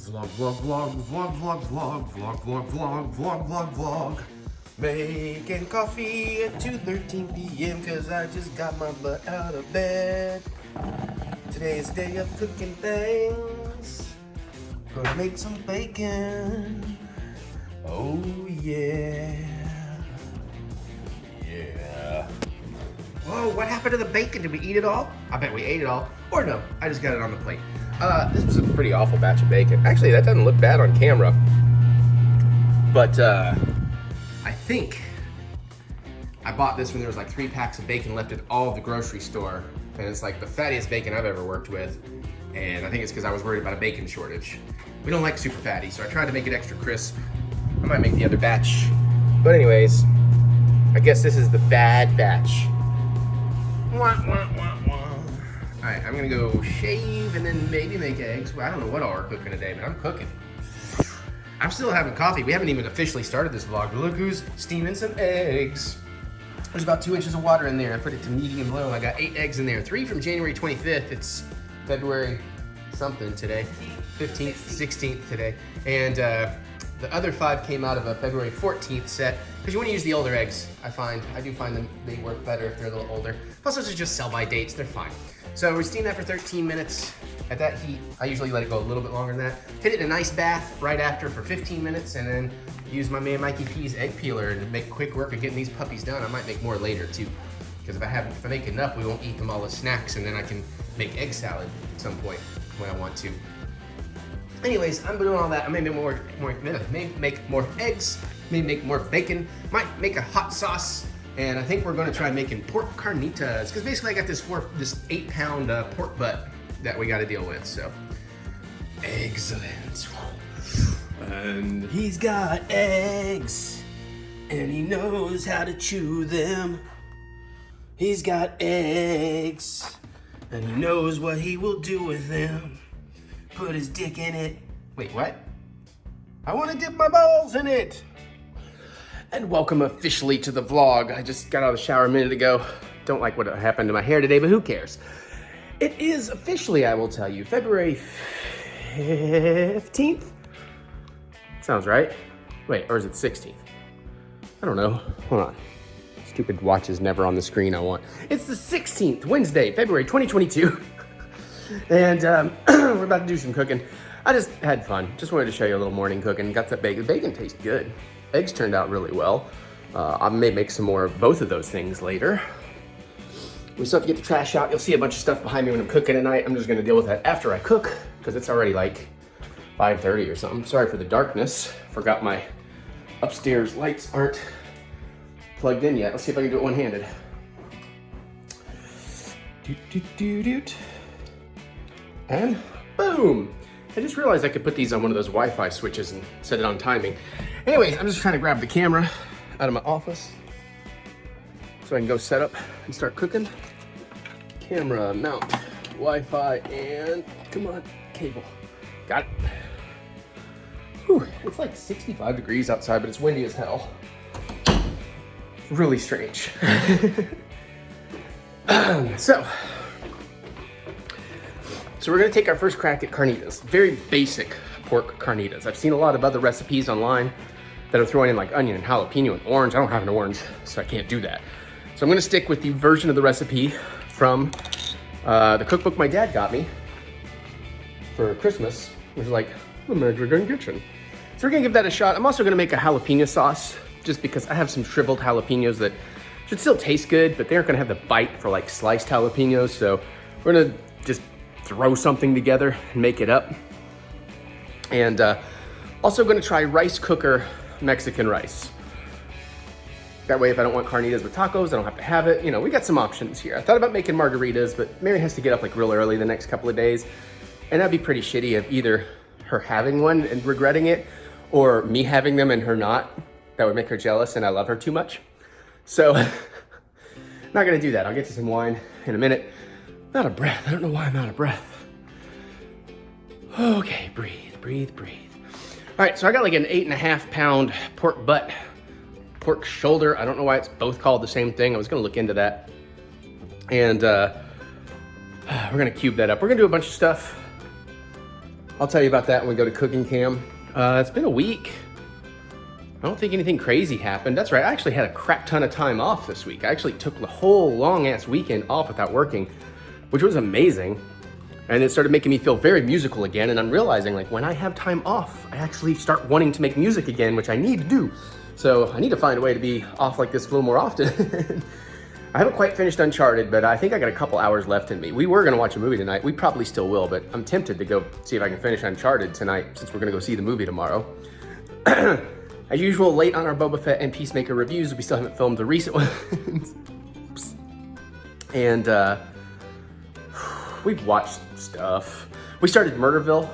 Vlog, vlog, vlog, vlog, vlog, vlog, vlog, vlog, vlog, vlog, vlog, vlog. Making coffee at 2:13 p.m. cause I just got my butt out of bed. Today is day of cooking things. Gonna make some bacon. Oh yeah. Yeah. Whoa, what happened to the bacon? Did we eat it all? I bet we ate it all. Or no, I just got it on the plate. This was a pretty awful batch of bacon. Actually, that doesn't look bad on camera. But I think I bought this when there was like 3 packs of bacon left at all of the grocery store. And it's like the fattiest bacon I've ever worked with. And I think it's because I was worried about a bacon shortage. We don't like super fatty, so I tried to make it extra crisp. I might make the other batch. But anyways, I guess this is the bad batch. Wah, wah, wah, wah. All right, I'm gonna go shave and then maybe make eggs. Well, I don't know what all we're cooking today, but I'm cooking. I'm still having coffee. We haven't even officially started this vlog, but look who's steaming some eggs. There's about 2 inches of water in there. I put it to medium low. I got 8 eggs in there. 3 from January 25th. It's February something today. 15th, 16th today. And the other 5 came out of a February 14th set. Because you want to use the older eggs, I do find them, they work better if they're a little older. Plus those are just sell-by dates, they're fine. So we steam that for 13 minutes. At that heat, I usually let it go a little bit longer than that. Hit it in a nice bath right after for 15 minutes and then use my man Mikey P's egg peeler to make quick work of getting these puppies done. I might make more later too. Because if I make enough, we won't eat them all as snacks and then I can make egg salad at some point when I want to. Anyways, I'm doing all that. I may make more eggs, may make more bacon, might make a hot sauce, and I think we're gonna try making pork carnitas, because basically I got this 8-pound pork butt that we gotta deal with, so. Excellent. And he's got eggs, and he knows how to chew them. He's got eggs, and he knows what he will do with them. Put his dick in it. Wait, what? I want to dip my balls in it. And welcome officially to the vlog. I just got out of the shower a minute ago. Don't like what happened to my hair today, but who cares? It is officially, I will tell you, February 15th? Sounds right. Wait, or is it 16th? I don't know. Hold on. Stupid watch is never on the screen I want. It's the 16th, Wednesday, February 2022. And we're about to do some cooking. I just had fun. Just wanted to show you a little morning cooking. Got that bacon. Bacon tastes good. Eggs turned out really well. I may make some more of both of those things later. We still have to get the trash out. You'll see a bunch of stuff behind me when I'm cooking tonight. I'm just gonna deal with that after I cook because it's already like 5:30 or something. Sorry for the darkness. Forgot my upstairs lights aren't plugged in yet. Let's see if I can do it one-handed. Doot, doot, doot, doot. And boom! I just realized I could put these on one of those Wi-Fi switches and set it on timing. Anyways, I'm just trying to grab the camera out of my office so I can go set up and start cooking. Camera, mount, Wi-Fi, and come on, cable. Got it. Whew, it's like 65 degrees outside, but it's windy as hell. Really strange. So we're gonna take our first crack at carnitas. Very basic pork carnitas. I've seen a lot of other recipes online that are throwing in like onion and jalapeno and orange. I don't have an orange, so I can't do that. So I'm gonna stick with the version of the recipe from the cookbook my dad got me for Christmas, which is like the Mexican kitchen. So we're gonna give that a shot. I'm also gonna make a jalapeno sauce just because I have some shriveled jalapenos that should still taste good, but they aren't gonna have the bite for like sliced jalapenos. So we're gonna just throw something together and make it up. And also gonna try rice cooker Mexican rice. That way if I don't want carnitas with tacos, I don't have to have it. You know, we got some options here. I thought about making margaritas, but Mary has to get up like real early the next couple of days. And that'd be pretty shitty of either her having one and regretting it or me having them and her not. That would make her jealous and I love her too much. So, not gonna do that. I'll get to some wine in a minute. I'm out of breath. I don't know why I'm out of breath. Okay, breathe, breathe, breathe. All right, so I got like an 8.5-pound pork butt, pork shoulder. I don't know why it's both called the same thing. I was gonna look into that. And we're gonna cube that up. We're gonna do a bunch of stuff. I'll tell you about that when we go to cooking cam. It's been a week. I don't think anything crazy happened. That's right, I actually had a crap ton of time off this week. I actually took the whole long ass weekend off without working, which was amazing. And it started making me feel very musical again. And I'm realizing like when I have time off, I actually start wanting to make music again, which I need to do. So I need to find a way to be off like this a little more often. I haven't quite finished Uncharted, but I think I got a couple hours left in me. We were gonna watch a movie tonight. We probably still will, but I'm tempted to go see if I can finish Uncharted tonight since we're gonna go see the movie tomorrow. As usual, late on our Boba Fett and Peacemaker reviews. We still haven't filmed the recent ones. And we've watched stuff. We started Murderville.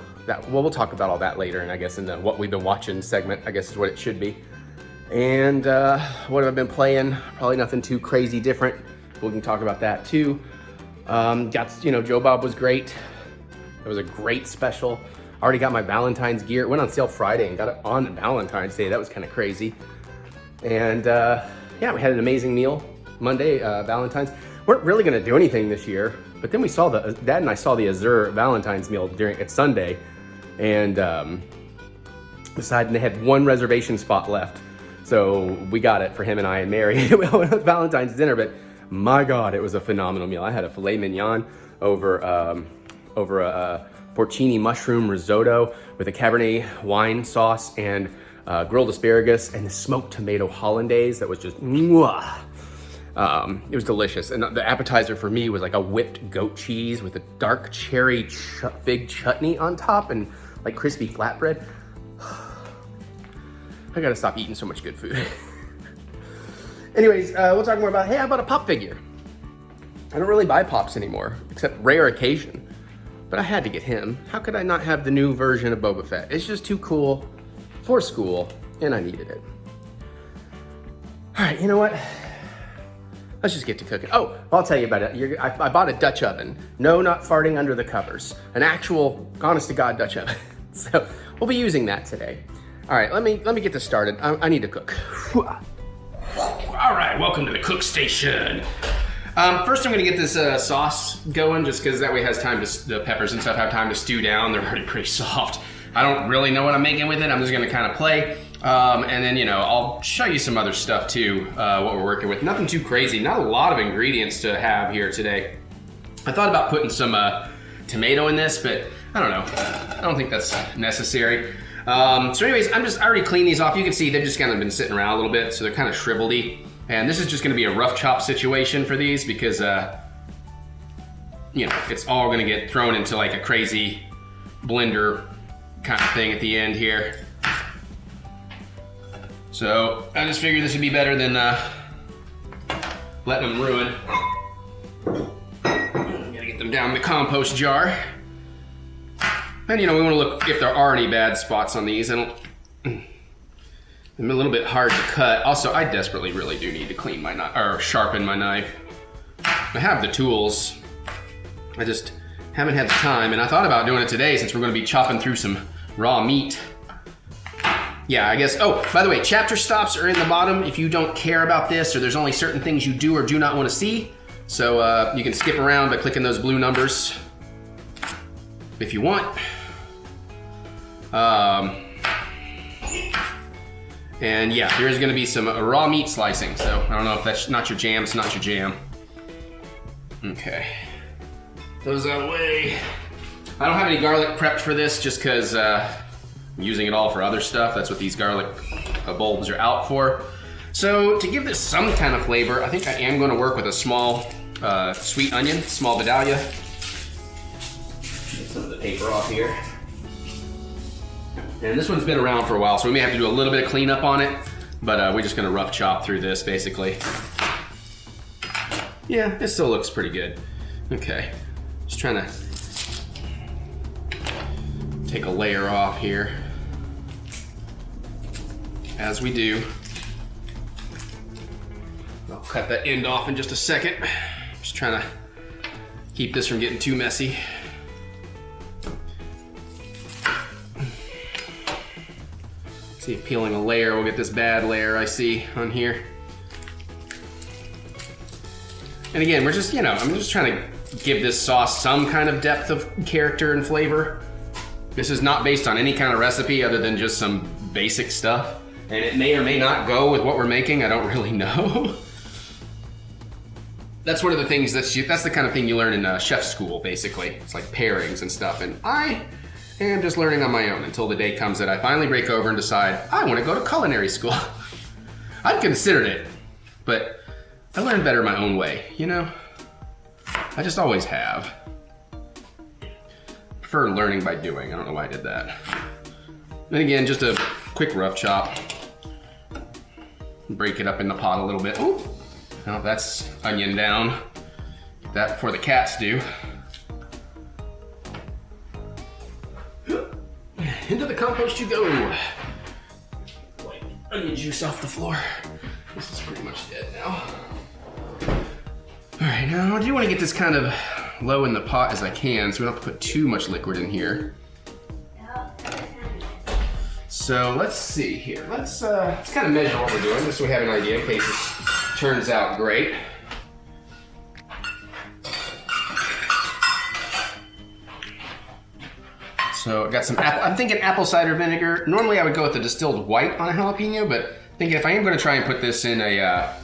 We'll talk about all that later, and I guess in the what we've been watching segment, I guess is what it should be. And what have I been playing? Probably nothing too crazy different. We can talk about that too. Joe Bob was great. It was a great special. I already got my Valentine's gear. It went on sale Friday and got it on Valentine's Day. That was kind of crazy. And yeah, we had an amazing meal Monday, Valentine's. Weren't really gonna do anything this year, but then we saw Dad and I saw the Azure Valentine's meal it's Sunday, and decided they had one reservation spot left. So we got it for him and I and Mary. It was Valentine's dinner, but my God, it was a phenomenal meal. I had a filet mignon over a porcini mushroom risotto with a Cabernet wine sauce and grilled asparagus and the smoked tomato hollandaise that was just mwah. It was delicious. And the appetizer for me was like a whipped goat cheese with a dark cherry fig chutney on top and like crispy flatbread. I gotta stop eating so much good food. Anyways, we'll talk more about, hey, I bought a pop figure. I don't really buy pops anymore, except rare occasion. But I had to get him. How could I not have the new version of Boba Fett? It's just too cool for school, and I needed it. All right, you know what? Let's just get to cooking. Oh, I'll tell you about it. I bought a Dutch oven. No, not farting under the covers. An actual, honest to God, Dutch oven. So we'll be using that today. All right, let me get this started. I need to cook. All right, welcome to the cook station. First, I'm gonna get this sauce going, just because that way it has time the peppers and stuff have time to stew down. They're already pretty soft. I don't really know what I'm making with it. I'm just gonna kind of play. And then, I'll show you some other stuff too, what we're working with. Nothing too crazy, not a lot of ingredients to have here today. I thought about putting some tomato in this, but I don't know. I don't think that's necessary. So anyways, I already cleaned these off. You can see they've just kind of been sitting around a little bit, so they're kind of shriveledy. And this is just gonna be a rough chop situation for these because, it's all gonna get thrown into like a crazy blender kind of thing at the end here. So I just figured this would be better than letting them ruin. Gotta get them down in the compost jar. And we want to look if there are any bad spots on these. I'm a little bit hard to cut. Also, I desperately really do need to clean my knife, or sharpen my knife. I have the tools. I just haven't had the time, and I thought about doing it today since we're going to be chopping through some raw meat. Yeah, I guess, oh, by the way, chapter stops are in the bottom if you don't care about this or there's only certain things you do or do not want to see. So you can skip around by clicking those blue numbers if you want. And yeah, there is going to be some raw meat slicing. So I don't know if that's not your jam, it's not your jam. Okay. Those out of the way. I don't have any garlic prepped for this just because I'm using it all for other stuff. That's what these garlic bulbs are out for. So to give this some kind of flavor, I think I am going to work with a small sweet onion, small Vidalia. Get some of the paper off here. And this one's been around for a while, so we may have to do a little bit of cleanup on it, but we're just gonna rough chop through this basically. Yeah, it still looks pretty good. Okay, just trying to take a layer off here. As we do. I'll cut that end off in just a second. Just trying to keep this from getting too messy. See if peeling a layer, we'll get this bad layer I see on here. And again, we're just, I'm just trying to give this sauce some kind of depth of character and flavor. This is not based on any kind of recipe other than just some basic stuff. And it may or may not go with what we're making. I don't really know. That's one of the things that's the kind of thing you learn in chef school, basically. It's like pairings and stuff. And I am just learning on my own until the day comes that I finally break over and decide I want to go to culinary school. I've considered it, but I learn better my own way, you know? I just always have. Prefer learning by doing. I don't know why I did that. Then again, just a quick rough chop. Break it up in the pot a little bit. Ooh. Now that's onion down. Get that before the cats do. Into the compost you go. Wipe onion juice off the floor. This is pretty much dead now. All right, now I do want to get this kind of low in the pot as I can, so we don't have to put too much liquid in here. So let's see here. Let's kind of measure what we're doing, just so we have an idea in case it turns out great. So I got some apple. I'm thinking apple cider vinegar. Normally I would go with the distilled white on a jalapeno, but thinking if I am going to try and put this in a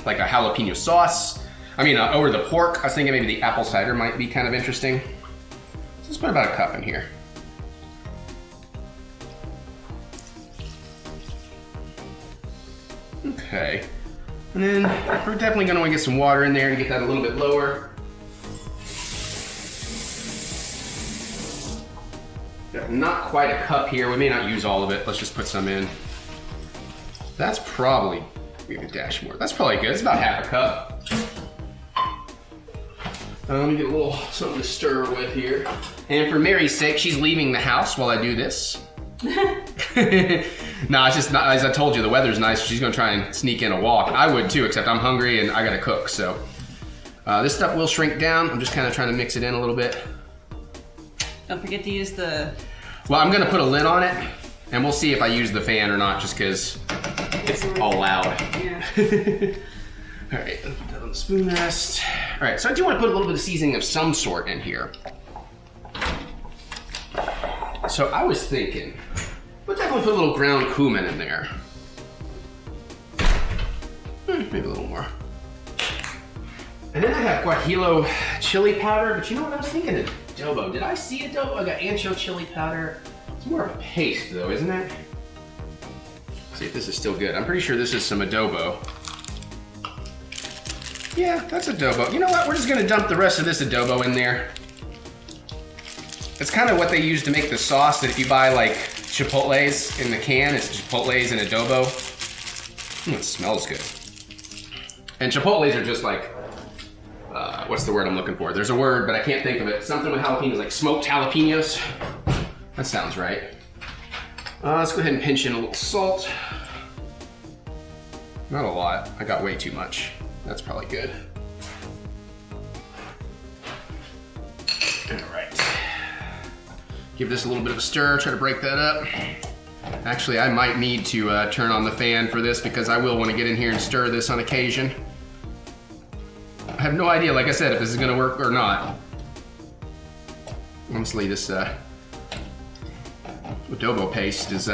like a jalapeno sauce, over the pork, I was thinking maybe the apple cider might be kind of interesting. So let's put about a cup in here. Okay, and then we're definitely going to want to get some water in there and get that a little bit lower. Got not quite a cup here. We may not use all of it. Let's just put some in. That's probably, maybe a dash more. That's probably good. It's about half a cup. Let me get a little something to stir with here. And for Mary's sake, she's leaving the house while I do this. No, it's just not, as I told you, the weather's nice. She's gonna try and sneak in a walk. I would too, except I'm hungry and I gotta cook, so. This stuff will shrink down. I'm just kind of trying to mix it in a little bit. Don't forget to use the... Well, I'm gonna put a lid on it, and we'll see if I use the fan or not, just because it's all loud. Yeah. All right, put that on the spoon rest. All right, so I do want to put a little bit of seasoning of some sort in here. So I was thinking, we'll definitely put a little ground cumin in there. Maybe a little more. And then I have guajillo chili powder, but you know what I was thinking? Adobo. Did I see adobo? I got ancho chili powder. It's more of a paste though, isn't it? Let's see if this is still good. I'm pretty sure this is some adobo. Yeah, that's adobo. You know what? We're just gonna dump the rest of this adobo in there. It's kind of what they use to make the sauce that if you buy like Chipotle's in the can, it's Chipotle's and adobo. It smells good. And Chipotle's are just like, what's the word I'm looking for? There's a word, but I can't think of it. Something with jalapenos, like smoked jalapenos. That sounds right. Let's go ahead and pinch in a little salt. Not a lot. I got way too much. That's probably good. All right. Give this a little bit of a stir, try to break that up. Actually, I might need to turn on the fan for this because I will want to get in here and stir this on occasion. I have no idea, like I said, if this is gonna work or not. Honestly, this adobo paste is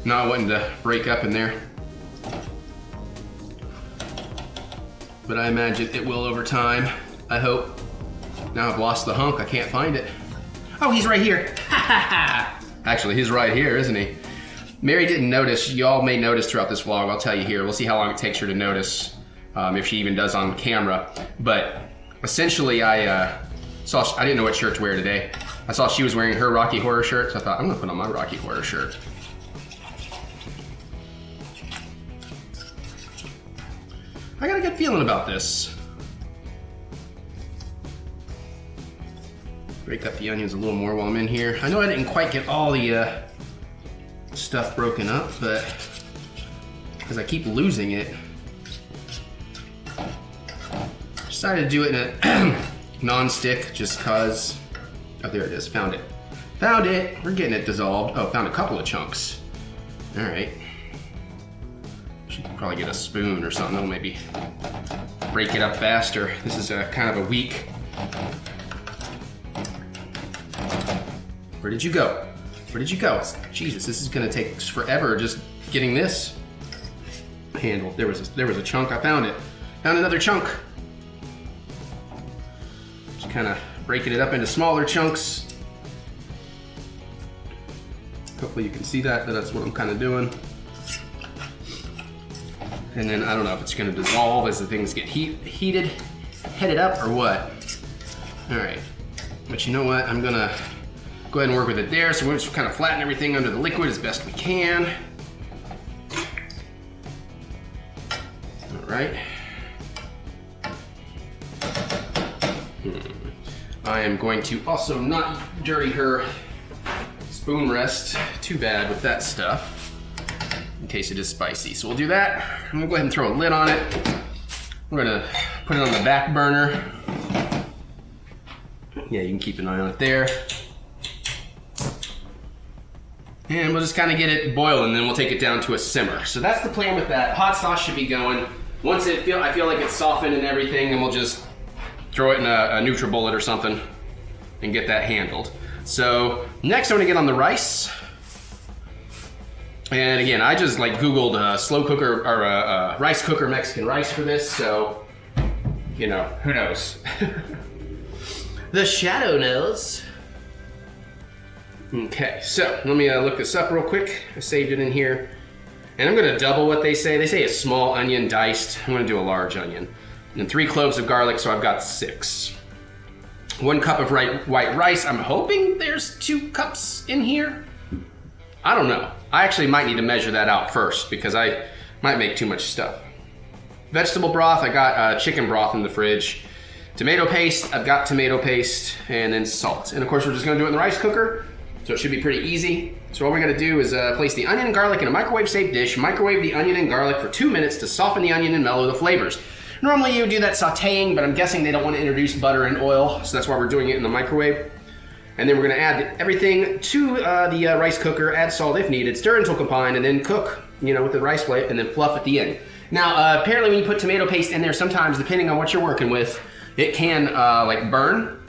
not wanting to break up in there. But I imagine it will over time, I hope. Now I've lost the hunk, I can't find it. Oh, he's right here. Actually, he's right here, isn't he? Mary didn't notice. Y'all may notice throughout this vlog. I'll tell you here. We'll see how long it takes her to notice, if she even does on camera. But essentially, I didn't know what shirt to wear today. I saw she was wearing her Rocky Horror shirt, so I thought, I'm gonna put on my Rocky Horror shirt. I got a good feeling about this. Break up the onions a little more while I'm in here. I know I didn't quite get all the stuff broken up, but because I keep losing it, decided to do it in a non-stick just cause. Oh, there it is, found it. Found it, we're getting it dissolved. Oh, found a couple of chunks. All right. Should probably get a spoon or something that'll maybe break it up faster. This is kind of a weak Where did you go? Where did you go? Jesus, this is gonna take forever just getting this handled. There was a chunk, I found it. Found another chunk. Just kind of breaking it up into smaller chunks. Hopefully you can see that's what I'm kind of doing. And then I don't know if it's gonna dissolve as the things get heated, heated up or what. All right, but you know what? I'm gonna go ahead and work with it there. So we're just kind of flatten everything under the liquid as best we can. All right. I am going to also not dirty her spoon rest too bad with that stuff in case it is spicy. So we'll do that. I'm gonna go ahead and throw a lid on it. We're gonna put it on the back burner. Yeah, you can keep an eye on it there. And we'll just kind of get it boiling, then we'll take it down to a simmer. So that's the plan with that. Hot sauce should be going. Once I feel like it's softened and everything, then we'll just throw it in a NutriBullet or something and get that handled. So next I'm gonna get on the rice. And again, I just like Googled slow cooker or rice cooker Mexican rice for this, so you know, who knows? The shadow knows. Okay, so let me look this up real quick. I saved it in here. And I'm gonna double what they say. They say a small onion diced. I'm gonna do a large onion. And 3 cloves of garlic, so I've got 6. 1 cup of white rice. I'm hoping there's 2 cups in here. I don't know. I actually might need to measure that out first because I might make too much stuff. Vegetable broth, I got chicken broth in the fridge. Tomato paste, I've got tomato paste, and then salt. And of course we're just gonna do it in the rice cooker, so it should be pretty easy. So what we're gonna do is place the onion and garlic in a microwave-safe dish, microwave the onion and garlic for 2 minutes to soften the onion and mellow the flavors. Normally you would do that sauteing, but I'm guessing they don't want to introduce butter and oil, so that's why we're doing it in the microwave. And then we're gonna add everything to the rice cooker, add salt if needed, stir until combined, and then cook, you know, with the rice plate, and then fluff at the end. Now, apparently when you put tomato paste in there, sometimes, depending on what you're working with, it can like burn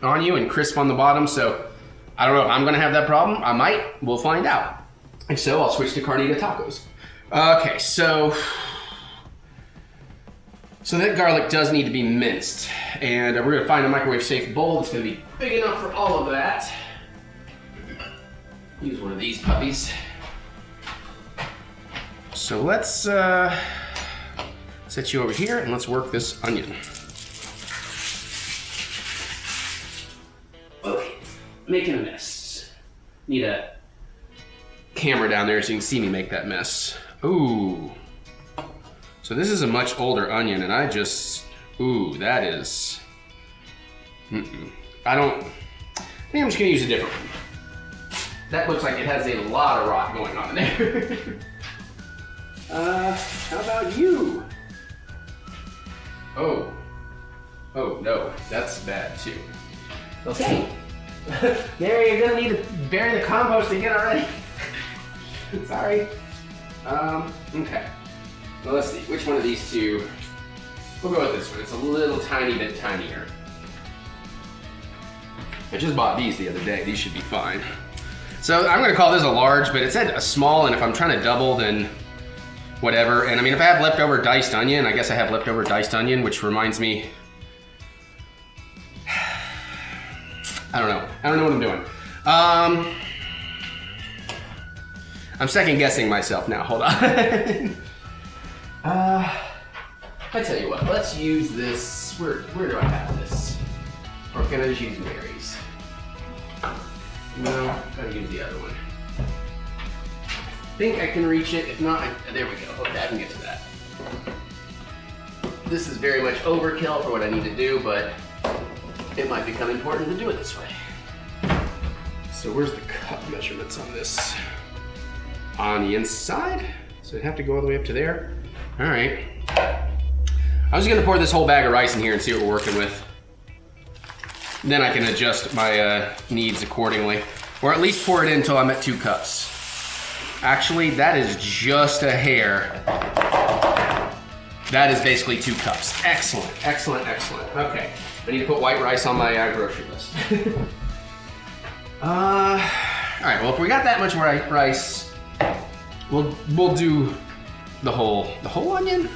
on you and crisp on the bottom, so I don't know if I'm gonna have that problem. I might, we'll find out. If so, I'll switch to carnita tacos. Okay, so that garlic does need to be minced, and we're gonna find a microwave-safe bowl that's gonna be big enough for all of that. Use one of these puppies. So let's set you over here and let's work this onion. Okay, making a mess. Need a camera down there so you can see me make that mess. Ooh. So this is a much older onion, and I just, ooh, that is, I think I'm just gonna use a different one. That looks like it has a lot of rot going on in there. How about you? Oh no, that's bad too. Okay, there, you're gonna need to bury the compost again already. Sorry. Okay. Well, let's see, which one of these two? We'll go with this one. It's a little tiny bit tinier. I just bought these the other day. These should be fine. So I'm gonna call this a large, but it said a small, and if I'm trying to double, then whatever. And I mean, if I have leftover diced onion, I guess I have leftover diced onion, which reminds me, I don't know what I'm doing. I'm second guessing myself now, hold on. I tell you what, let's use this, where do I have this? Or can I just use Mary's? No, gotta use the other one. I think I can reach it, if not, there we go, okay, I can get to that. This is very much overkill for what I need to do, but it might become important to do it this way. So where's the cup measurements on this? On the inside? So it'd have to go all the way up to there? All right. I'm just gonna pour this whole bag of rice in here and see what we're working with. Then I can adjust my needs accordingly. Or at least pour it in until I'm at 2 cups. Actually, that is just a hair. That is basically 2 cups. Excellent, excellent, excellent. Okay, I need to put white rice on my grocery list. All right, well, if we got that much rice, we'll do the whole onion?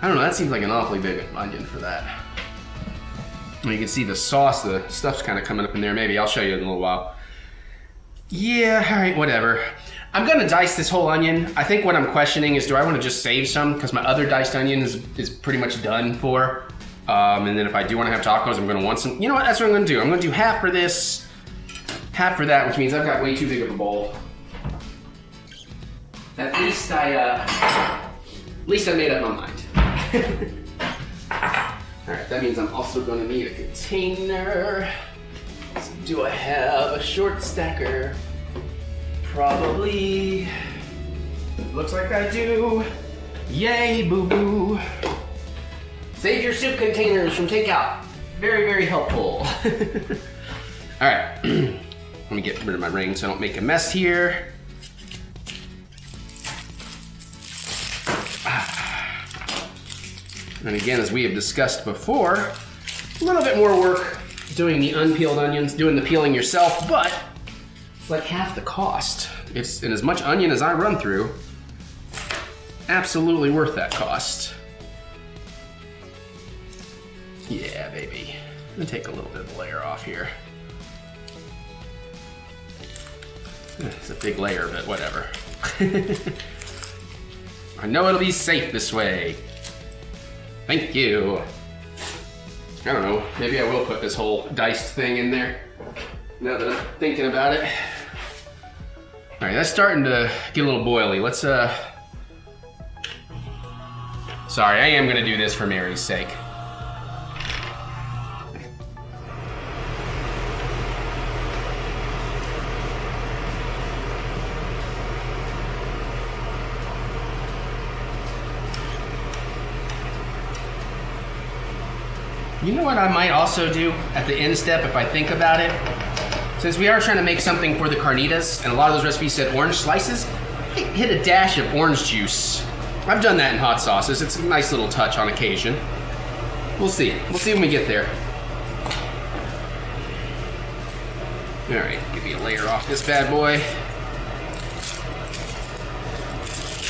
I don't know, that seems like an awfully big onion for that. You can see the sauce, the stuff's kind of coming up in there. Maybe I'll show you in a little while. Yeah, all right, whatever. I'm gonna dice this whole onion. I think what I'm questioning is, do I want to just save some? Because my other diced onion is pretty much done for. And then if I do want to have tacos, I'm gonna want some. You know what, that's what I'm gonna do. I'm gonna do half for this, half for that, which means I've got way too big of a bowl. At least I made up my mind. All right, that means I'm also gonna need a container. So do I have a short stacker? Probably. Looks like I do. Yay, boo-boo. Save your soup containers from takeout. Very, very helpful. All right, let me get rid of my ring so I don't make a mess here. And again, as we have discussed before, a little bit more work doing the unpeeled onions, doing the peeling yourself, but it's like half the cost. It's, and as much onion as I run through, absolutely worth that cost. Yeah, baby. Let me take a little bit of the layer off here. It's a big layer, but whatever. I know it'll be safe this way. Thank you. I don't know, maybe I will put this whole diced thing in there, now that I'm thinking about it. All right, that's starting to get a little boily. Let's, sorry, I am gonna do this for Mary's sake. You know what I might also do at the end step if I think about it? Since we are trying to make something for the carnitas, and a lot of those recipes said orange slices, I hit a dash of orange juice. I've done that in hot sauces. It's a nice little touch on occasion. We'll see. We'll see when we get there. All right, give me a layer off this bad boy.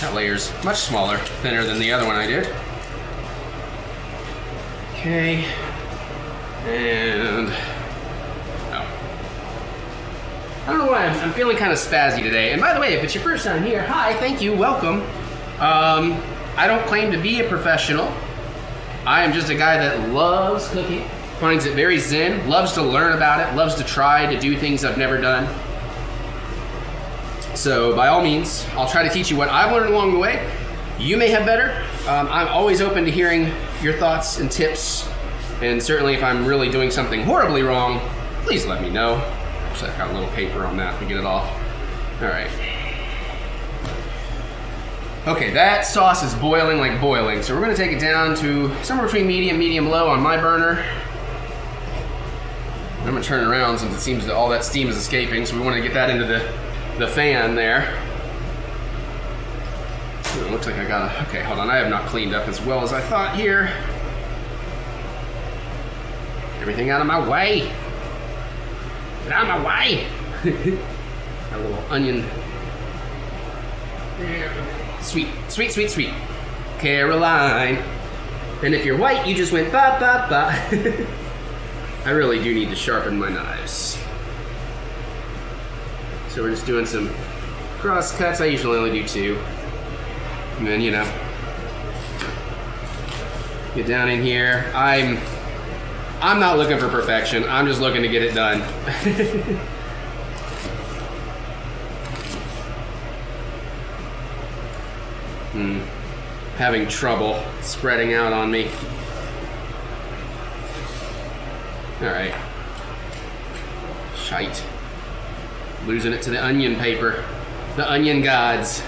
That layer's much smaller, thinner than the other one I did. Okay, and oh. I don't know why I'm feeling kind of spazzy today. And by the way, if it's your first time here, hi, thank you, welcome. I don't claim to be a professional. I am just a guy that loves cooking, finds it very zen, loves to learn about it, loves to try to do things I've never done. So by all means, I'll try to teach you what I've learned along the way. You may have better. I'm always open to hearing your thoughts and tips, and certainly if I'm really doing something horribly wrong, please let me know. So I've got a little paper on that to get it off. All right. Okay, that sauce is boiling like boiling, so we're gonna take it down to somewhere between medium low on my burner. I'm gonna turn it around since it seems that all that steam is escaping, so we wanna get that into the fan there. It looks like I got okay, hold on, I have not cleaned up as well as I thought here. Everything out of my way. Get out of my way. A little onion. Sweet, sweet, sweet, sweet. Caroline. And if you're white, you just went ba ba ba. I really do need to sharpen my knives. So we're just doing some cross cuts. I usually only do 2. And then, you know, get down in here. I'm not looking for perfection. I'm just looking to get it done. Having trouble spreading out on me. All right. Shite. Losing it to the onion paper. The onion gods.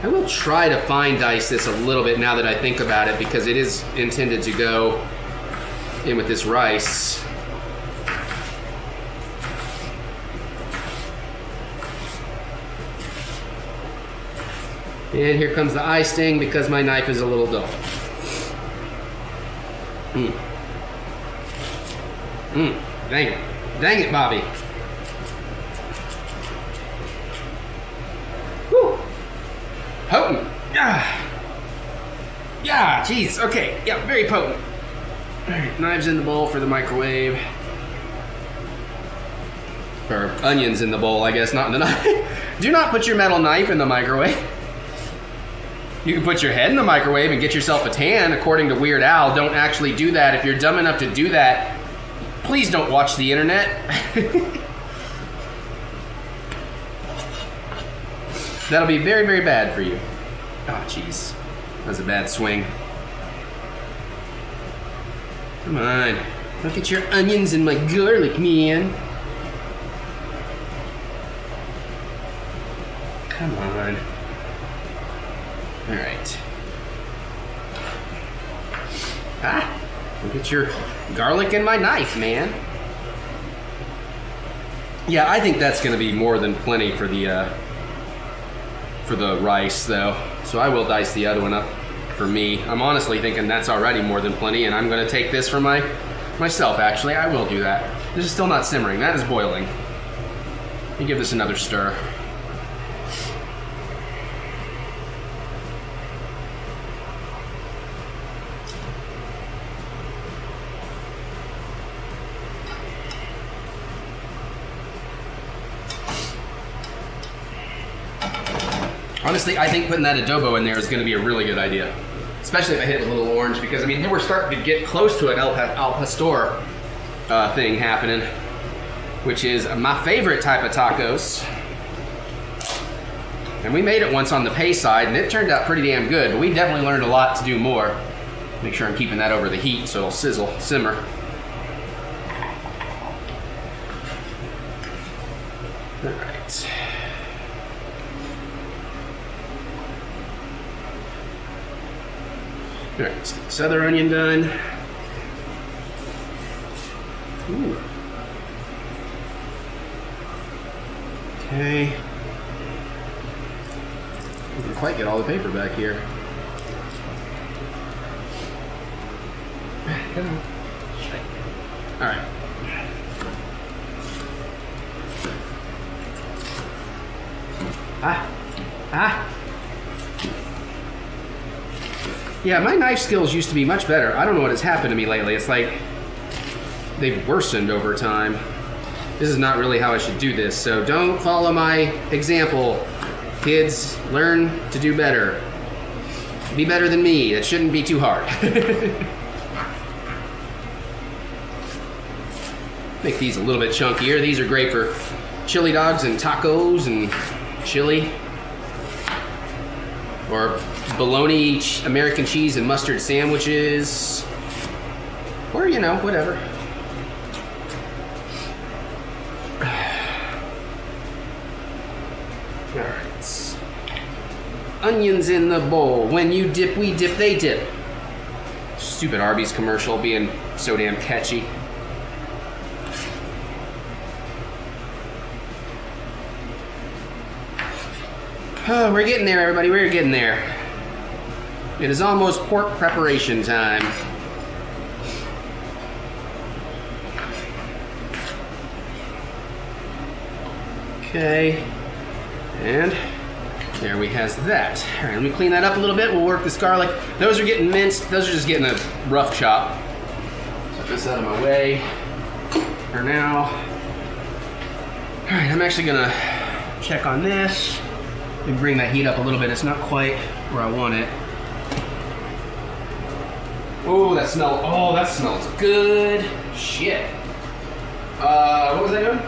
I will try to fine dice this a little bit now that I think about it, because it is intended to go in with this rice. And here comes the eye sting because my knife is a little dull. Dang it. Dang it, Bobby. Whew. Potent. Yeah, jeez. Okay. Yeah, very potent. All right, knives in the bowl for the microwave. Or onions in the bowl, I guess, not in the knife. Do not put your metal knife in the microwave. You can put your head in the microwave and get yourself a tan, according to Weird Al. Don't actually do that. If you're dumb enough to do that, please don't watch the internet. That'll be very, very bad for you. Oh, jeez. That was a bad swing. Come on. Look at your onions and my garlic, man. Come on. All right. Ah, look at your garlic and my knife, man. Yeah, I think that's gonna be more than plenty for the rice, though. So I will dice the other one up for me. I'm honestly thinking that's already more than plenty, and I'm gonna take this for myself. Actually, I will do that. This is still not simmering. That is boiling. Let me give this another stir. Honestly, I think putting that adobo in there is going to be a really good idea. Especially if I hit a little orange, because, I mean, we're starting to get close to an al pastor thing happening, which is my favorite type of tacos. And we made it once on the pay side, and it turned out pretty damn good, but we definitely learned a lot to do more. Make sure I'm keeping that over the heat so it'll simmer. All right. All right, let's get this other onion done. Ooh. Okay. We didn't quite get all the paper back here. Come on. All right. Ah. Yeah, my knife skills used to be much better. I don't know what has happened to me lately. It's like they've worsened over time. This is not really how I should do this, so don't follow my example. Kids, learn to do better. Be better than me. It shouldn't be too hard. Make these a little bit chunkier. These are great for chili dogs and tacos and chili. Or bologna, American cheese and mustard sandwiches. Or, you know, whatever. Alright. Onions in the bowl. When you dip, we dip, they dip. Stupid Arby's commercial being so damn catchy. Oh, we're getting there, everybody. We're getting there. It is almost pork preparation time. Okay. And there we has that. All right, let me clean that up a little bit. We'll work this garlic. Those are getting minced. Those are just getting a rough chop. So put this out of my way for now. All right, I'm actually gonna check on this. Let me bring that heat up a little bit. It's not quite where I want it. Oh, that smells good. Shit. What was I doing?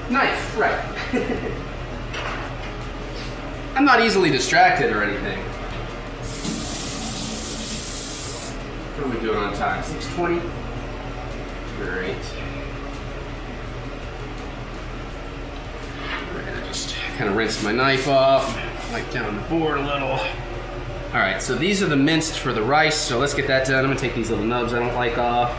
Knife, right. I'm not easily distracted or anything. What are we doing on time? 6:20? Great. Alright, I just kind of rinsed my knife off, wipe down the board a little. Alright, so these are the minced for the rice, so let's get that done. I'm gonna take these little nubs I don't like off.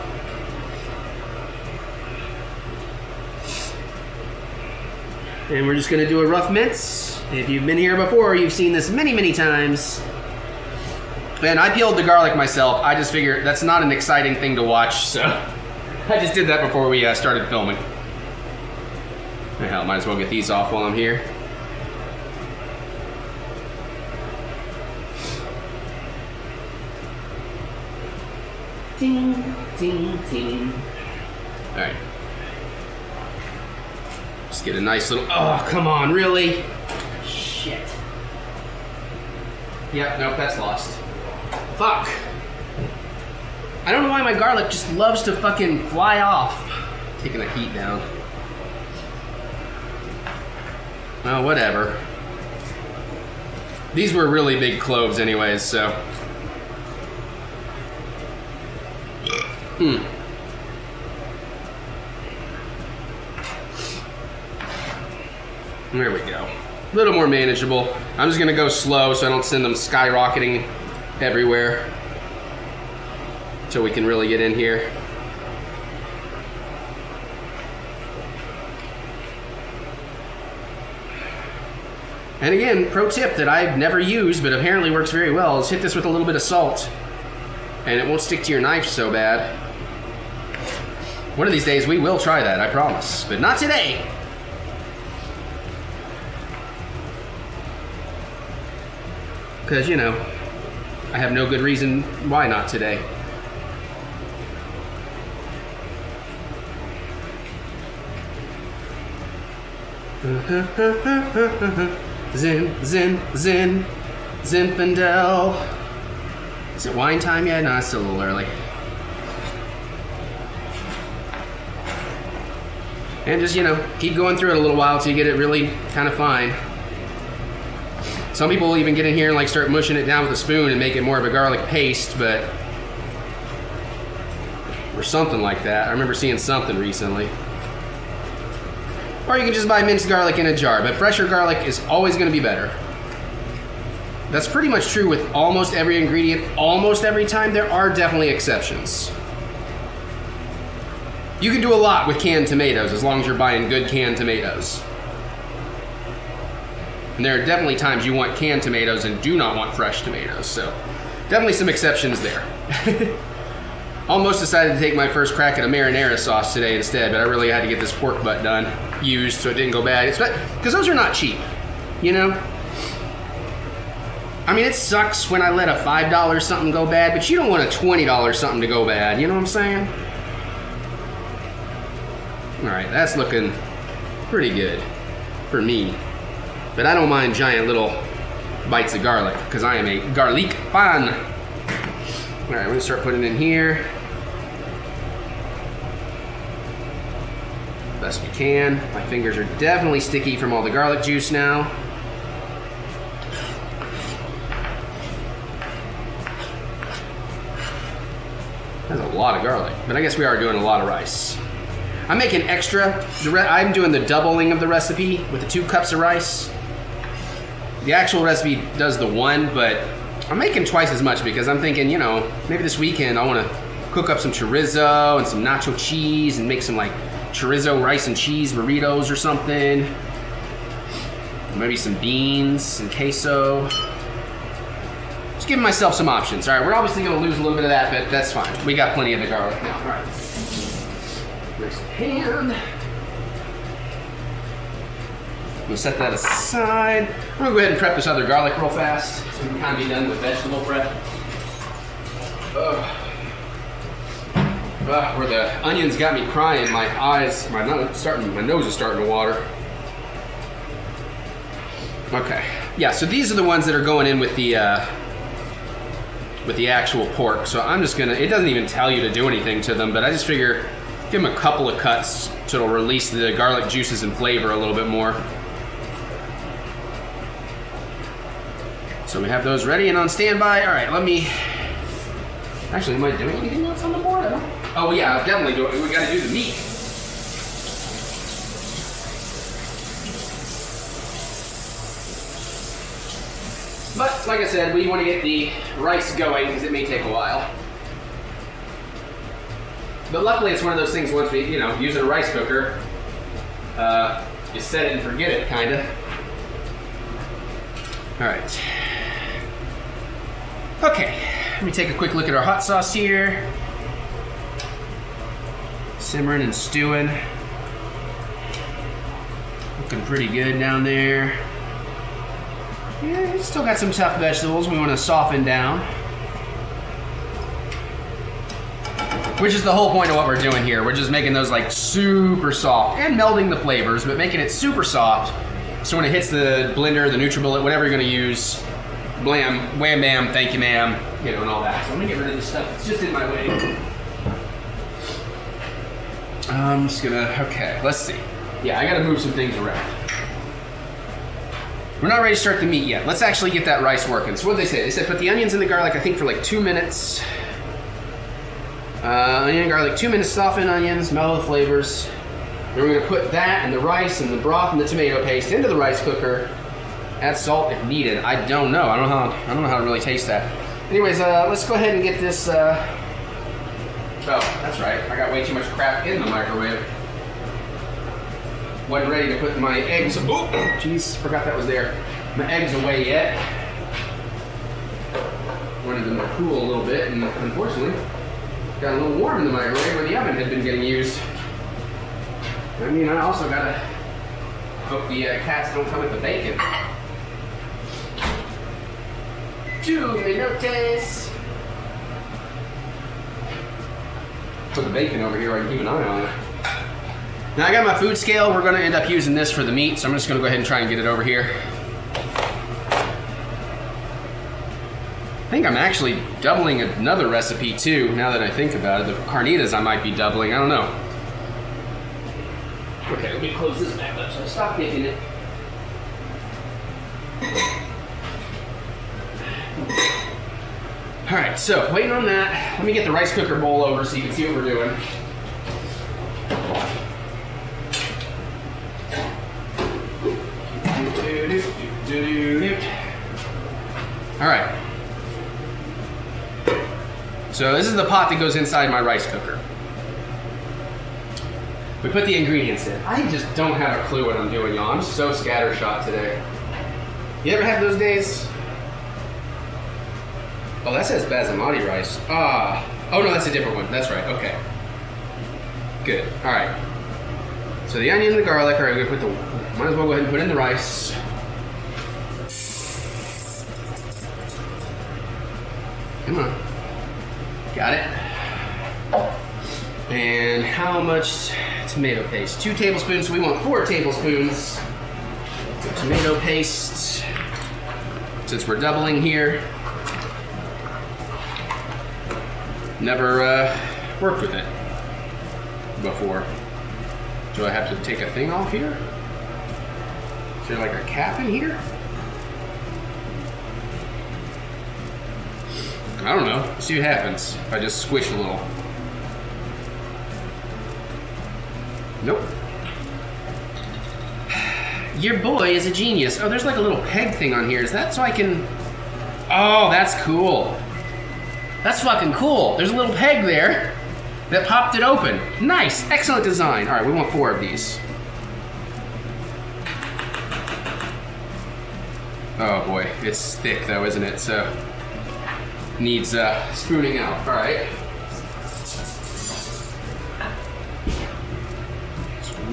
And we're just gonna do a rough mince. If you've been here before, you've seen this many, many times. And I peeled the garlic myself. I just figured that's not an exciting thing to watch, so I just did that before we started filming. Hell, might as well get these off while I'm here. Ding, ding, ding. All right. Just get a nice little, oh, come on, really? Shit. Yep, nope, that's lost. Fuck. I don't know why my garlic just loves to fucking fly off. Taking the heat down. Oh, whatever. These were really big cloves anyways, so. There we go. A little more manageable. I'm just gonna go slow so I don't send them skyrocketing everywhere. So we can really get in here. And again, pro tip that I've never used but apparently works very well is hit this with a little bit of salt and it won't stick to your knife so bad. One of these days we will try that, I promise, but not today. Because, you know, I have no good reason why not today. Zin, zin, zin, Zinfandel. Is it wine time yet? No, it's still a little early. And just, you know, keep going through it a little while till you get it really kind of fine. Some people will even get in here and like start mushing it down with a spoon and make it more of a garlic paste, but or something like that. I remember seeing something recently. Or you can just buy minced garlic in a jar, but fresher garlic is always going to be better. That's pretty much true with almost every ingredient, almost every time. There are definitely exceptions. You can do a lot with canned tomatoes as long as you're buying good canned tomatoes. And there are definitely times you want canned tomatoes and do not want fresh tomatoes, so definitely some exceptions there. Almost decided to take my first crack at a marinara sauce today instead, but I really had to get this pork butt used so it didn't go bad. Because those are not cheap, you know? I mean, it sucks when I let a $5 something go bad, but you don't want a $20 something to go bad, you know what I'm saying? All right, that's looking pretty good for me. But I don't mind giant little bites of garlic because I am a garlic fan. All right, we're gonna start putting it in here. Best we can. My fingers are definitely sticky from all the garlic juice now. That's a lot of garlic, but I guess we are doing a lot of rice. I'm making extra. I'm doing the doubling of the recipe with the 2 cups of rice. The actual recipe does the 1, but I'm making twice as much because I'm thinking, you know, maybe this weekend I want to cook up some chorizo and some nacho cheese and make some like chorizo rice and cheese burritos or something. Maybe some beans and queso. Just giving myself some options. All right, we're obviously going to lose a little bit of that, but that's fine. We got plenty of the garlic now. All right. Next pan. We'll set that aside. I'm gonna go ahead and prep this other garlic real fast so we can kind of be done with vegetable prep. Where the onions got me crying, my nose is starting to water. Okay, yeah, so these are the ones that are going in with the actual pork. So I'm just gonna, it doesn't even tell you to do anything to them, but I just figure give them a couple of cuts so it'll release the garlic juices and flavor a little bit more. So we have those ready and on standby. All right, let me, actually, am I doing anything else on the board? I don't. Oh yeah, I'll definitely do it. We gotta do the meat. But like I said, we want to get the rice going because it may take a while. But luckily it's one of those things once we, you know, using a rice cooker, you set it and forget it, kinda. All right. Okay, let me take a quick look at our hot sauce here. Simmering and stewing. Looking pretty good down there. Yeah, it's still got some tough vegetables we want to soften down. Which is the whole point of what we're doing here. We're just making those like super soft and melding the flavors, but making it super soft. So when it hits the blender, the NutriBullet, whatever you're gonna use, blam, wham bam, thank you ma'am, you know, and all that. So let me get rid of this stuff that's just in my way. I'm just gonna, okay, let's see. Yeah, I gotta move some things around. We're not ready to start the meat yet. Let's actually get that rice working. So what did they say? They said put the onions in the garlic, I think for like 2 minutes. Onion and garlic, 2 minutes, soften onions, mellow the flavors. Then we're gonna put that and the rice and the broth and the tomato paste into the rice cooker. Add salt if needed. I don't know. I don't know how to really taste that. Anyways, let's go ahead and get this. Oh, that's right. I got way too much crap in the microwave. Wasn't ready to put my eggs. Oh, jeez, forgot that was there. My eggs away yet. Wanted them to cool a little bit, and unfortunately, got a little warm in the microwave where the oven had been getting used. I mean, I also gotta hope the cats don't come with the bacon. 2 minutos. Put the bacon over here, I can keep an eye on it. Now I got my food scale. We're gonna end up using this for the meat, so I'm just gonna go ahead and try and get it over here. I think I'm actually doubling another recipe too, now that I think about it. The carnitas I might be doubling, I don't know. Okay, let me close this back up so I stop kicking it. All right, so waiting on that. Let me get the rice cooker bowl over so you can see what we're doing. All right. So this is the pot that goes inside my rice cooker. We put the ingredients in. I just don't have a clue what I'm doing, y'all. I'm so scattershot today. You ever have those days? Oh, that says basmati rice. Oh no, that's a different one. That's right, okay. Good, all right. So the onion and the garlic, all right, we're gonna put the, might as well go ahead and put in the rice. Come on. Got it. And how much tomato paste? 2 tablespoons, so we want 4 tablespoons. Tomato paste, since we're doubling here. Never worked with it before. Do I have to take a thing off here? Is there like a cap in here? I don't know. Let's see what happens if I just squish a little. Nope. Your boy is a genius. Oh, there's like a little peg thing on here. Is that so I can... Oh, that's cool. That's fucking cool. There's a little peg there that popped it open. Nice. Excellent design. All right, we want 4 of these. Oh boy, it's thick though, isn't it? So, needs spooning out. All right.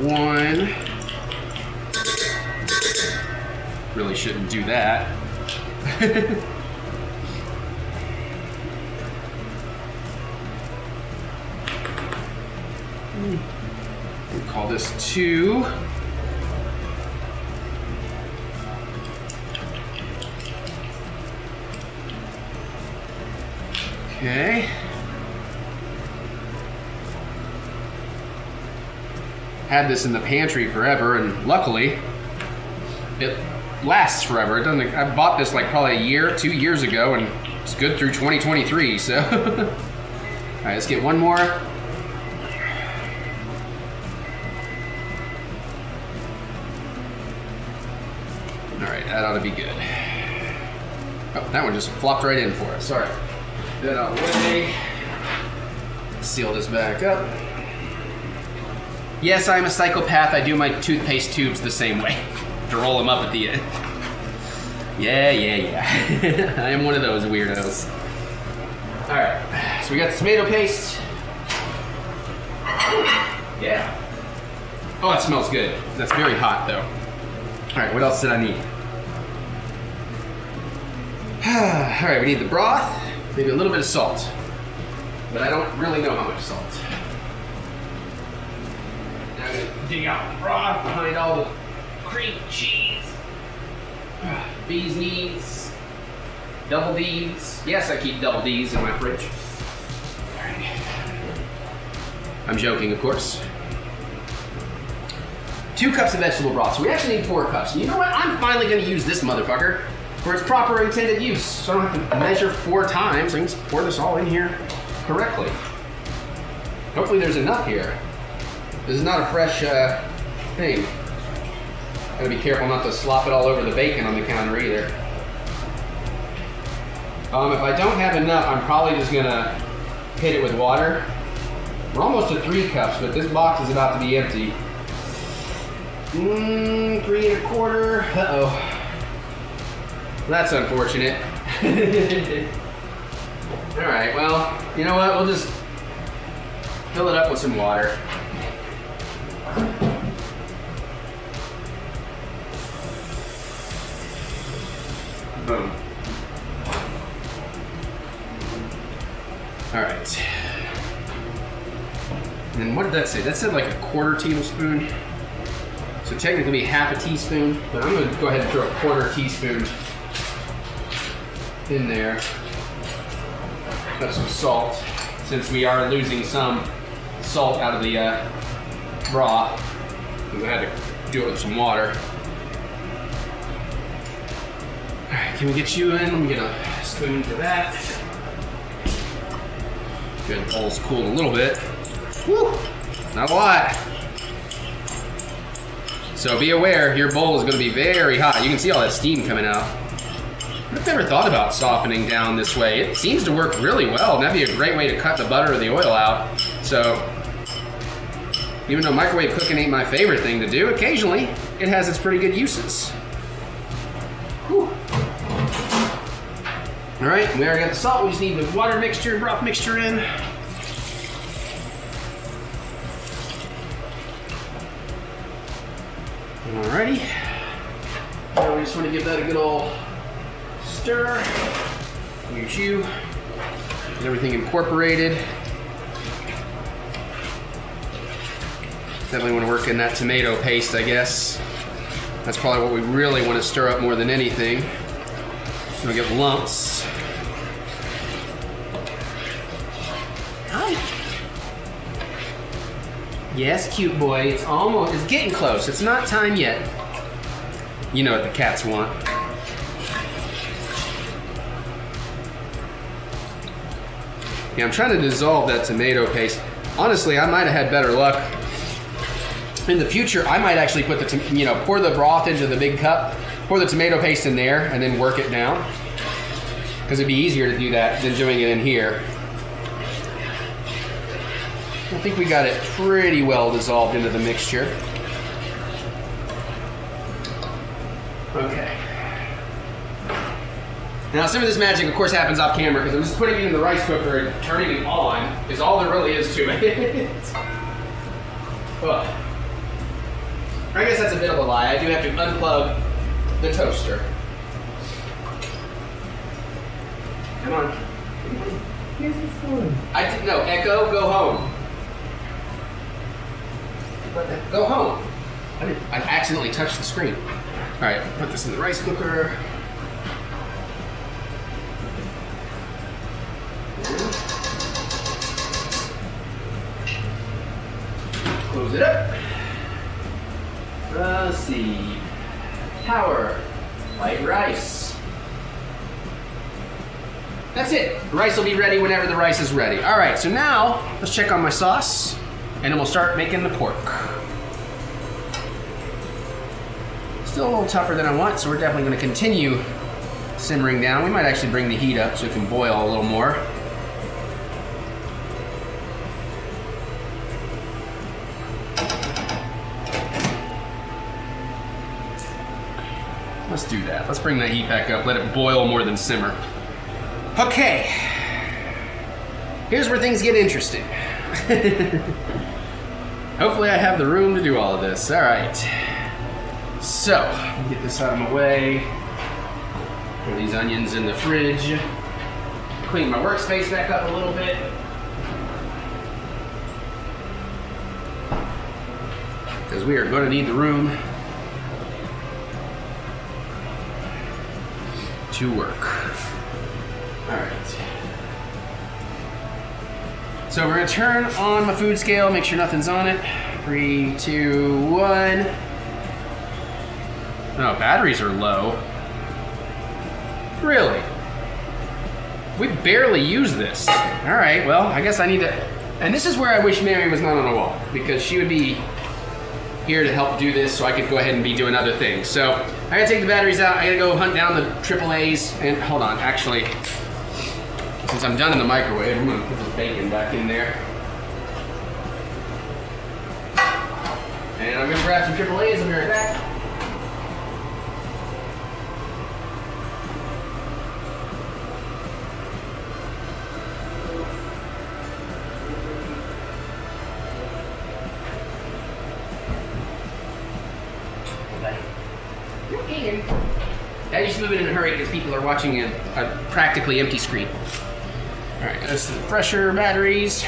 One. Really shouldn't do that. We'll call this 2. Okay. Had this in the pantry forever, and luckily, it lasts forever. It doesn't. I bought this like probably a year, 2 years ago, and it's good through 2023. So, all right, let's get one more. All right, that ought to be good. Oh, that one just flopped right in for us. Sorry. Get that out of the way. Seal this back up. Yes, I'm a psychopath. I do my toothpaste tubes the same way. To roll them up at the end. Yeah. I am one of those weirdos. Alright, so we got the tomato paste. Yeah. Oh, it smells good. That's very hot though. All right, what else did I need? All right, we need the broth, maybe a little bit of salt, but I don't really know how much salt. Now I'm gonna dig out the broth behind all the cream cheese, bees knees, double D's. Yes, I keep double D's in my fridge. All right. I'm joking, of course. 2 cups of vegetable broth. So we actually need 4 cups. And you know what? I'm finally gonna use this motherfucker for its proper intended use. So I don't have to measure 4 times. I can just pour this all in here correctly. Hopefully there's enough here. This is not a fresh thing. Gotta be careful not to slop it all over the bacon on the counter either. If I don't have enough, I'm probably just gonna hit it with water. We're almost at 3 cups, but this box is about to be empty. 3 1/4. Uh-oh. That's unfortunate. All right, well, you know what? We'll just fill it up with some water. Boom. All right. And then what did that say? That said like a 1/4 tablespoon. So technically half a teaspoon, but I'm gonna go ahead and throw a 1/4 teaspoon in there. Got some salt, since we are losing some salt out of the broth, because I had to do it with some water. All right, can we get you in? Let me get a spoon for that. Good, the bowl's cooled a little bit. Woo, not a lot. So be aware, your bowl is going to be very hot. You can see all that steam coming out. I've never thought about softening down this way. It seems to work really well. That'd be a great way to cut the butter or the oil out. So, even though microwave cooking ain't my favorite thing to do, occasionally it has its pretty good uses. Whew. All right, we already got the salt. We just need the water mixture and broth mixture in. Alrighty. Now we just want to give that a good old stir. Here's you. Get everything incorporated. Definitely want to work in that tomato paste, I guess. That's probably what we really want to stir up more than anything. So we get lumps. Hi. Yes, cute boy. It's getting close. It's not time yet. You know what the cats want. Yeah, I'm trying to dissolve that tomato paste. Honestly, I might have had better luck. In the future, I might actually put pour the broth into the big cup, pour the tomato paste in there, and then work it down. Because it'd be easier to do that than doing it in here. I think we got it pretty well dissolved into the mixture. Okay. Now some of this magic of course happens off camera because I'm just putting it in the rice cooker and turning it on is all there really is to it. Ugh. I guess that's a bit of a lie. I do have to unplug the toaster. Come on. Here's the phone. No, Echo, go home. Go home. I accidentally touched the screen. All right, put this in the rice cooker. Close it up. Let's see. Power. White rice. That's it. The rice will be ready whenever the rice is ready. All right, so now let's check on my sauce and then we'll start making the pork. Still a little tougher than I want, so we're definitely going to continue simmering down. We might actually bring the heat up so it can boil a little more. Let's do that. Let's bring that heat back up. Let it boil more than simmer. Okay. Here's where things get interesting. Hopefully I have the room to do all of this. All right. So, get this out of my way. Put these onions in the fridge. Clean my workspace back up a little bit. Because we are going to need the room to work. All right. So we're going to turn on my food scale, make sure nothing's on it. 3, 2, 1. No, batteries are low. Really? We barely use this. All right, well, I guess I need to... And this is where I wish Mary was not on a wall, because she would be here to help do this so I could go ahead and be doing other things. So I gotta take the batteries out. I gotta go hunt down the AAAs. And hold on, actually, since I'm done in the microwave, I'm gonna put this bacon back in there. And I'm gonna grab some AAAs. I'll be right back. I just move it in a hurry because people are watching a practically empty screen. All right, that's the fresher batteries.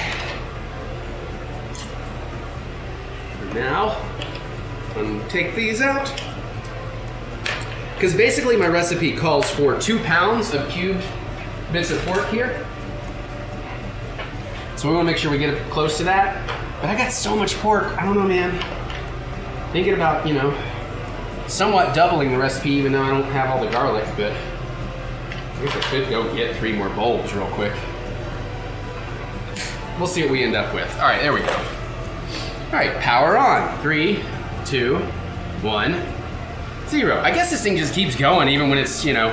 Now, I'm gonna take these out. Because basically my recipe calls for 2 pounds of cubed bits of pork here. So we wanna make sure we get it close to that. But I got so much pork, I don't know, man. Thinking about, you know, somewhat doubling the recipe, even though I don't have all the garlic, but I guess I could go get 3 more bowls real quick. We'll see what we end up with. All right, there we go. All right, power on. 3, 2, 1, 0. I guess this thing just keeps going even when it's, you know,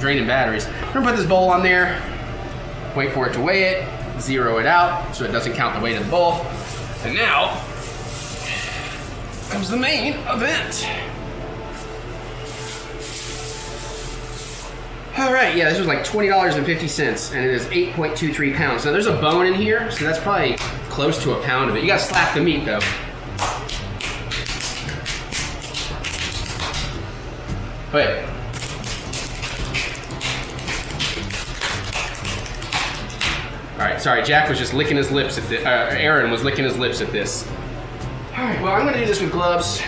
draining batteries. I'm gonna put this bowl on there, wait for it to weigh it, zero it out so it doesn't count the weight of the bowl. And now comes the main event. All right, yeah, this was like $20.50, and it is 8.23 pounds. Now there's a bone in here, so that's probably close to a pound of it. You gotta slap the meat though. Wait. All right, sorry, Jack was just licking his lips at this, Aaron was licking his lips at this. All right, well, I'm gonna do this with gloves.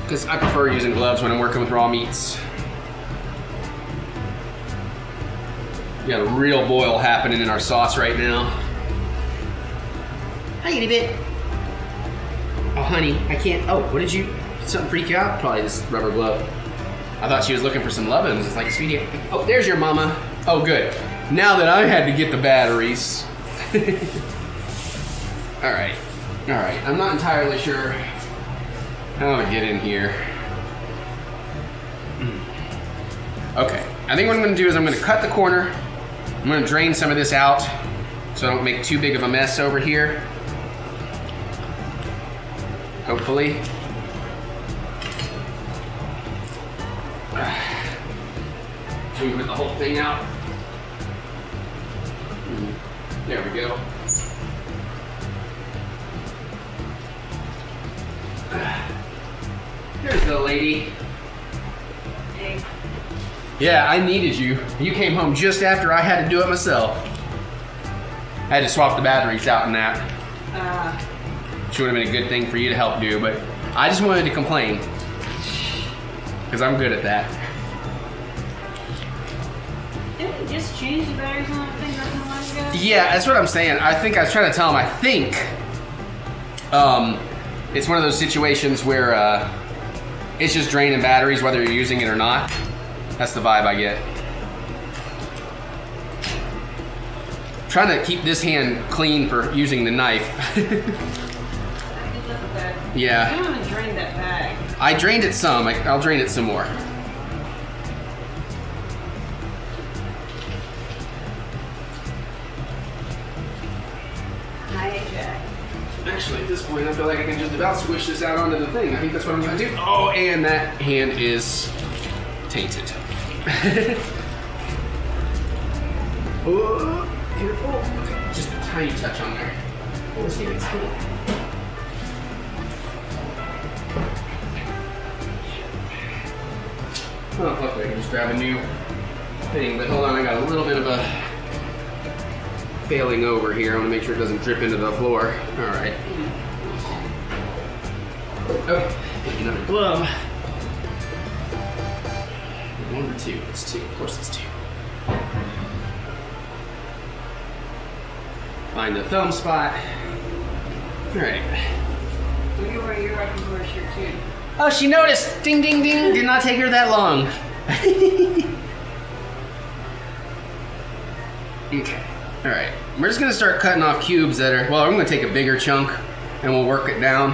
Because I prefer using gloves when I'm working with raw meats. We got a real boil happening in our sauce right now. Hi, itty bit. Oh, honey, I can't. Oh, what did you? Did something freak you out? Probably this rubber glove. I thought she was looking for some lovin's. It's like, sweetie. Oh, there's your mama. Oh, good. Now that I had to get the batteries. All right. All right. I'm not entirely sure how to get in here. Okay, I think what I'm gonna do is I'm gonna cut the corner. I'm gonna drain some of this out so I don't make too big of a mess over here. Hopefully. So we put the whole thing out. There we go. Here's the lady. Hey. Yeah, I needed you. You came home just after I had to do it myself. I had to swap the batteries out in that. Which would have been a good thing for you to help do, but I just wanted to complain. Because I'm good at that. Didn't we just change the batteries on that thing not too long ago? Yeah, that's what I'm saying. I think I was trying to tell him, I think it's one of those situations where it's just draining batteries whether you're using it or not. That's the vibe I get. Trying to keep this hand clean for using the knife. Yeah. I haven't drained that bag. I drained it some. I'll drain it some more. Hi, Jack. Actually, at this point, I feel like I can just about squish this out onto the thing. I think that's what I'm gonna do. Oh, and that hand is tainted. Oh, careful. Just a tiny touch on there. We'll see, it's cool. Oh, luckily I can just grab a new thing, but hold on, I got a little bit of a failing over here. I want to make sure it doesn't drip into the floor. All right. Okay, get another glove. One or two? It's two. Of course it's two. Find the thumb spot. All right. You're rocking for a shirt too. Oh, she noticed. Ding, ding, ding. Did not take her that long. Okay. All right. We're just gonna start cutting off cubes that are. Well, I'm gonna take a bigger chunk, and we'll work it down.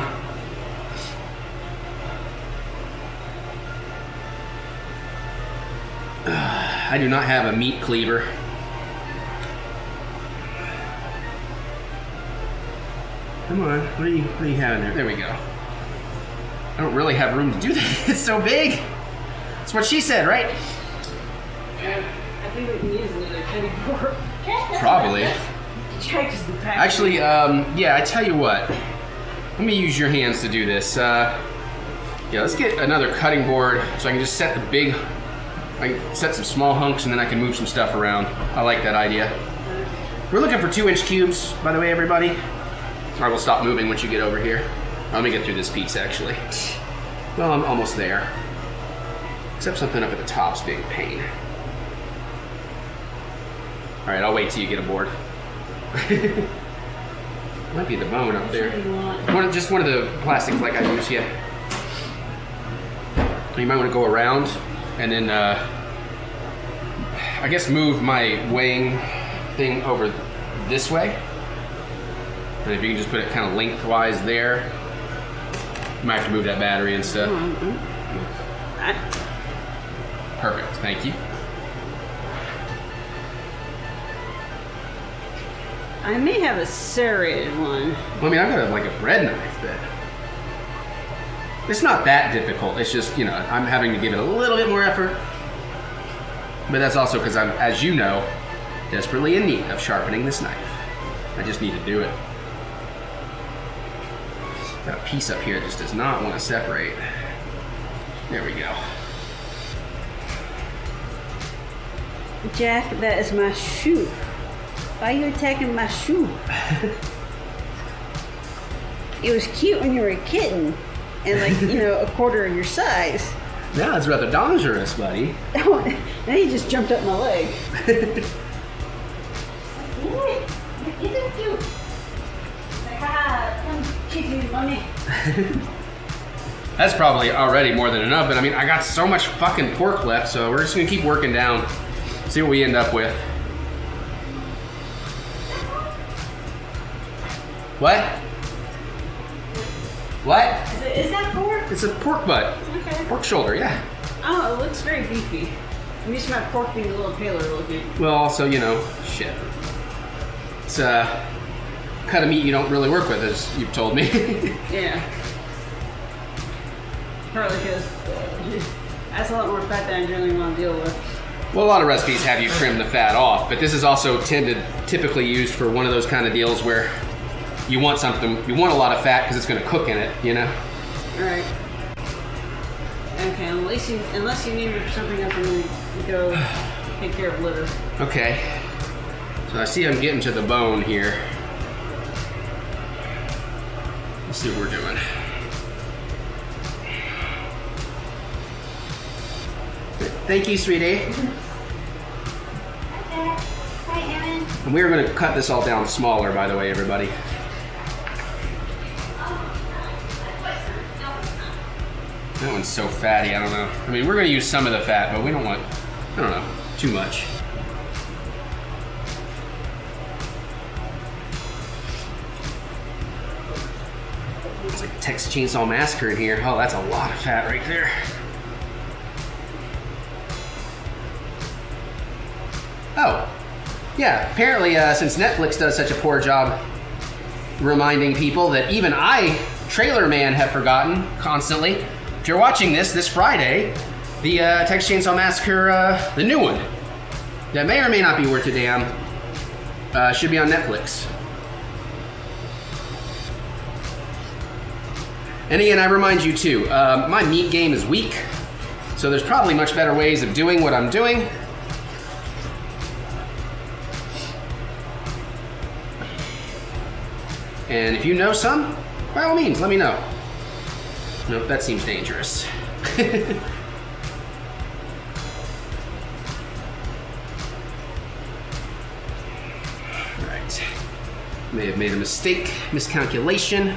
I do not have a meat cleaver. Come on, what are you having there? There we go. I don't really have room to do that. It's so big. That's what she said, right? I think we can use another cutting board. Probably. Actually, Actually, yeah, I tell you what. Let me use your hands to do this. Yeah, let's get another cutting board so I can just set the big. I can set some small hunks and then I can move some stuff around. I like that idea. We're looking for 2-inch cubes, by the way, everybody. Alright, we'll stop moving once you get over here. Let me get through this piece, actually. Well, I'm almost there. Except something up at the top's being a pain. Alright, I'll wait till you get aboard. Might be the bone up there. Just one of the plastics like I use, yeah. You might want to go around and then, I guess move my weighing thing over this way. And if you can just put it kind of lengthwise there. You might have to move that battery and stuff. Perfect, thank you. I may have a serrated one. Well, I mean, I've got like a bread knife, but it's not that difficult. It's just, you know, I'm having to give it a little bit more effort. But that's also because I'm, as you know, desperately in need of sharpening this knife. I just need to do it. Got a piece up here that just does not want to separate. There we go. Jack, that is my shoe. Why are you attacking my shoe? It was cute when you were a kitten and like, you know, a quarter of your size. Now it's rather dangerous, buddy. Now he just jumped up my leg. That's probably already more than enough, but I mean, I got so much fucking pork left, so we're just gonna keep working down, see what we end up with. What? What? Is that pork? It's a pork butt. Okay. Pork shoulder, yeah. Oh, it looks very beefy. I'm used to my pork being a little paler looking. Well, also, you know, shit. It's a cut of meat you don't really work with, as you've told me. Yeah. Probably because that's a lot more fat than I generally want to deal with. Well, a lot of recipes have you trim the fat off, but this is also typically used for one of those kind of deals where you want something, you want a lot of fat because it's going to cook in it, you know? Alright. Okay, unless you need me for something else, I'm going to go take care of litter. Okay. So I see I'm getting to the bone here. Let's see what we're doing. Thank you, sweetie. Hi, Evan. And we're going to cut this all down smaller, by the way, everybody. That one's so fatty, I don't know. I mean, we're going to use some of the fat, but we don't want, I don't know, too much. It's like Texas Chainsaw Massacre in here. Oh, that's a lot of fat right there. Oh, yeah, apparently since Netflix does such a poor job reminding people that even I, Trailer Man, have forgotten constantly. If you're watching this Friday, the Texas Chainsaw Massacre, the new one, that may or may not be worth a damn, should be on Netflix. And again, I remind you too, my meat game is weak, so there's probably much better ways of doing what I'm doing. And if you know some, by all means, let me know. Nope, that seems dangerous. Right. May have made a mistake, miscalculation.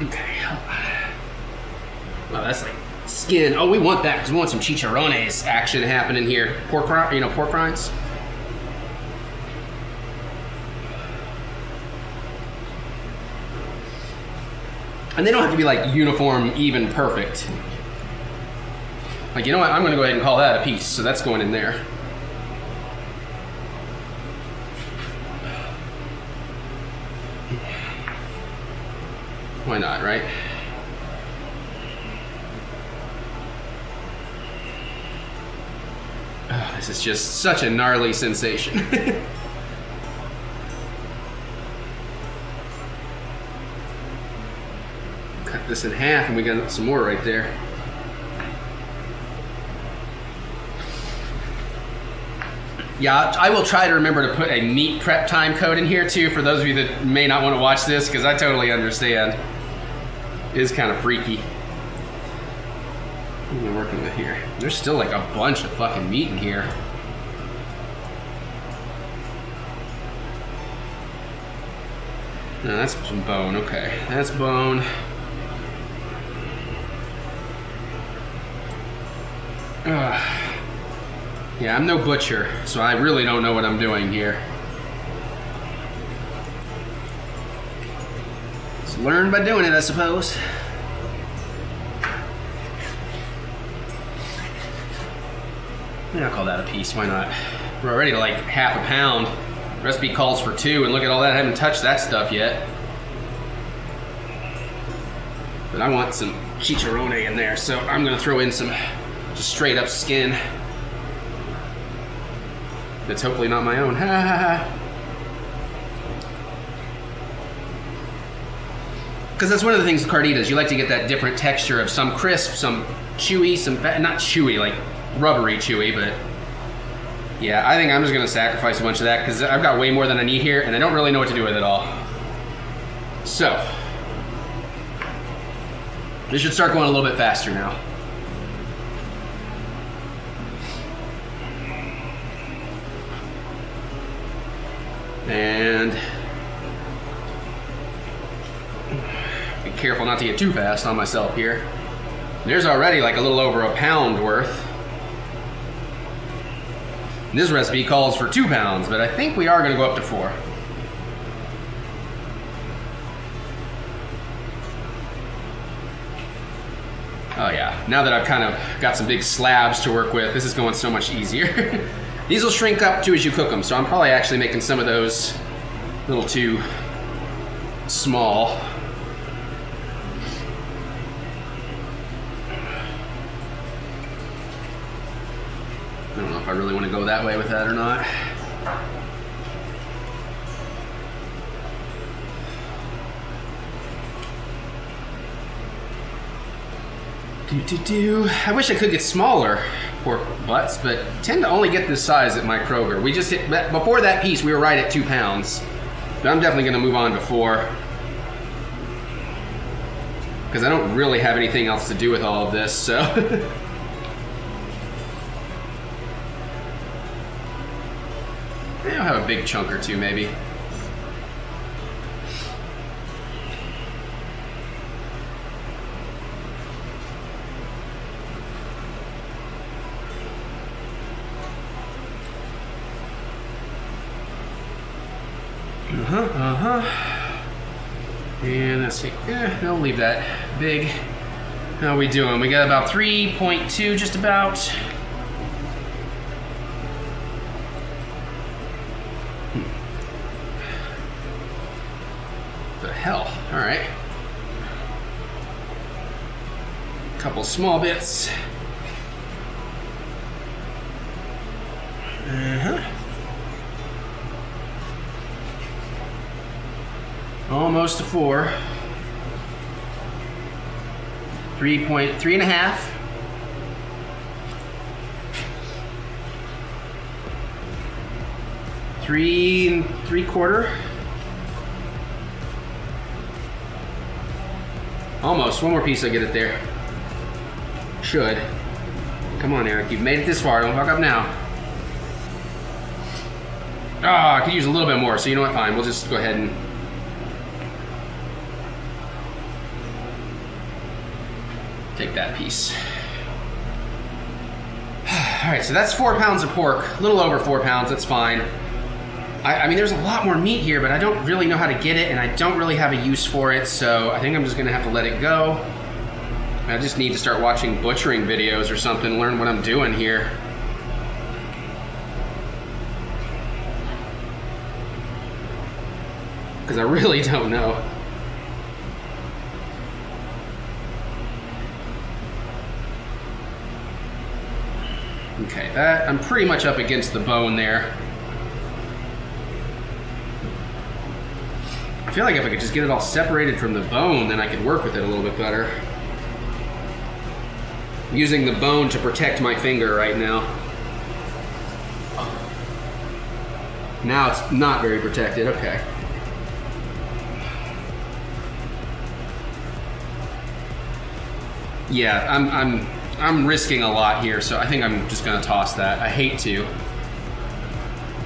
Okay. Well, that's like skin. Oh, we want that because we want some chicharrones action happening here. Pork rinds. And they don't have to be like uniform, even, perfect. Like, you know what? I'm going to go ahead and call that a piece. So that's going in there. Why not, right? Oh, this is just such a gnarly sensation. Cut this in half and we got some more right there. Yeah, I will try to remember to put a meat prep time code in here too for those of you that may not want to watch this, because I totally understand. It is kind of freaky. What am I working with here? There's still like a bunch of fucking meat in here. No, that's some bone. Okay, that's bone. Yeah, I'm no butcher, so I really don't know what I'm doing here. Just learn by doing it, I suppose. Yeah, I'll call that a piece, why not? We're already to like half a pound. The recipe calls for 2, and look at all that, I haven't touched that stuff yet. But I want some chicharrone in there, so I'm gonna throw in some just straight up skin. That's hopefully not my own. Ha ha ha. Because that's one of the things with carnitas. You like to get that different texture of some crisp, some chewy, some not chewy, like rubbery chewy, but yeah, I think I'm just gonna sacrifice a bunch of that because I've got way more than I need here and I don't really know what to do with it all. So, this should start going a little bit faster now. And be careful not to get too fast on myself here. There's already like a little over a pound worth. And this recipe calls for 2 pounds, but I think we are going to go up to 4. Oh yeah, now that I've kind of got some big slabs to work with, this is going so much easier. These will shrink up too as you cook them, so I'm probably actually making some of those a little too small. I don't know if I really want to go that way with that or not. I wish I could get smaller pork butts, but tend to only get this size at my Kroger. We just hit, before that piece, we were right at 2 pounds. But I'm definitely gonna move on to 4. Because I don't really have anything else to do with all of this, so. Maybe I'll have a big chunk or 2, maybe. And let's see, I'll leave that big. How are we doing? We got about 3.2, just about. The hell, all right. Couple small bits. Almost to 4. 3.5. 3 3/4. Almost. One more piece, I get it there. Should. Come on, Eric. You've made it this far. Don't fuck up now. I could use a little bit more, so you know what? Fine. We'll just go ahead and... take that piece. Alright, so that's 4 pounds of pork. A little over 4 pounds. That's fine. I mean, there's a lot more meat here, but I don't really know how to get it, and I don't really have a use for it, so I think I'm just going to have to let it go. I just need to start watching butchering videos or something, learn what I'm doing here. Because I really don't know. Okay, that I'm pretty much up against the bone there. I feel like if I could just get it all separated from the bone, then I could work with it a little bit better. I'm using the bone to protect my finger right now. Now it's not very protected, okay. Yeah, I'm risking a lot here, so I think I'm just gonna toss that. I hate to.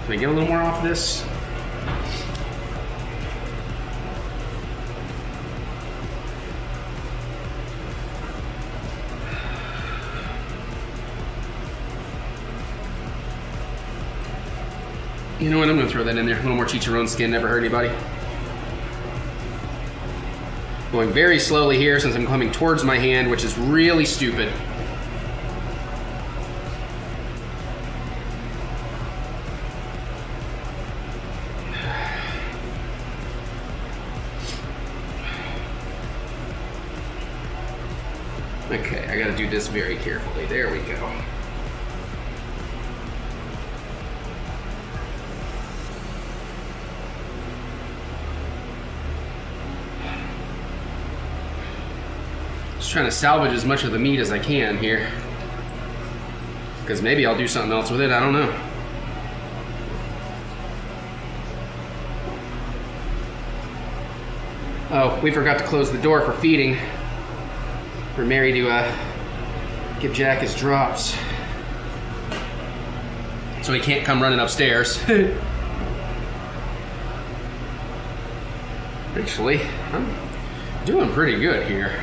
Can I get a little more off this? You know what, I'm gonna throw that in there. A little more chicharron skin, never hurt anybody. Going very slowly here since I'm coming towards my hand, which is really stupid. Okay, I gotta do this very carefully. There we go. Just trying to salvage as much of the meat as I can here. Because maybe I'll do something else with it, I don't know. Oh, we forgot to close the door for feeding. For Mary to give Jack his drops. So he can't come running upstairs. Actually, I'm doing pretty good here.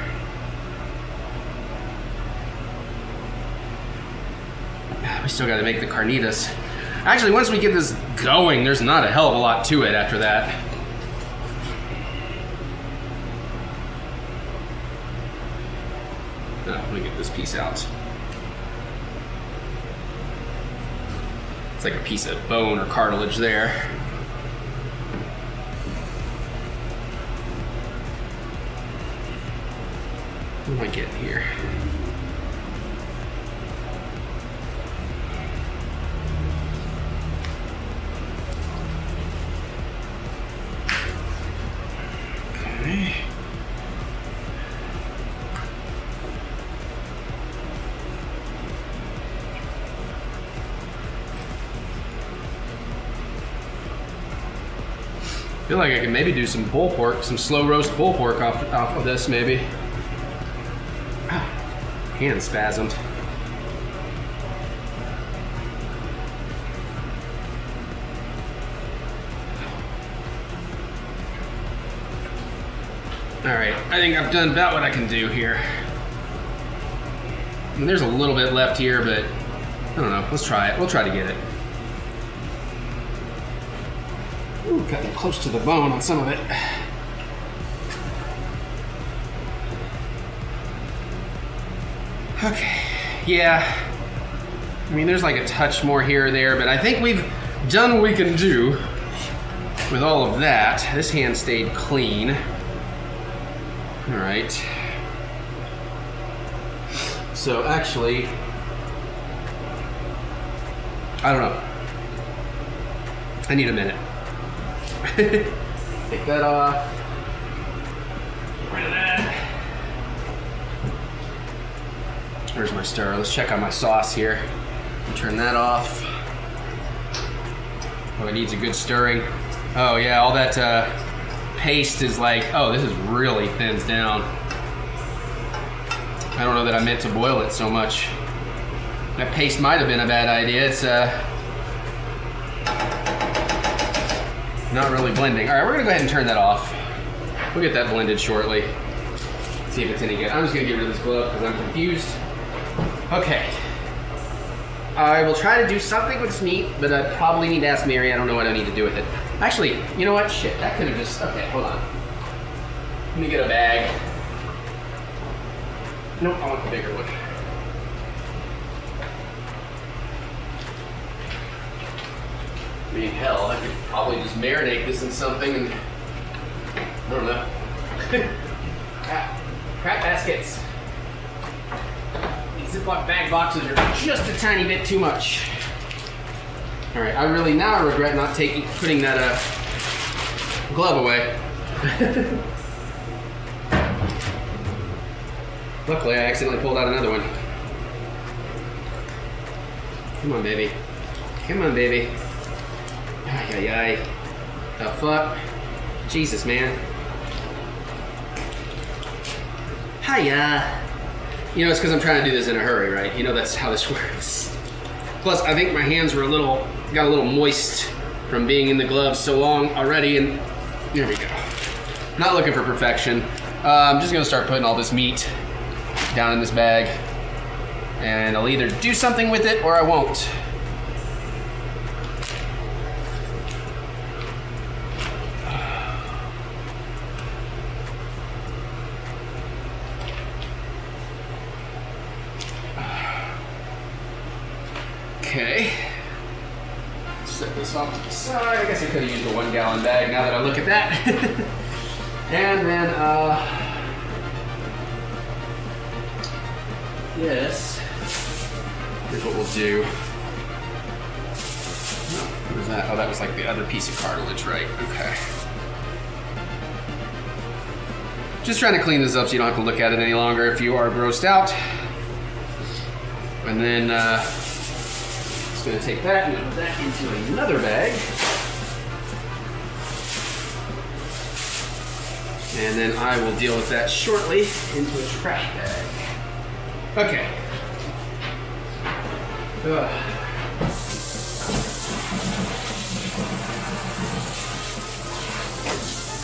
We still got to make the carnitas. Actually, once we get this going, there's not a hell of a lot to it after that. Let me get this piece out. It's like a piece of bone or cartilage there. What am I getting here? Okay. I feel like I can maybe do some pulled pork, some slow roast pulled pork off of this maybe. Hand spasmed. Alright, I think I've done about what I can do here. I mean, there's a little bit left here, but I don't know. Let's try it. We'll try to get it. Ooh, cutting close to the bone on some of it. Okay, yeah. I mean, there's like a touch more here or there, but I think we've done what we can do with all of that. This hand stayed clean. All right. So actually, I don't know. I need a minute. Take that off. Get rid of that. Where's my stir? Let's check on my sauce here. Turn that off. Oh, it needs a good stirring. Oh yeah, all that paste is like, oh, this is really thins down. I don't know that I meant to boil it so much. That paste might have been a bad idea. It's not really blending. All right, we're gonna go ahead and turn that off. We'll get that blended shortly. See if it's any good. I'm just gonna get rid of this glove because I'm confused. Okay. I will try to do something with this meat, but I probably need to ask Mary. I don't know what I need to do with it. Actually, you know what? Shit, that could have just... Okay, hold on. Let me get a bag. Nope, I want the bigger one. I mean, hell, I could probably just marinate this in something and... I don't know. Crap baskets. Ziploc bag boxes are just a tiny bit too much. All right, I regret not putting that glove away. Luckily, I accidentally pulled out another one. Come on, baby. Come on, baby. Ay, ay, ay. The fuck? Jesus, man. Hiya. You know, it's because I'm trying to do this in a hurry, right? You know that's how this works. Plus, I think my hands were got a little moist from being in the gloves so long already, and there we go. Not looking for perfection. I'm just gonna start putting all this meat down in this bag, and I'll either do something with it or I won't. Okay, set this off to the side. I guess I could have used a 1 gallon bag now that I look at that. And then, this, here's what we'll do. What was that? Oh, that was like the other piece of cartilage, right? Okay. Just trying to clean this up so you don't have to look at it any longer if you are grossed out. And then, going to take that and put that into another bag. And then I will deal with that shortly into a trash bag. Okay.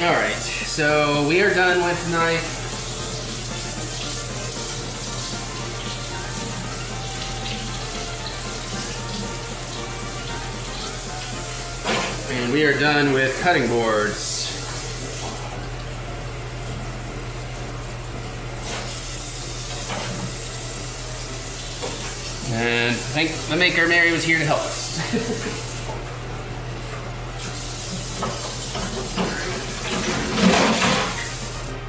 All right, so we are done with knife. And we are done with cutting boards. And I think the maker, Mary, was here to help us.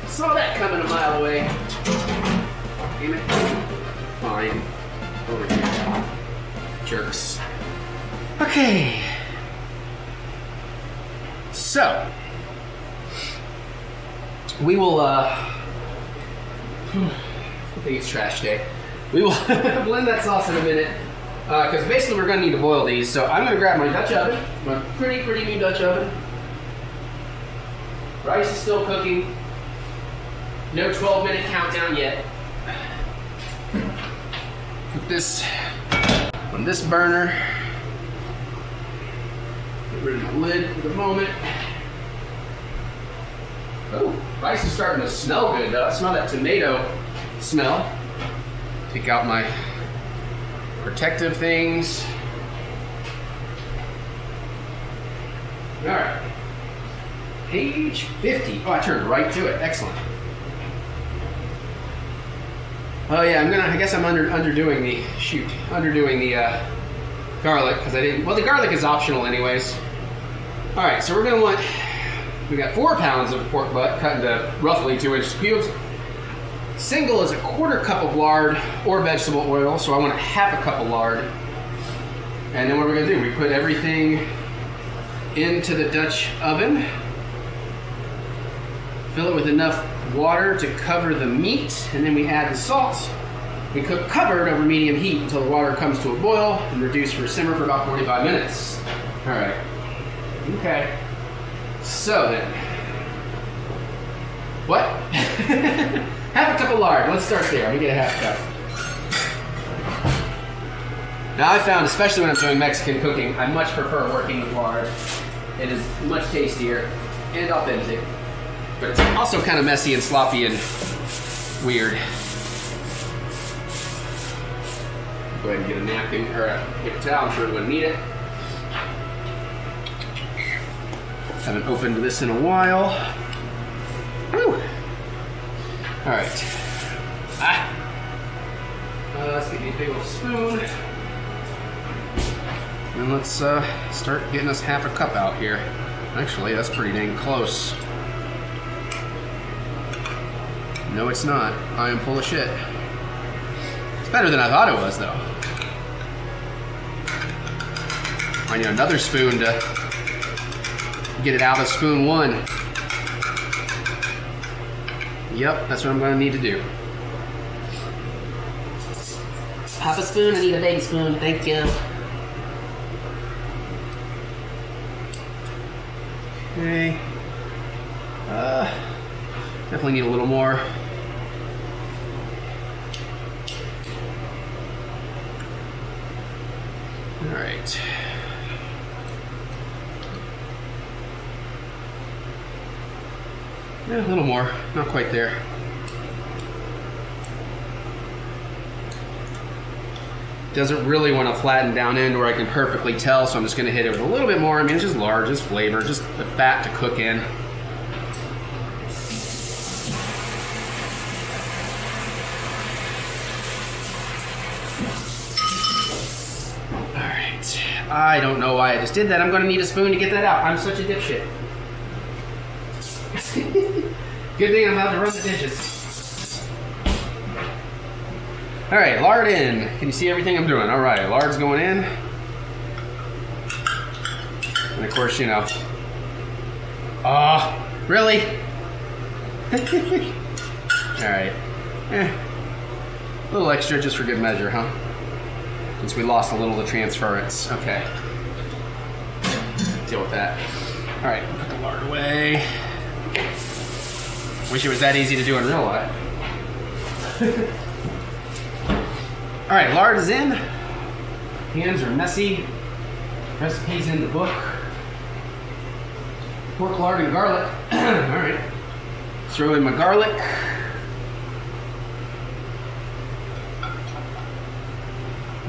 Saw that coming a mile away. Damn it. Fine. Over here. Jerks. Okay. So, we will, I think it's trash day. We will blend that sauce in a minute, because basically we're going to need to boil these. So I'm going to grab my Dutch oven, my pretty new Dutch oven. Rice is still cooking. No 12-minute countdown yet. Put this on this burner. Get rid of the lid for the moment. Oh, rice is starting to smell good though. I smell that tomato smell. Take out my protective things. All right. Page 50. Oh, I turned right to it. Excellent. Oh yeah, I guess I'm underdoing the garlic because I didn't. Well, the garlic is optional anyways. All right, so we're gonna want. We got 4 pounds of pork butt cut into roughly 2-inch cubes. Single is a 1/4 cup of lard or vegetable oil, so I want 1/2 cup of lard. And then what we're gonna do, we put everything into the Dutch oven, fill it with enough water to cover the meat, and then we add the salt. We cook covered over medium heat until the water comes to a boil and reduce for simmer for about 45 minutes. All right, okay. So then, what? 1/2 cup of lard, let's start there. Let me get a 1/2 cup. Now I found, especially when I'm doing Mexican cooking, I much prefer working with lard. It is much tastier and authentic, but it's also kind of messy and sloppy and weird. Go ahead and get a napkin or a paper towel. I'm sure we wouldn't need it. Haven't opened this in a while. Woo! All right. Let's get me a big old spoon. And let's start getting us 1/2 cup out here. Actually, that's pretty dang close. No, it's not. I am full of shit. It's better than I thought it was, though. I need another spoon to get it out of spoon 1. Yep, that's what I'm going to need to do. Pop a spoon, I need a baby spoon, thank you. Okay. Definitely need a little more. All right. Yeah, a little more, not quite there. Doesn't really want to flatten down in where I can perfectly tell, so I'm just going to hit it with a little bit more. I mean, it's just lard, just flavor, just the fat to cook in. All right. I don't know why I just did that. I'm going to need a spoon to get that out. I'm such a dipshit. Good thing I'm about to run the dishes. All right, lard in. Can you see everything I'm doing? All right, lard's going in. And of course, you know. Really? All right. A little extra just for good measure, huh? Since we lost a little of the transference. Okay. Deal with that. All right, put the lard away. Wish it was that easy to do in real life. All right, lard is in. Hands are messy. Recipes in the book. Pork, lard, and garlic. All right. Throw in my garlic.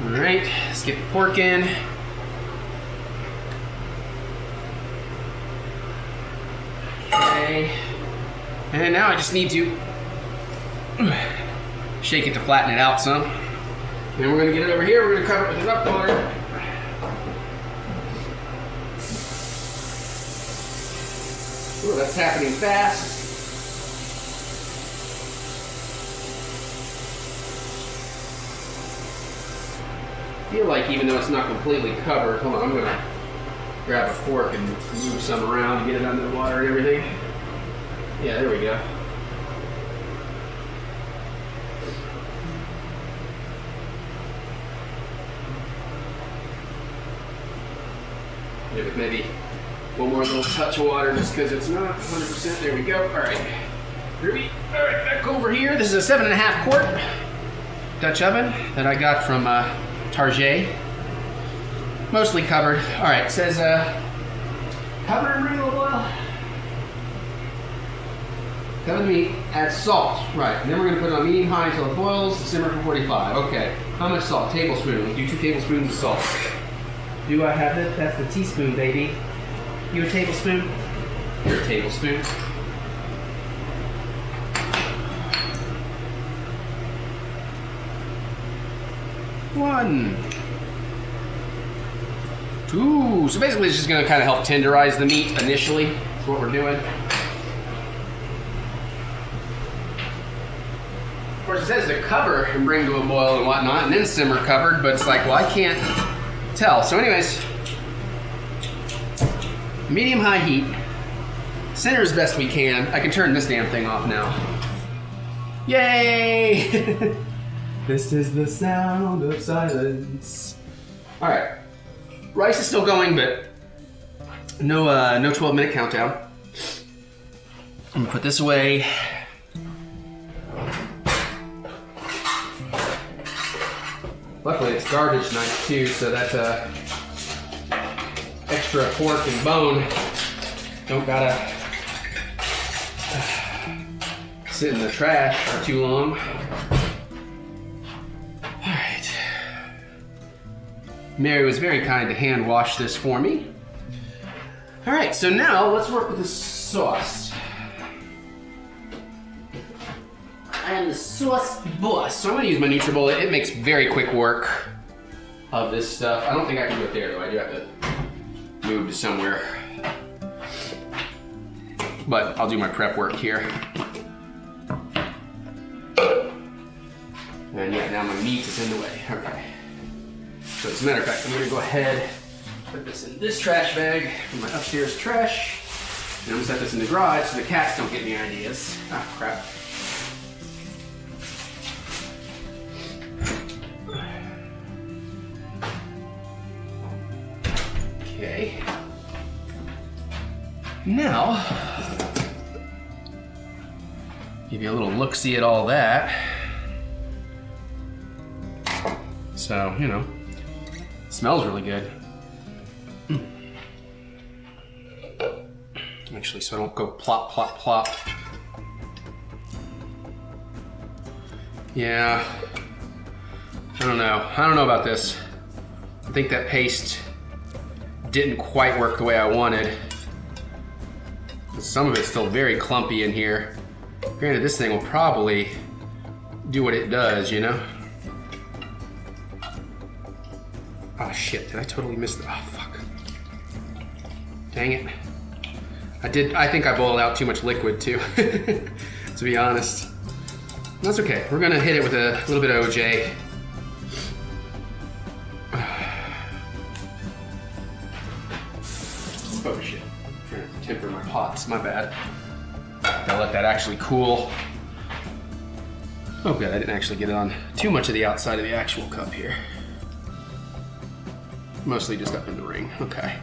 All right, let's get the pork in. Okay. And now I just need to shake it to flatten it out some. Then we're going to get it over here. We're going to cover it with enough water. Ooh, that's happening fast. I feel like even though it's not completely covered, hold on, I'm going to grab a fork and move some around to get it under the water and everything. Yeah, there we go. Give it maybe one more little touch of water just because it's not 100%. There we go. All right. Ruby. All right, back over here. This is a 7.5 quart Dutch oven that I got from Target. Mostly covered. All right, it says cover and bring a little oil. Cover the meat, add salt. Right, and then we're going to put it on medium high until it boils, simmer for 45. Okay, how much salt? Tablespoon. We'll do 2 tablespoons of salt. Do I have it? That's the teaspoon, baby. You a tablespoon? You're a tablespoon. One. 2. So basically it's just going to kind of help tenderize the meat initially. That's what we're doing. it says to cover and bring to a boil and whatnot, and then simmer covered, but it's like, well, I can't tell. So anyways, medium-high heat. Center as best we can. I can turn this damn thing off now. Yay! This is the sound of silence. All right, rice is still going, but no 12-minute countdown. I'm gonna put this away. Luckily, it's garbage night too, so that's extra pork and bone. Don't gotta sit in the trash for too long. All right. Mary was very kind to hand wash this for me. All right, so now let's work with the sauce. And the sauce boss. So I'm gonna use my NutriBullet. It makes very quick work of this stuff. I don't think I can do it there though. I do have to move to somewhere. But I'll do my prep work here. And yeah, now my meat is in the way. Okay. So as a matter of fact, I'm gonna go ahead, put this in this trash bag from my upstairs trash. And I'm gonna set this in the garage so the cats don't get any ideas. Ah, crap. Okay. Now, give you a little look-see at all that. So, you know, it smells really good. Actually, so I don't go plop, plop, plop. Yeah, I don't know about this. I think that paste didn't quite work the way I wanted. Some of it's still very clumpy in here. Granted, this thing will probably do what it does, you know? Oh shit, did I totally miss the, oh fuck. Dang it. I think I boiled out too much liquid too, to be honest. That's okay, we're gonna hit it with a little bit of OJ. Oh shit, I'm trying to temper my pots, my bad. Gotta let that actually cool. Oh good, I didn't actually get it on too much of the outside of the actual cup here. Mostly just up in the ring, okay.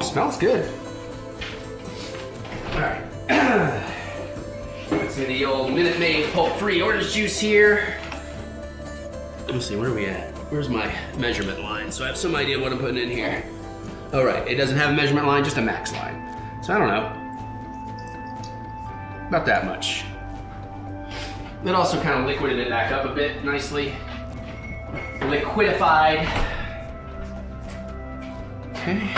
Smells good. All right. Let's see the old Minute Maid pulp-free orange juice here. Let's see, where are we at? Where's my measurement line? So I have some idea what I'm putting in here. All right, it doesn't have a measurement line, just a max line. So I don't know. About that much. That also kind of liquided it back up a bit nicely. Liquidified. Okay.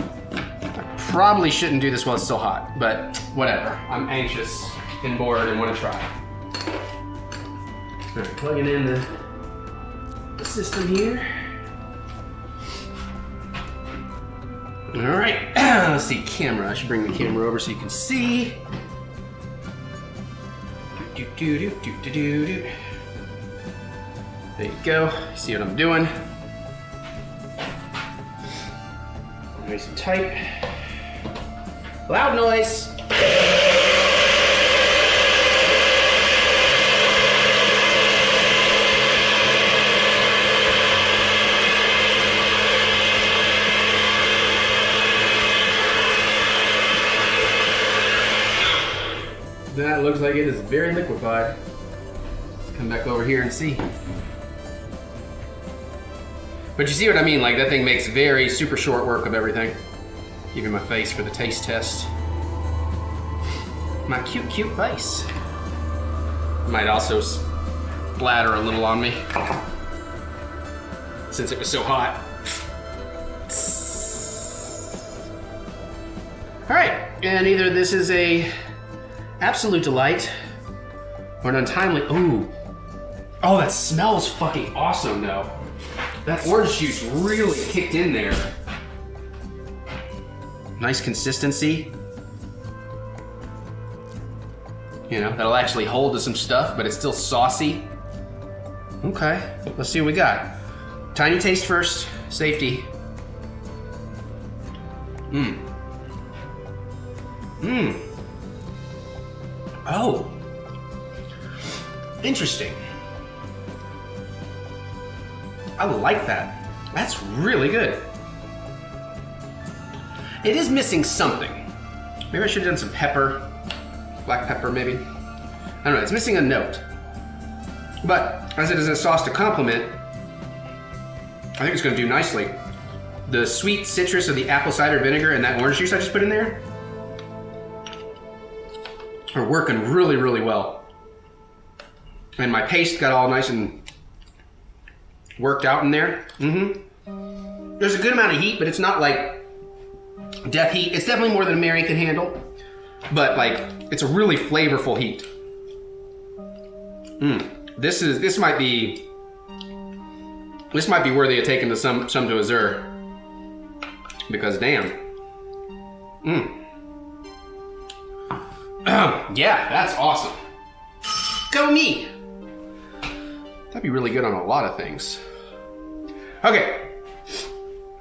I probably shouldn't do this while it's still hot, but whatever. I'm anxious and bored and want to try. All right, plugging in the system here. All right, let's see, camera. I should bring the camera over so you can see. There you go. See what I'm doing? Nice and tight. Loud noise. That looks like it is very liquefied. Let's come back over here and see. But you see what I mean? Like that thing makes very super short work of everything. Give you my face for the taste test. My cute, cute face. Might also splatter a little on me since it was so hot. All right, and either this is a absolute delight or an untimely, ooh. Oh, that smells fucking awesome though. That orange juice really kicked in there. Nice consistency. you know, that'll actually hold to some stuff, but it's still saucy. Okay, let's see what we got. Tiny taste first, safety. Oh, interesting. I like that. That's really good. It is missing something. Maybe I should have done some pepper, black pepper maybe. I don't know, it's missing a note. But as it is a sauce to complement, I think it's gonna do nicely. The sweet citrus of the apple cider vinegar and that orange juice I just put in there are working really, really well. And my paste got all nice and worked out in there. There's a good amount of heat, but it's not like death heat. It's definitely more than Mary can handle, but like it's a really flavorful heat. This might be worthy of taking to some to Azure, because damn. Yeah, that's awesome. Go me. That'd be really good on a lot of things. Okay.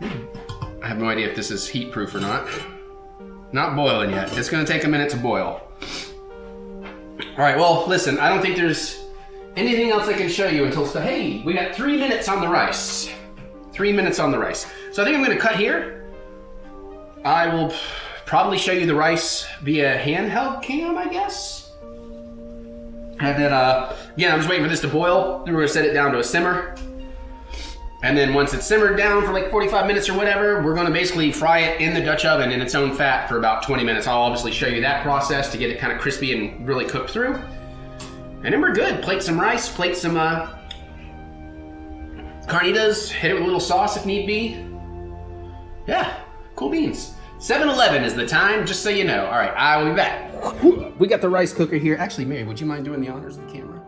I have no idea if this is heat proof or not. Not boiling yet. It's gonna take a minute to boil. All right, well, listen, I don't think there's anything else I can show you until, hey, we got 3 minutes on the rice. 3 minutes on the rice. So I think I'm gonna cut here. I will probably show you the rice via handheld cam, I guess. And then, again, I'm just waiting for this to boil. Then we're gonna set it down to a simmer. And then once it's simmered down for like 45 minutes or whatever, we're gonna basically fry it in the Dutch oven in its own fat for about 20 minutes. I'll obviously show you that process to get it kind of crispy and really cooked through. And then we're good. Plate some rice, plate some carnitas, hit it with a little sauce if need be. Yeah, cool beans. 7-Eleven is the time, just so you know. All right, I will be back. We got the rice cooker here. Actually, Mary, would you mind doing the honors of the camera?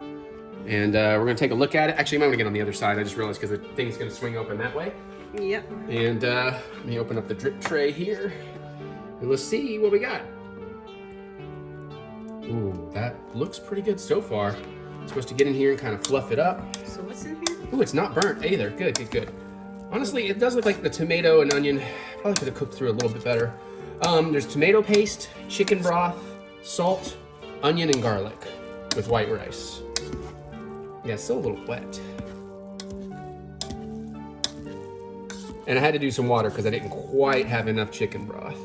And we're gonna take a look at it. Actually, I'm gonna get on the other side. I just realized because the thing's gonna swing open that way. Yep. And let me open up the drip tray here. And let's see what we got. Ooh, that looks pretty good so far. I'm supposed to get in here and kind of fluff it up. So what's in here? Ooh, it's not burnt either. Good, good, good. Honestly, it does look like the tomato and onion probably could have cooked through a little bit better. There's tomato paste, chicken broth, salt, onion, and garlic with white rice. Yeah, it's still a little wet. And I had to do some water because I didn't quite have enough chicken broth.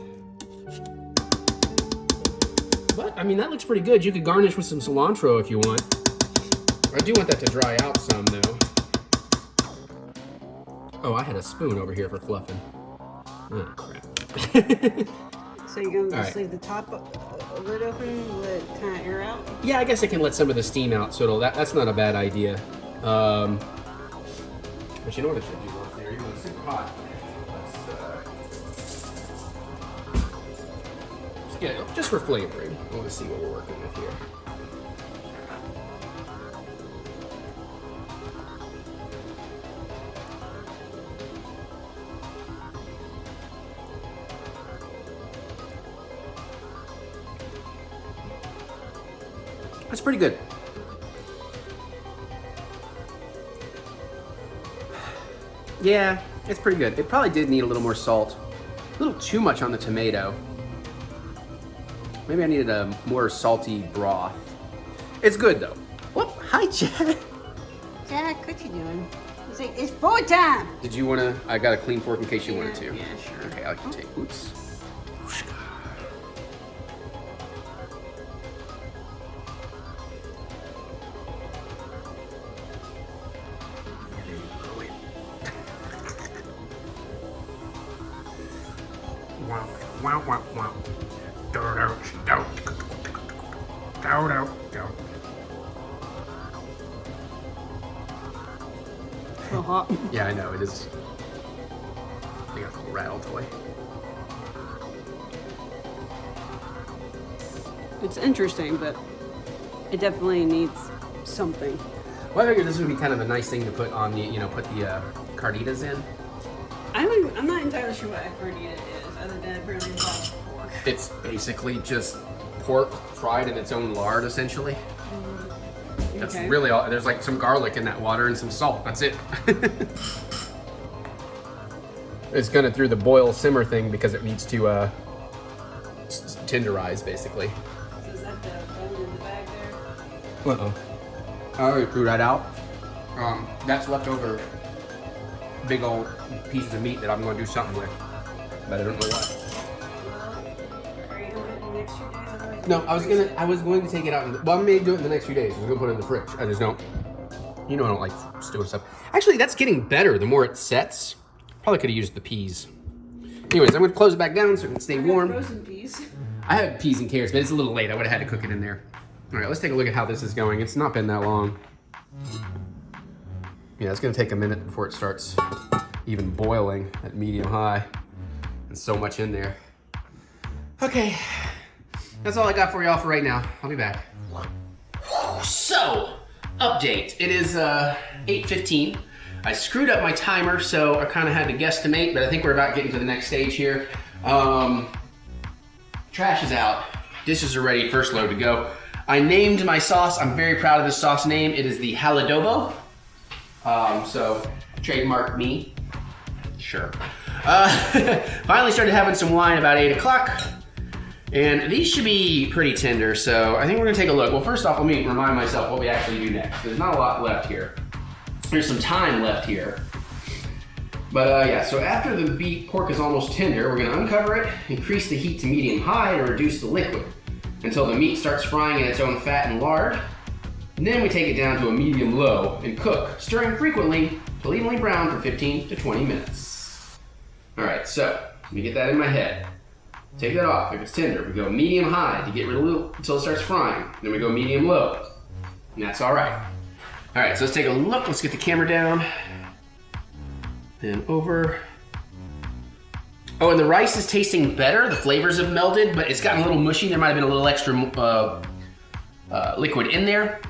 But, I mean, that looks pretty good. You could garnish with some cilantro if you want. I do want that to dry out some, though. Oh, I had a spoon over here for fluffing. Oh, crap. So you're gonna just right. leave the top lid open, let it kind of air out? Yeah, I guess I can let some of the steam out, so that's not a bad idea. But you know what I should do once there? You want it super hot. Just for flavoring. I want to see what we're working with here. That's pretty good. Yeah, it's pretty good. It probably did need a little more salt. A little too much on the tomato. Maybe I needed a more salty broth. It's good though. Whoop, hi Jack. Jack, what you doing? He's like, it's boy time. Did you wanna, I got a clean fork in case you wanted to. Yeah, sure. Okay, I like to take, oops. Wow, wow, wow, wow. So hot. Yeah, I know, it is. I got a little rattle toy. It's interesting, but it definitely needs something. Well, I figured this would be kind of a nice thing to put on the, put the carnitas in. I'm not entirely sure what a carnita is, other than apparently it's pork. It's basically just pork fried in its own lard, essentially. That's really all. There's like some garlic in that water and some salt. That's it. It's gonna through the boil simmer thing because it needs to tenderize, basically. So is that the bone in the bag there? Uh-oh. I already threw that out. That's leftover big old pieces of meat that I'm gonna do something with, but I don't know what. Are you doing it in the next few days? Otherwise No, I was going to take it out. Well, I may do it in the next few days. I was gonna put it in the fridge. I just don't. You know, I don't like stewing stuff. Actually, that's getting better the more it sets. Probably could have used the peas. Anyways, I'm gonna close it back down so it can stay warm. Frozen peas. I have peas and carrots, but it's a little late. I would have had to cook it in there. All right, let's take a look at how this is going. It's not been that long. Yeah, it's gonna take a minute before it starts even boiling at medium high. And so much in there. Okay, that's all I got for y'all for right now. I'll be back. So, update. It is 8:15. I screwed up my timer, so I kind of had to guesstimate, but I think we're about getting to the next stage here. Trash is out. Dishes are ready, first load to go. I named my sauce. I'm very proud of this sauce name. It is the Haladobo. So, trademark me. Sure. Finally started having some wine about 8 o'clock. And these should be pretty tender, so I think we're gonna take a look. Well, first off, let me remind myself what we actually do next. There's not a lot left here. There's some time left here. But yeah, so after the beef pork is almost tender, we're gonna uncover it, increase the heat to medium high to reduce the liquid until the meat starts frying in its own fat and lard. And then we take it down to a medium low and cook, stirring frequently till evenly brown for 15 to 20 minutes. All right, so let me get that in my head. Take that off. If it's tender, we go medium high to get rid of it until it starts frying. Then we go medium low, and that's all right. All right, so let's take a look. Let's get the camera down and over. Oh, and the rice is tasting better. The flavors have melded, but it's gotten a little mushy. There might have been a little extra liquid in there,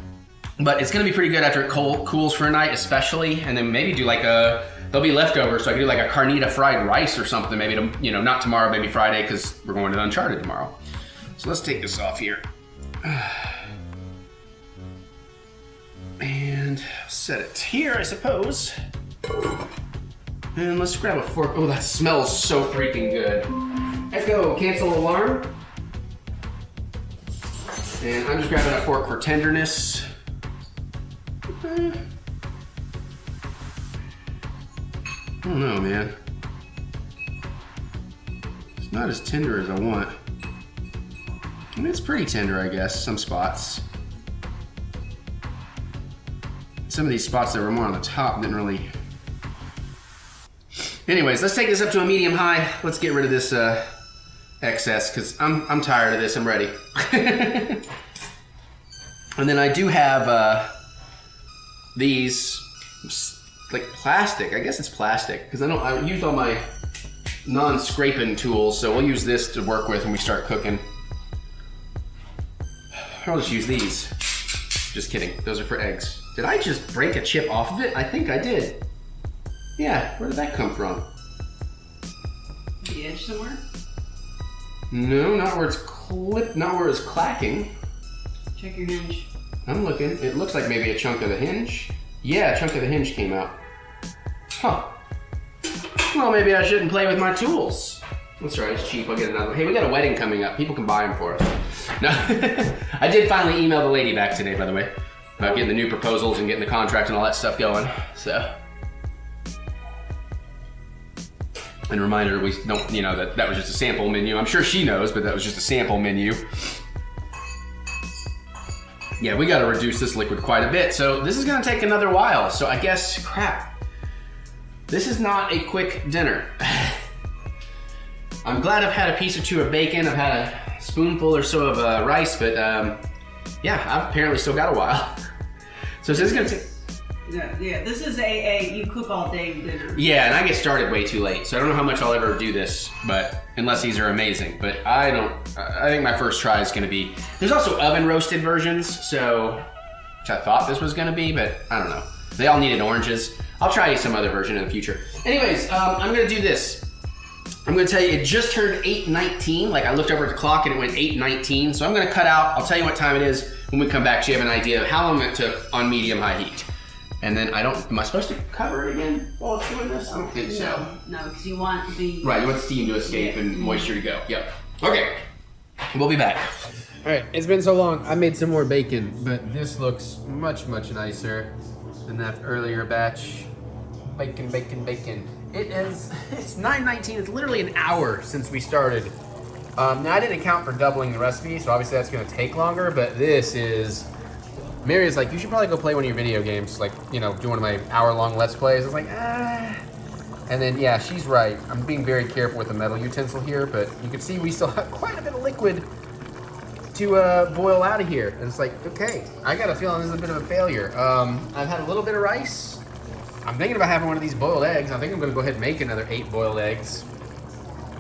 but it's gonna be pretty good after it cools for a night, especially. And then maybe do like there'll be leftovers, so I could do like a carnita fried rice or something. Maybe not tomorrow, maybe Friday, because we're going to Uncharted tomorrow. So let's take this off here. And set it here, I suppose. And let's grab a fork. Oh, that smells so freaking good. Echo, cancel alarm. And I'm just grabbing a fork for tenderness. I don't know, man. It's not as tender as I want. I mean, it's pretty tender, I guess, some spots. Some of these spots that were more on the top didn't really. Anyways, let's take this up to a medium high. Let's get rid of this excess, because I'm tired of this. I'm ready. And then I do have these like plastic. I guess it's plastic because I used all my non-scraping tools, so we'll use this to work with when we start cooking. I'll just use these. Just kidding. Those are for eggs. Did I just break a chip off of it? I think I did. Yeah, where did that come from? The edge somewhere? No, not where it's clipped, not where it's clacking. Check your hinge. I'm looking. It looks like maybe a chunk of the hinge. Yeah, a chunk of the hinge came out. Huh. Well, maybe I shouldn't play with my tools. That's right, it's cheap. I'll get another one. Hey, we got a wedding coming up. People can buy them for us. No, I did finally email the lady back today, by the way, about getting the new proposals and getting the contract and all that stuff going. So, and remind her we don't, that was just a sample menu. I'm sure she knows, but that was just a sample menu. Yeah, we got to reduce this liquid quite a bit, so this is going to take another while. So I guess, crap, this is not a quick dinner. I'm glad I've had a piece or two of bacon. I've had a spoonful or so of rice, but yeah, I've apparently still got a while. So this is going to take. Yeah, this is a you cook all day dinner. Yeah, and I get started way too late, so I don't know how much I'll ever do this, but unless these are amazing. But I think my first try is going to be. There's also oven roasted versions, so which I thought this was going to be, but I don't know. They all needed oranges. I'll try some other version in the future. Anyways, I'm going to do this. I'm gonna tell you, it just turned 8:19. Like I looked over at the clock and it went 8:19. So I'm gonna cut out, I'll tell you what time it is when we come back so you have an idea of how long it took on medium-high heat. And then am I supposed to cover it again while it's doing this? I don't think so. No, because you want the... Right, you want steam to escape and moisture to go. Yep. Okay, we'll be back. All right, it's been so long. I made some more bacon, but this looks much, much nicer than that earlier batch. Bacon, bacon, bacon. It's 9:19. It's literally an hour since we started. Now I didn't account for doubling the recipe, so obviously that's gonna take longer, but this is... Mary's like, you should probably go play one of your video games, like, you know, do one of my hour-long Let's Plays. I was like, ah. And then, yeah, she's right. I'm being very careful with the metal utensil here, but you can see we still have quite a bit of liquid to boil out of here. And it's like, okay, I got a feeling this is a bit of a failure. I've had a little bit of rice. I'm thinking about having one of these boiled eggs. I think I'm gonna go ahead and make another 8 boiled eggs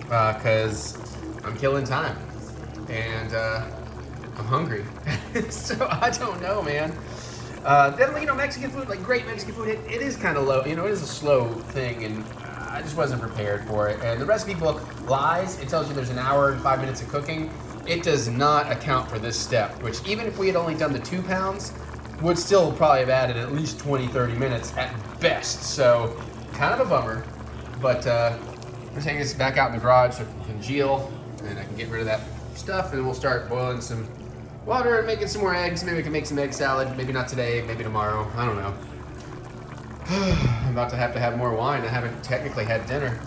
because I'm killing time. And I'm hungry. So I don't know, man. Then, you know, Mexican food, like great Mexican food, it is kind of low. You know, it is a slow thing, and I just wasn't prepared for it. And the recipe book lies. It tells you there's an hour and 5 minutes of cooking. It does not account for this step, which even if we had only done the 2 pounds, would still probably have added at least 20, 30 minutes at best. So kind of a bummer, but we're taking this back out in the garage so it can congeal and I can get rid of that stuff, and we'll start boiling some water and making some more eggs. Maybe we can make some egg salad. Maybe not today, maybe tomorrow. I don't know. I'm about to have more wine. I haven't technically had dinner.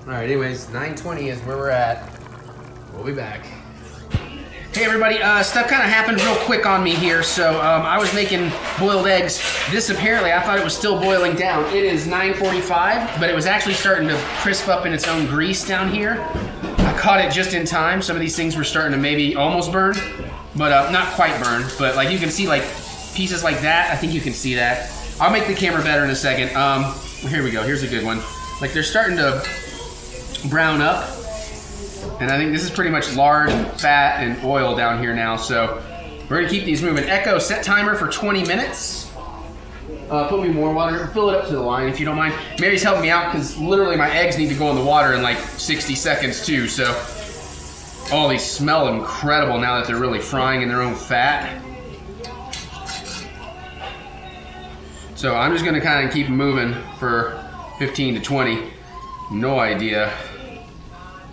All right, anyways, 9:20 is where we're at. We'll be back. Hey everybody, stuff kind of happened real quick on me here. So I was making boiled eggs. This apparently, I thought it was still boiling down. It is 9:45, but it was actually starting to crisp up in its own grease down here. I caught it just in time. Some of these things were starting to maybe almost burn, but not quite burn. But like you can see, like pieces like that. I think you can see that. I'll make the camera better in a second. Here we go. Here's a good one. Like they're starting to brown up. And I think this is pretty much lard and fat and oil down here now. So we're gonna keep these moving. Echo, set timer for 20 minutes. Put me more water, fill it up to the line if you don't mind. Mary's helping me out because literally my eggs need to go in the water in like 60 seconds too. So, oh, these smell incredible now that they're really frying in their own fat. So I'm just gonna kind of keep moving for 15 to 20. No idea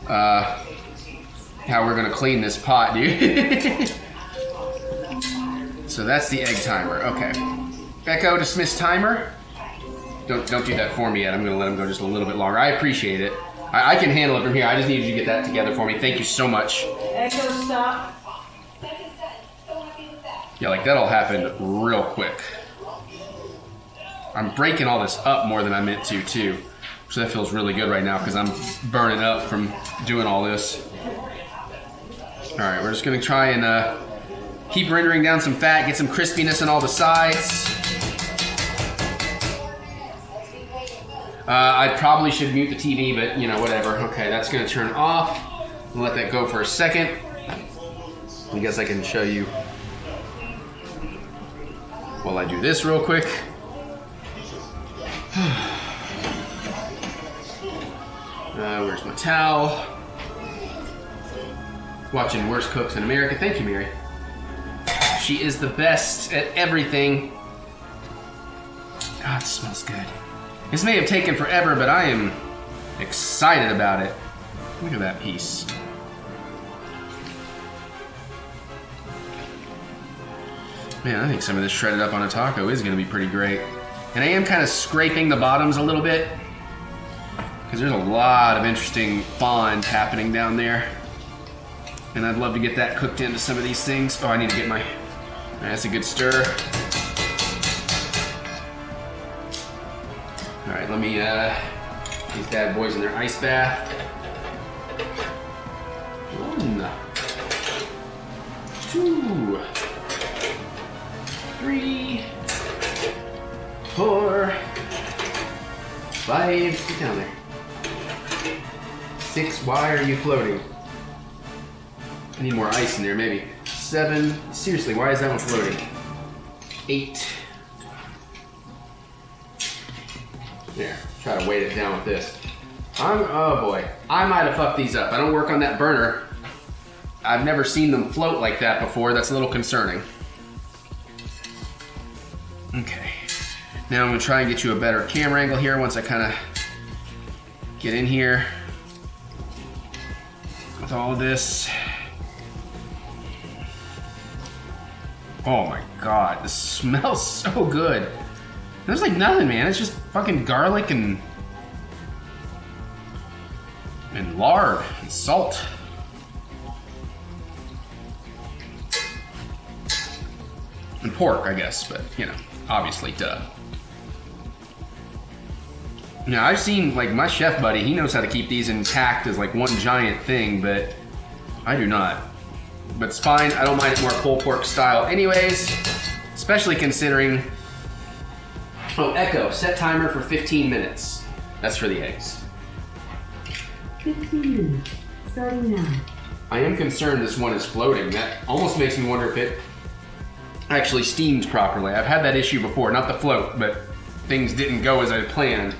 how we're gonna clean this pot, dude. So that's the egg timer, okay. Echo, dismiss timer. Don't do that for me yet. I'm gonna let him go just a little bit longer. I appreciate it. I can handle it from here. I just need you to get that together for me. Thank you so much. Echo, stop. Yeah, like that all happened real quick. I'm breaking all this up more than I meant to too. So that feels really good right now because I'm burning up from doing all this. All right, we're just gonna try and keep rendering down some fat, get some crispiness on all the sides. I probably should mute the TV, but you know, whatever. Okay, that's gonna turn off. I'll let that go for a second. I guess I can show you while I do this real quick. Where's my towel? Watching Worst Cooks in America. Thank you, Mary. She is the best at everything. God, it smells good. This may have taken forever, but I am excited about it. Look at that piece. Man, I think some of this shredded up on a taco is gonna be pretty great. And I am kind of scraping the bottoms a little bit because there's a lot of interesting fond happening down there. And I'd love to get that cooked into some of these things. Oh, I need to get my, that's a good stir. All right, let me, these bad boys in their ice bath. 1, 2, 3, 4, 5, get down there. 6, why are you floating? I need more ice in there, maybe. 7, seriously, why is that one floating? 8. There, try to weight it down with this. Oh boy, I might have fucked these up. I don't work on that burner. I've never seen them float like that before. That's a little concerning. Okay, now I'm gonna try and get you a better camera angle here once I kind of get in here with all of this. Oh my God, this smells so good. There's like nothing, man. It's just fucking garlic and lard and salt. And pork, I guess, but you know, obviously, duh. Now, I've seen, like, my chef buddy, he knows how to keep these intact as like one giant thing, but I do not. But it's fine, I don't mind it more pulled pork style anyways, especially considering, oh, Echo, set timer for 15 minutes. That's for the eggs. 15 minutes, starting now. I am concerned this one is floating. That almost makes me wonder if it actually steams properly. I've had that issue before, not the float, but things didn't go as I planned.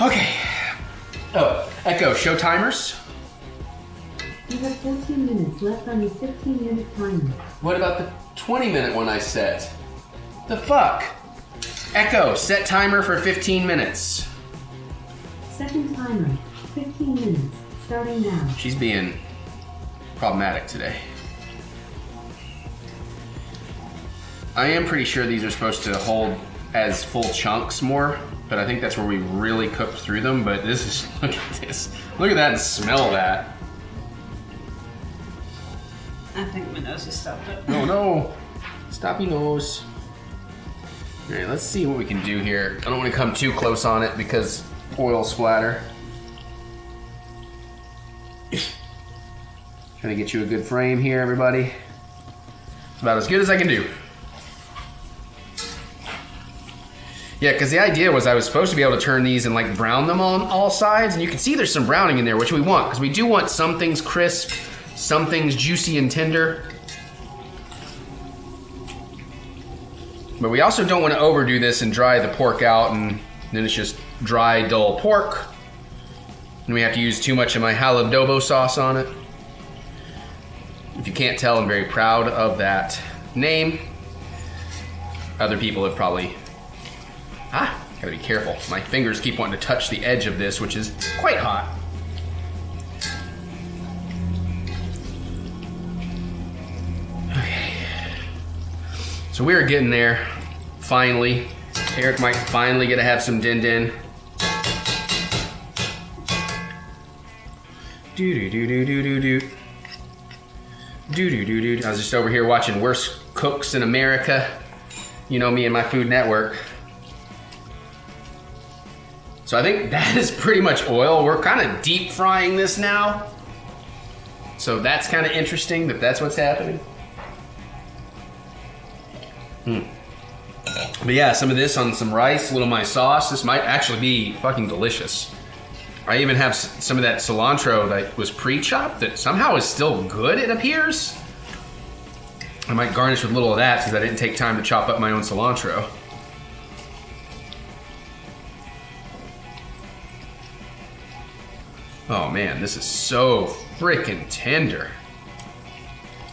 Okay. Oh, Echo, show timers. You have 14 minutes left on your 15-minute timer. What about the 20-minute one I set? The fuck? Echo, set timer for 15 minutes. Second timer, 15 minutes, starting now. She's being problematic today. I am pretty sure these are supposed to hold as full chunks more, but I think that's where we really cooked through them. But this is, look at this. Look at that and smell that. I think my nose has stopped up. Oh no, stop your nose. All right, let's see what we can do here. I don't want to come too close on it because oil splatter. Trying to get you a good frame here, everybody. It's about as good as I can do. Yeah, because the idea was I was supposed to be able to turn these and like brown them on all sides, and you can see there's some browning in there, which we want, because we do want some things crisp, some things juicy and tender. But we also don't want to overdo this and dry the pork out, and then it's just dry, dull pork. And we have to use too much of my jalapeño sauce on it. If you can't tell, I'm very proud of that name. Other people have probably... gotta be careful. My fingers keep wanting to touch the edge of this, which is quite hot. Okay. So we're getting there, finally. Eric might finally get to have some din din. Do-do-do-do-do-do-do. Do-do-do-do. I was just over here watching Worst Cooks in America. You know me and my Food Network. So I think that is pretty much oil. We're kind of deep frying this now. So that's kind of interesting that that's what's happening. But yeah, some of this on some rice, a little of my sauce. This might actually be fucking delicious. I even have some of that cilantro that was pre-chopped that somehow is still good, it appears. I might garnish with a little of that since I didn't take time to chop up my own cilantro. Oh man, this is so freaking tender.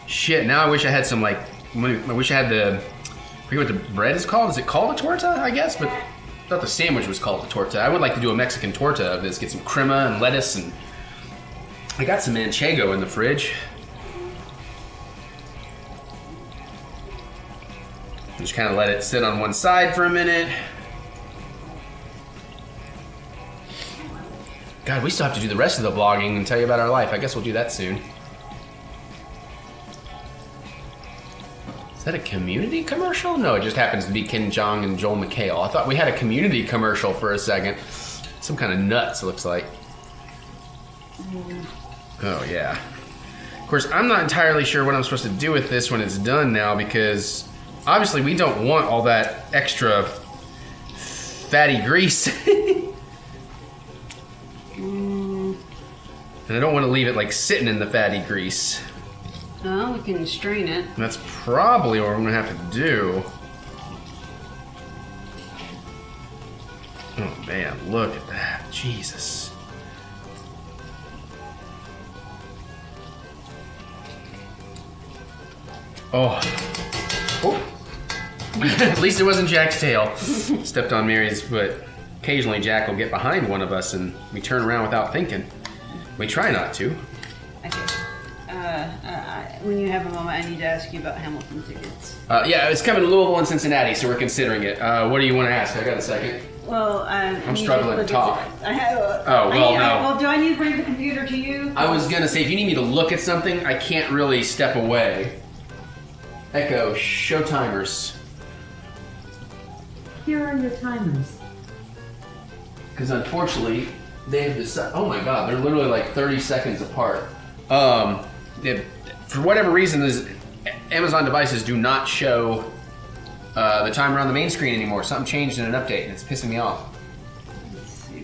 Shit, now I wish I had some like, I wish I had the, I forget what the bread is called. Is it called a torta, I guess? But I thought the sandwich was called a torta. I would like to do a Mexican torta of this. Get some crema and lettuce, and I got some manchego in the fridge. Just kind of let it sit on one side for a minute. God, we still have to do the rest of the vlogging and tell you about our life. I guess we'll do that soon. Is that a Community commercial? No, it just happens to be Ken Jeong and Joel McHale. I thought we had a Community commercial for a second. Some kind of nuts, it looks like. Oh, yeah. Of course, I'm not entirely sure what I'm supposed to do with this when it's done now, because obviously we don't want all that extra fatty grease. And I don't want to leave it like sitting in the fatty grease. Oh, we can strain it. That's probably what I'm gonna have to do. Oh man, look at that. Jesus. Oh. At least it wasn't Jack's tail. Stepped on Mary's foot. Occasionally Jack will get behind one of us and we turn around without thinking. We try not to. Okay. When you have a moment, I need to ask you about Hamilton tickets. Yeah, it's coming to Louisville and Cincinnati, so we're considering it. What do you want to ask? I got a second. Well, I'm struggling to talk. I have. Oh, well, no. Well, do I need to bring the computer to you? I was gonna say, if you need me to look at something, I can't really step away. Echo, show timers. Here are your timers. Because unfortunately, they have decided. Oh my God, they're literally like 30 seconds apart. For whatever reason, Amazon devices do not show the timer on the main screen anymore. Something changed in an update, and it's pissing me off. Let's see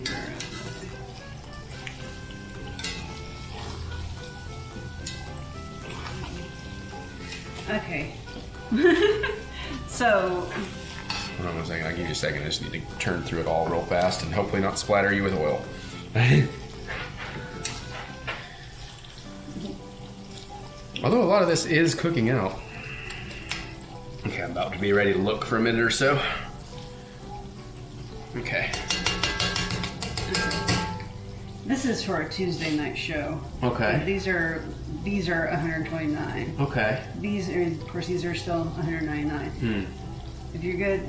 where. Okay. So. Hold on one second. I'll give you a second. I just need to turn through it all real fast and hopefully not splatter you with oil. Although a lot of this is cooking out. Okay, I'm about to be ready to look for a minute or so. Okay. This is for a Tuesday night show. Okay. These are 129. Okay. These are, of course, these are still 199. If you're good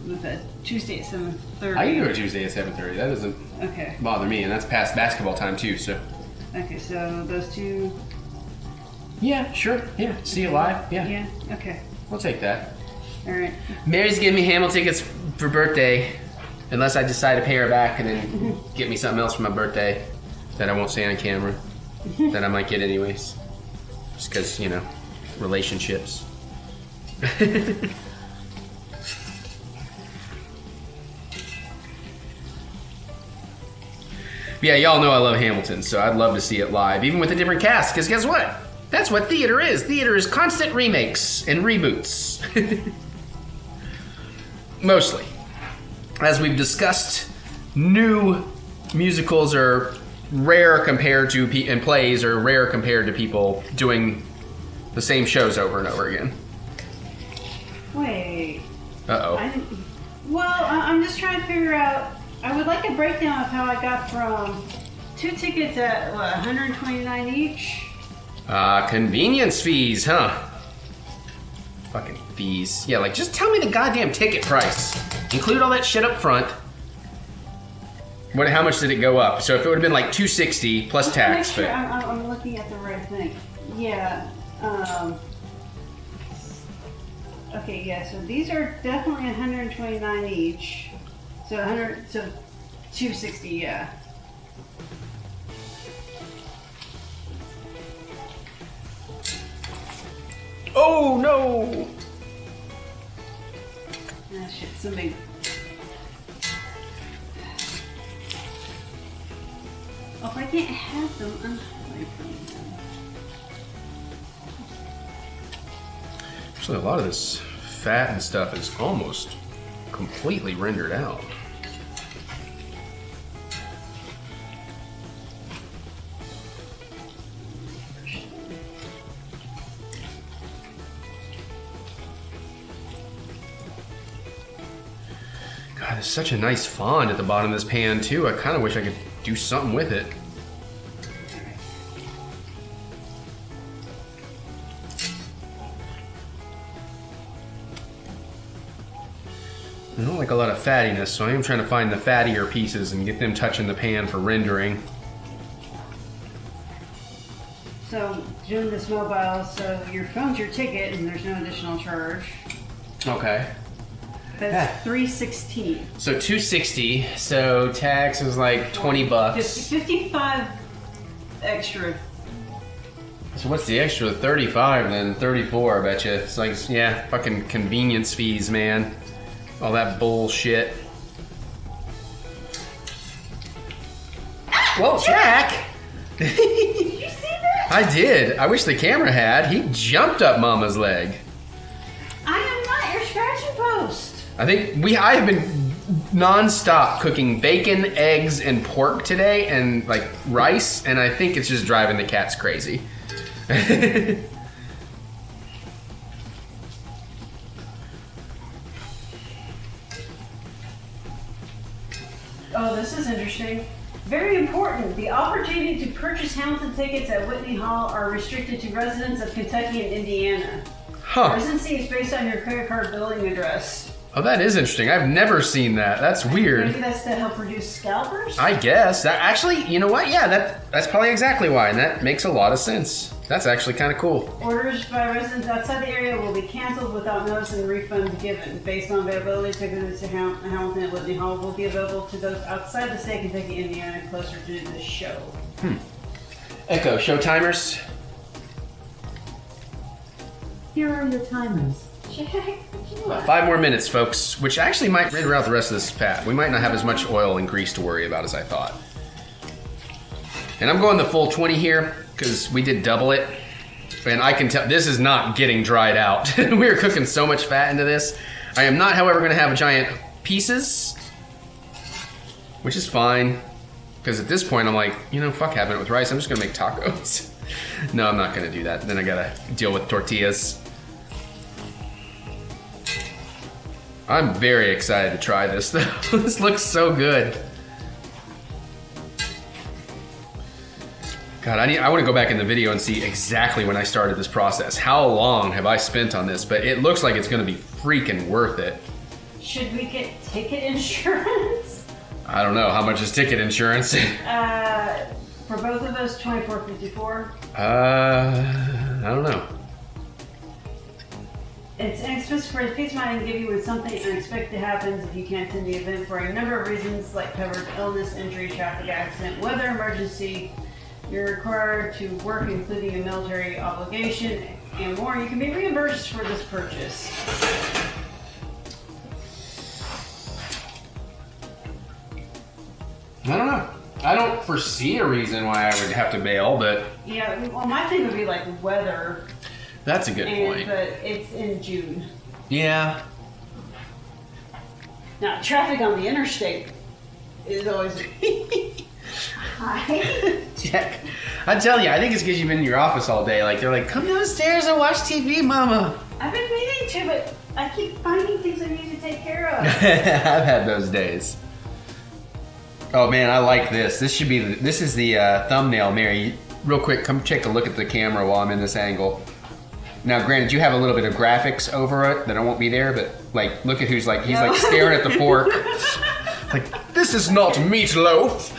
with a Tuesday at 7:30. I can do a Tuesday at 7:30. That doesn't Okay. bother me, and that's past basketball time too. So. Okay, so those two. Yeah, sure. Yeah, see it live. Yeah. Yeah. Okay. We'll take that. All right. Mary's giving me Hamilton tickets for birthday, unless I decide to pay her back and then get me something else for my birthday that I won't say on camera that I might get anyways, just because, you know, relationships. Yeah, y'all know I love Hamilton, so I'd love to see it live, even with a different cast, because guess what? That's what theater is. Theater is constant remakes and reboots. Mostly. As we've discussed, new musicals are rare compared to, and plays are rare compared to people doing the same shows over and over again. Wait. Uh-oh. I'm just trying to figure out. I would like a breakdown of how I got from 2 tickets at what, 129 each. Convenience fees, huh? Fucking fees. Yeah, like, just tell me the goddamn ticket price. Include all that shit up front. How much did it go up? So if it would have been like $260 plus tax, Make sure but I'm looking at the right thing. Yeah. Okay, yeah, so these are definitely 129 each. So 260, yeah. oh no! Ah, shit, somebody. Oh, if I can't have them, unhighlight from them. Actually, a lot of this fat and stuff is almost completely rendered out. God, there's such a nice fond at the bottom of this pan too. I kind of wish I could do something with it. I don't like a lot of fattiness, so I am trying to find the fattier pieces and get them touching the pan for rendering. So, doing this mobile, so your phone's your ticket and there's no additional charge. Okay. That's $316. So $260. So tax is like $20. 55 extra. So what's the extra? 35 then 34, I bet you. It's like, yeah, fucking convenience fees, man. All that bullshit. Whoa, Jack! Did you see that? I did. I wish the camera had. He jumped up Mama's leg. I am not your scratching post. I think I have been non-stop cooking bacon, eggs, and pork today, and like rice, and I think it's just driving the cats crazy. Oh, this is interesting. Very important. The opportunity to purchase Hamilton tickets at Whitney Hall are restricted to residents of Kentucky and Indiana. Huh. Residency is based on your credit card billing address. Oh, that is interesting. I've never seen that. That's weird. Maybe that's to help reduce scalpers? I guess. That actually, you know what? Yeah, that's probably exactly why, and that makes a lot of sense. That's actually kind of cool. Orders by residents outside the area will be canceled without notice and refund given. Based on availability, tickets to Hamilton at Whitney Hall will be available to those outside the state, Kentucky, Indiana, closer to the show. Echo, show timers. Here are your timers. About 5 more minutes, folks, which actually might render out the rest of this fat. We might not have as much oil and grease to worry about as I thought. And I'm going the full 20 here because we did double it. And I can tell this is not getting dried out. We are cooking so much fat into this. I am not, however, going to have giant pieces, which is fine. Because at this point, I'm like, you know, fuck having it with rice. I'm just going to make tacos. No, I'm not going to do that. Then I got to deal with tortillas. I'm very excited to try this though. This looks so good. God, I want to go back in the video and see exactly when I started this process. How long have I spent on this? But it looks like it's going to be freaking worth it. Should we get ticket insurance? I don't know. How much is ticket insurance? For both of those, $24.54. I don't know. It's inexpensive for the case might give you when something unexpected happens if you can't attend the event for a number of reasons like covered illness, injury, traffic accident, weather emergency. You're required to work, including a military obligation and more. You can be reimbursed for this purchase. I don't know. I don't foresee a reason why I would have to bail, but Yeah, well, my thing would be like weather. that's a good point. But it's in June. Yeah. Now, traffic on the interstate is always high. Jack, I tell you, I think it's because you've been in your office all day. Like, they're like, come downstairs and watch TV, mama. I've been meaning to, but I keep finding things I need to take care of. I've had those days. Oh man, I like this. This should be, this is the thumbnail, Mary. Real quick, come take a look at the camera while I'm in this angle. Now, granted, you have a little bit of graphics over it that I won't be there, but like, look at who's like, he's like staring at the fork. Like, this is not meatloaf.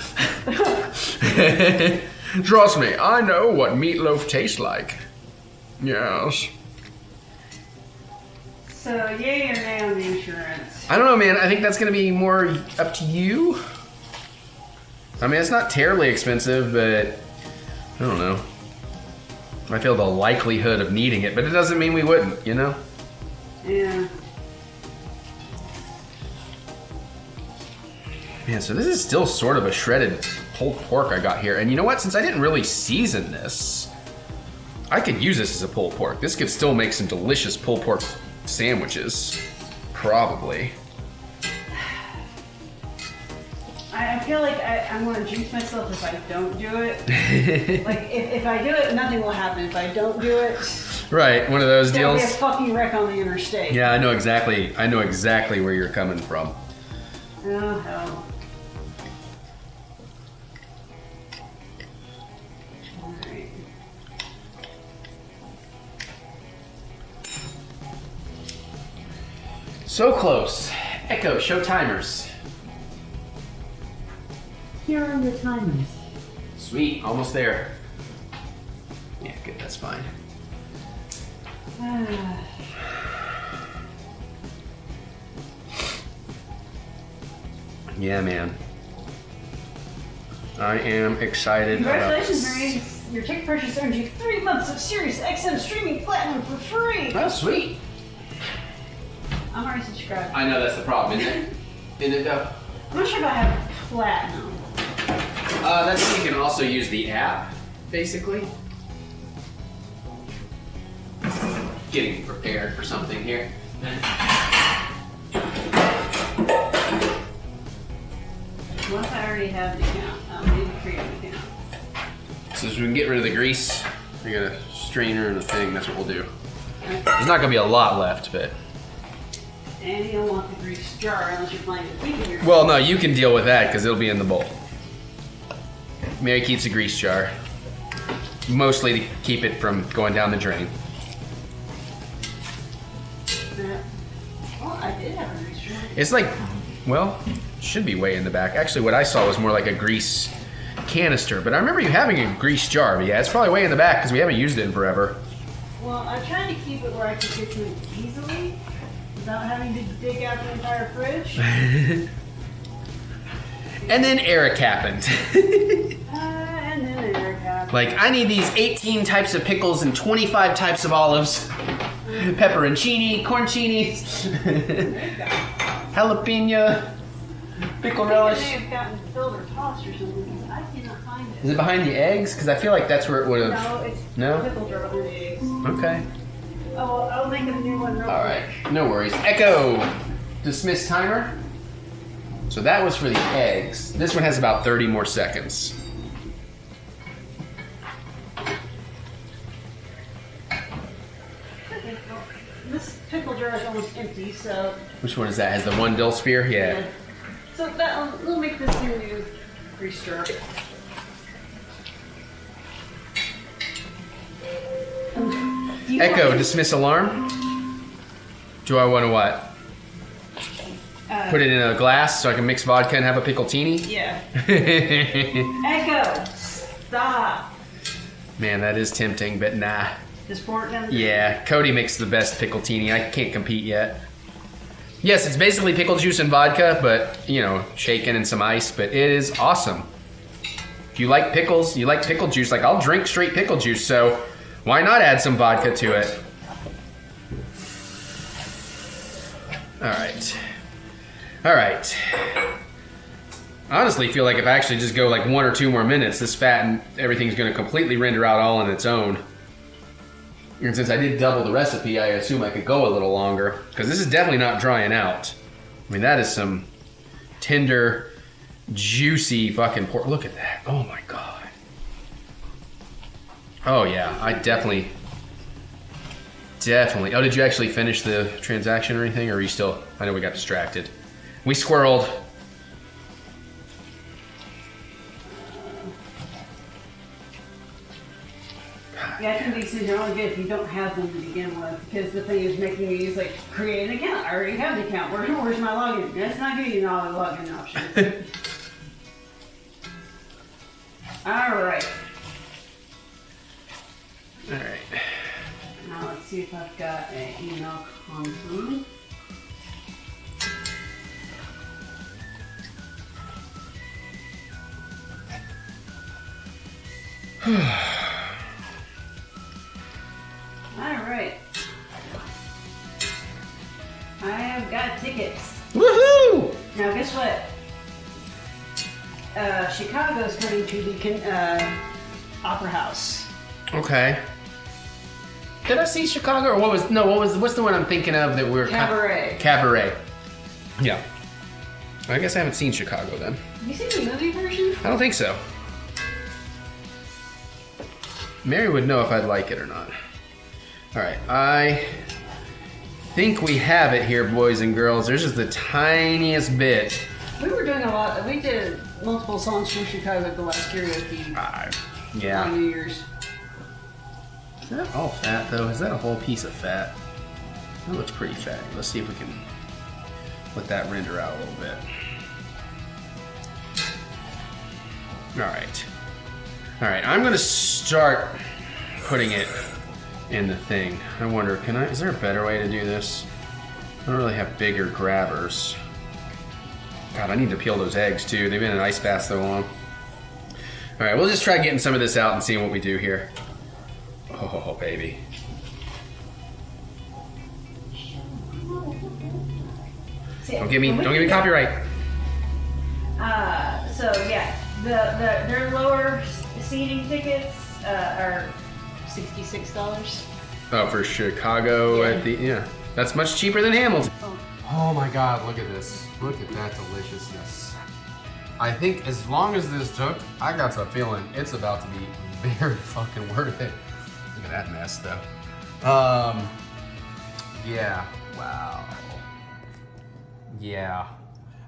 Trust me, I know what meatloaf tastes like. Yes. So, yay or nay on the insurance? I don't know, man. I think that's going to be more up to you. I mean, it's not terribly expensive, but I don't know. I feel the likelihood of needing it, but it doesn't mean we wouldn't, you know? Yeah. Man, so this is still sort of a shredded pulled pork I got here. And you know what? Since I didn't really season this, I could use this as a pulled pork. This could still make some delicious pulled pork sandwiches. Probably. I feel like I'm going to jinx myself if I don't do it. Like, if I do it, nothing will happen. If I don't do it, Right, one of those there'll deals. be a fucking wreck on the interstate. Yeah, I know exactly where you're coming from. Oh, hell. Alright. So close. Echo, show timers. Here are your timers. Sweet, almost there. Yeah, good, that's fine. Yeah, man. I am excited. Congratulations, about Mary. Your ticket purchase earned you 3 months of Sirius XM streaming platinum for free. Oh, sweet. I'm already subscribed. I know that's the problem, isn't it? Isn't it though? I'm not sure if I have platinum. That's you can also use the app, basically. Getting prepared for something here. What if I already have the account? I'll need to create an account. So as we can get rid of the grease, we got a strainer and a thing. That's what we'll do. There's not gonna be a lot left, but. And you don't want the grease jar unless you're planning to keep it here. Well, no, you can deal with that because it'll be in the bowl. Mary keeps a grease jar, mostly to keep it from going down the drain. Well, I did have a grease jar. It's like, well, it should be way in the back. Actually, what I saw was more like a grease canister, but I remember you having a grease jar. But yeah, it's probably way in the back because we haven't used it in forever. Well, I tried to keep it where I could get to it easily without having to dig out the entire fridge. And then Eric happened. And then Eric happened. Like, I need these 18 types of pickles and 25 types of olives. Pepperoncini, corncini, jalapeno, pickle relish. I may have gotten filled or tossed or something because I did not find it. Is it behind the eggs? Because I feel like that's where it would have. No, it's No? pickle jar behind the eggs. Okay. Oh, well, I'll make a new one real All right. No worries. Echo. Dismiss timer. So that was for the eggs. This one has about 30 more seconds. quick. This pickle jar is almost empty, so Which one is that? Has the one dill spear? Yeah. So that we'll make this a new grease jar. Do you Echo. want- Dismiss alarm. Do I want to what? Put it in a glass so I can mix vodka and have a pickletini? Yeah. Echo, stop. Man, that is tempting, but nah. Just pour it down. the- Yeah, Cody makes the best pickletini. I can't compete yet. Yes, it's basically pickle juice and vodka, but, you know, shaken and some ice, but it is awesome. If you like pickles, you like pickle juice, like I'll drink straight pickle juice, so why not add some vodka to it? All right. All right. I honestly feel like if I actually just go like 1 or 2 more minutes, this fat and everything's gonna completely render out all on its own. And since I did double the recipe, I assume I could go a little longer, because this is definitely not drying out. I mean, that is some tender, juicy fucking pork. Look at that. Oh my God. Oh yeah, I definitely. Oh, did you actually finish the transaction or anything, or are you still? I know we got distracted. We squirreled. Yeah, I think these things are only good if you don't have them to begin with, because the thing is making me use like create an account. I already have the account. Where's my login? That's not giving you all the login options. All right. All right. Now let's see if I've got an email come through. All right. I have got tickets. Woohoo! Now guess what? Chicago's coming to the Opera House. Okay. Did I see Chicago, or what's the one I'm thinking of that we're Cabaret. Cabaret. Yeah. I guess I haven't seen Chicago then. Have you seen the movie version? I don't think so. Mary would know if I'd like it or not. All right, I think we have it here, boys and girls. There's just the tiniest bit. We were doing a lot. We did multiple songs from Chicago at the last karaoke on Yeah. New Year's. Is that all fat though? Is that a whole piece of fat? That looks pretty fatty. Let's see if we can let that render out a little bit. All right, I'm gonna start putting it in the thing. I wonder, is there a better way to do this? I don't really have bigger grabbers. God, I need to peel those eggs too. They've been in ice bath so long. All right, we'll just try getting some of this out and seeing what we do here. Oh, baby. Don't give me copyright. So yeah, their lower seating tickets are $66. Oh, for Chicago Yeah. at the, yeah. That's much cheaper than Hamilton. Oh. Oh my God, look at this. Look at that deliciousness. I think as long as this took, I got a feeling it's about to be very fucking worth it. Look at that mess though. Yeah, wow. Yeah.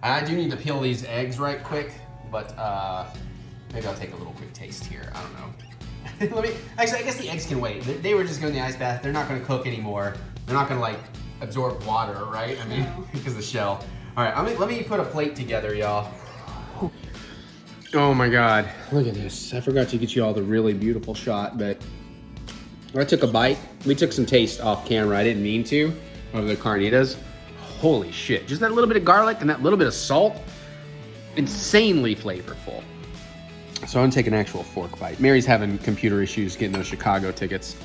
I do need to peel these eggs right quick, but maybe I'll take a little quick taste here. I don't know. Actually, I guess the eggs can wait. They were just going in the ice bath. They're not gonna cook anymore. They're not gonna like absorb water, right? I mean, because the shell. All right, let me put a plate together, y'all. Oh my God, look at this. I forgot to get you all the really beautiful shot, but I took a bite. We took some taste off camera. I didn't mean to, of the carnitas. Holy shit, just that little bit of garlic and that little bit of salt, insanely flavorful. So I'm gonna take an actual fork bite. Mary's having computer issues getting those Chicago tickets.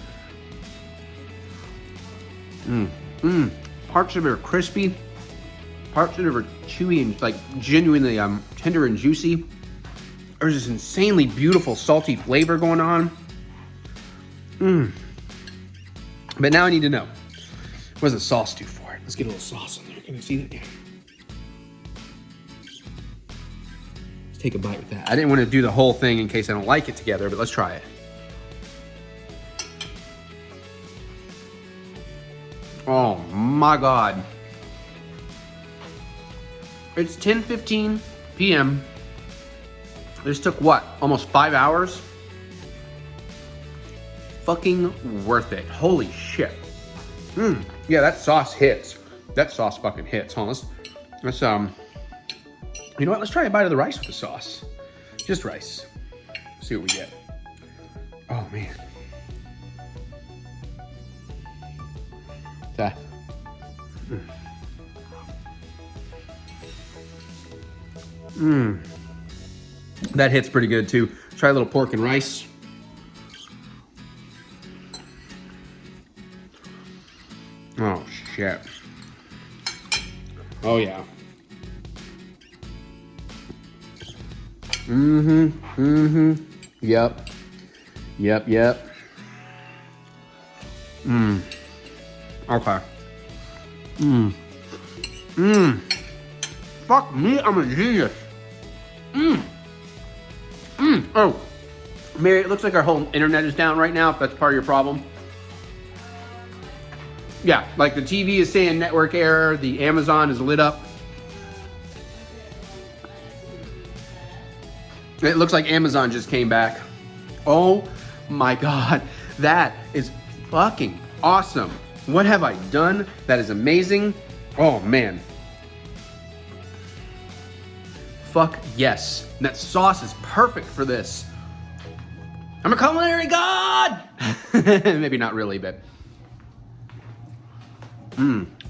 Parts of it are crispy, parts of it are chewy and like genuinely tender and juicy. There's this insanely beautiful salty flavor going on. But now I need to know, what does the sauce do for it? Let's get a little sauce in there. Can I see that? Let's take a bite with that. I didn't want to do the whole thing in case I don't like it together, but let's try it. Oh my God. It's 10:15 p.m. This took what? Almost 5 hours? Fucking worth it. Holy shit. Yeah, that sauce hits. That sauce fucking hits. Hold on, let's you know what? Let's try a bite of the rice with the sauce. Just rice. See what we get. Oh man. That. That hits pretty good too. Try a little pork and rice. Oh shit. Oh yeah. Yep. Okay. Fuck me, I'm a genius. Oh, Mary, it looks like our whole internet is down right now, if that's part of your problem. Yeah, like the TV is saying network error, the Amazon is lit up. It looks like Amazon just came back. Oh my God, that is fucking awesome. What have I done? That is amazing. Oh man. Fuck yes. That sauce is perfect for this. I'm a culinary god! Maybe not really, but.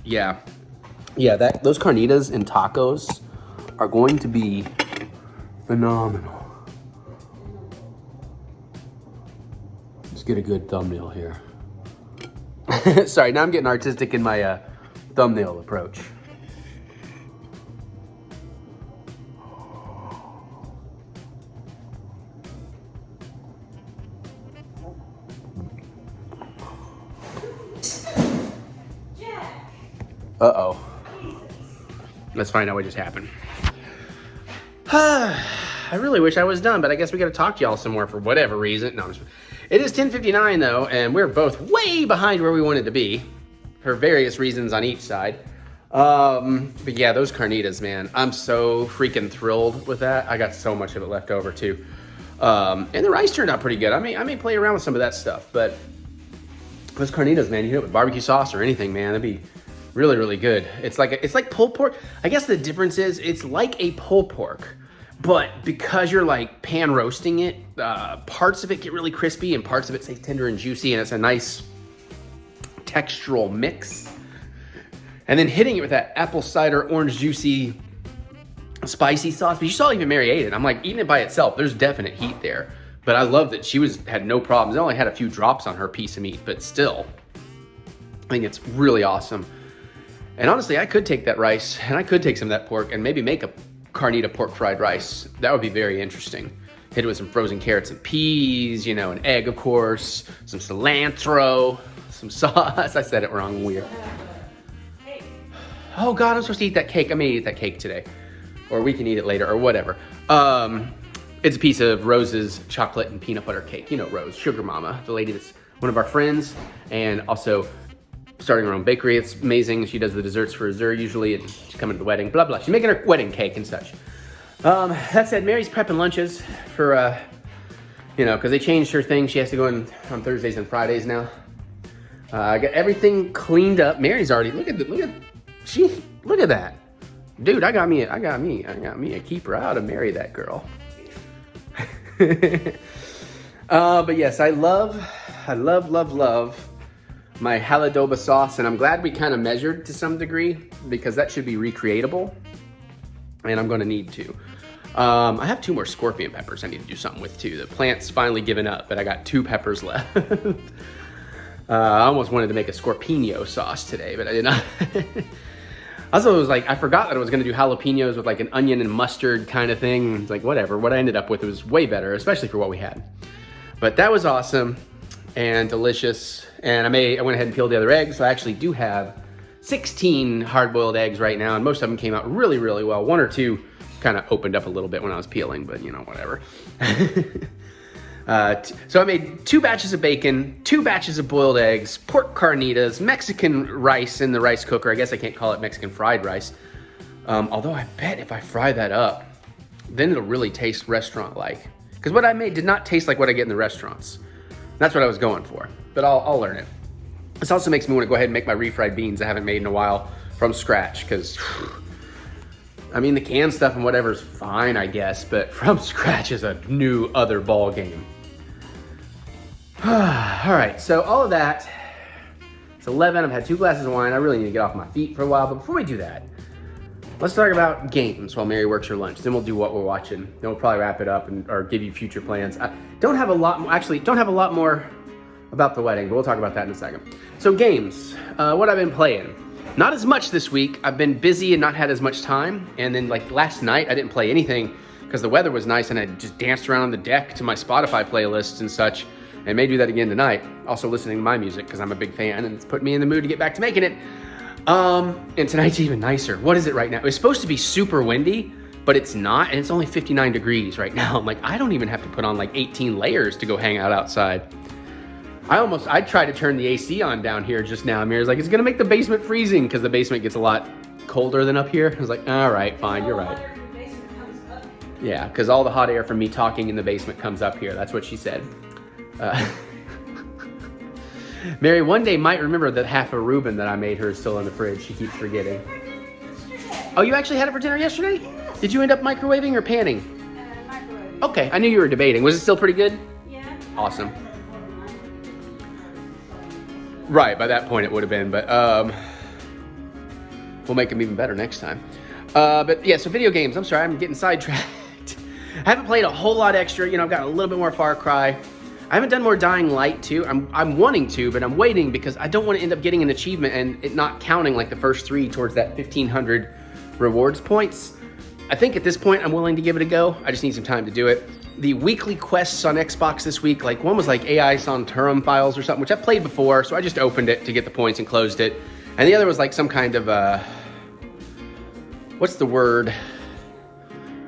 Yeah. Yeah, those carnitas and tacos are going to be phenomenal. Let's get a good thumbnail here. Sorry, now I'm getting artistic in my thumbnail approach. Uh-oh. Let's find out what just happened. I really wish I was done, but I guess we gotta talk to y'all some more for whatever reason. No, it is 10:59 though, and we're both way behind where we wanted to be for various reasons on each side. But yeah, those carnitas, man, I'm so freaking thrilled with that. I got so much of it left over too. And the rice turned out pretty good. I may play around with some of that stuff, but those carnitas, man, you know, with barbecue sauce or anything, man, that'd be really, really good. It's like pulled pork. I guess the difference is it's like a pulled pork, but because you're like pan roasting it, parts of it get really crispy and parts of it stay tender and juicy, and it's a nice textural mix. And then hitting it with that apple cider orange juicy spicy sauce. But you saw even Mary ate it. I'm like, eating it by itself, there's definite heat there. But I love that she had no problems. I only had a few drops on her piece of meat, but still, I think it's really awesome. And honestly, I could take that rice and I could take some of that pork and maybe make a carnita pork fried rice. That would be very interesting. Hit it with some frozen carrots and peas, you know, an egg, of course, some cilantro, some sauce. I said it wrong, weird. Oh God, I'm supposed to eat that cake. I may eat that cake today. or we can eat it later, or whatever. It's a piece of Rose's chocolate and peanut butter cake. You know Rose, Sugar Mama, the lady that's one of our friends, and also starting her own bakery. It's amazing. She does the desserts for Azur usually, and she's coming to the wedding, blah, blah. She's making her wedding cake and such. That said, Mary's prepping lunches for, you know, because they changed her thing. She has to go in on Thursdays and Fridays now. I got everything cleaned up. Mary's already, look at that. Dude, I got me a keeper. I ought to marry that girl. But yes, I love my haladoba sauce, and I'm glad we kind of measured to some degree because that should be recreatable, and I'm gonna need to. I have 2 more scorpion peppers I need to do something with too. The plant's finally given up, but I got 2 peppers left. I almost wanted to make a scorpino sauce today, but I did not. Also, it was like, I forgot that I was gonna do jalapenos with like an onion and mustard kind of thing. It's like, whatever. What I ended up with was way better, especially for what we had. But that was awesome and delicious. And I went ahead and peeled the other eggs. So I actually do have 16 hard-boiled eggs right now, and most of them came out really, really well. 1 or 2 kind of opened up a little bit when I was peeling, but you know, whatever. So I made 2 batches of bacon, 2 batches of boiled eggs, pork carnitas, Mexican rice in the rice cooker. I guess I can't call it Mexican fried rice. Although I bet if I fry that up, then it'll really taste restaurant-like. Because what I made did not taste like what I get in the restaurants. That's what I was going for, but I'll learn it. This also makes me want to go ahead and make my refried beans I haven't made in a while from scratch, because I mean, the canned stuff and whatever is fine, I guess, but from scratch is a new other ball game. All right, so all of that, it's 11, I've had 2 glasses of wine. I really need to get off my feet for a while, but before we do that, let's talk about games while Mary works her lunch. Then we'll do what we're watching. Then we'll probably wrap it up or give you future plans. I don't have a lot more about the wedding, but we'll talk about that in a second. So games, what I've been playing. Not as much this week. I've been busy and not had as much time. And then like last night, I didn't play anything because the weather was nice and I just danced around on the deck to my Spotify playlists and such. And may do that again tonight. Also listening to my music because I'm a big fan and it's put me in the mood to get back to making it. And tonight's even nicer. What is it right now? It's supposed to be super windy, but it's not. And it's only 59 degrees right now. I'm like, I don't even have to put on like 18 layers to go hang out outside. I tried to turn the AC on down here just now. Amir's like, it's gonna make the basement freezing because the basement gets a lot colder than up here. I was like, all right, fine, you're right. Yeah, because all the hot air from me talking in the basement comes up here. That's what she said. Mary one day might remember that half a Reuben that I made her is still in the fridge. She keeps forgetting. Oh, you actually had it for dinner yesterday? Yes. Did you end up microwaving or panning? Microwave. Okay, I knew you were debating. Was it still pretty good? Yeah. Awesome. Right, by that point it would have been, but we'll make them even better next time. But yeah, so video games. I'm sorry, I'm getting sidetracked. I haven't played a whole lot extra. You know, I've got a little bit more Far Cry. I haven't done more Dying Light 2. I'm wanting to, but I'm waiting because I don't want to end up getting an achievement and it not counting like the first 3 towards that 1,500 rewards points. I think at this point I'm willing to give it a go. I just need some time to do it. The weekly quests on Xbox this week, like one was like AI Santorum files or something, which I've played before, so I just opened it to get the points and closed it. And the other was like some kind of, what's the word?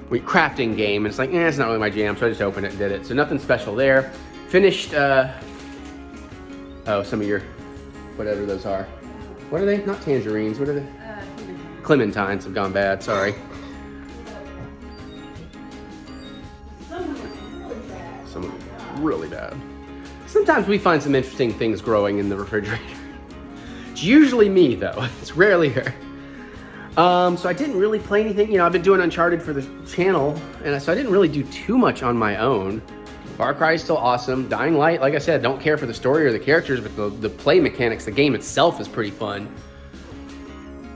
Crafting game. And it's like, it's not really my jam, so I just opened it and did it. So nothing special there. Finished, some of your, whatever those are. What are they? Not tangerines, what are they? Clementines have gone bad, sorry. Some really bad. Sometimes we find some interesting things growing in the refrigerator. It's usually me though, it's rarely her. So I didn't really play anything. You know, I've been doing Uncharted for the channel, and so I didn't really do too much on my own. Far Cry is still awesome. Dying Light, like I said, don't care for the story or the characters, but the play mechanics, the game itself is pretty fun.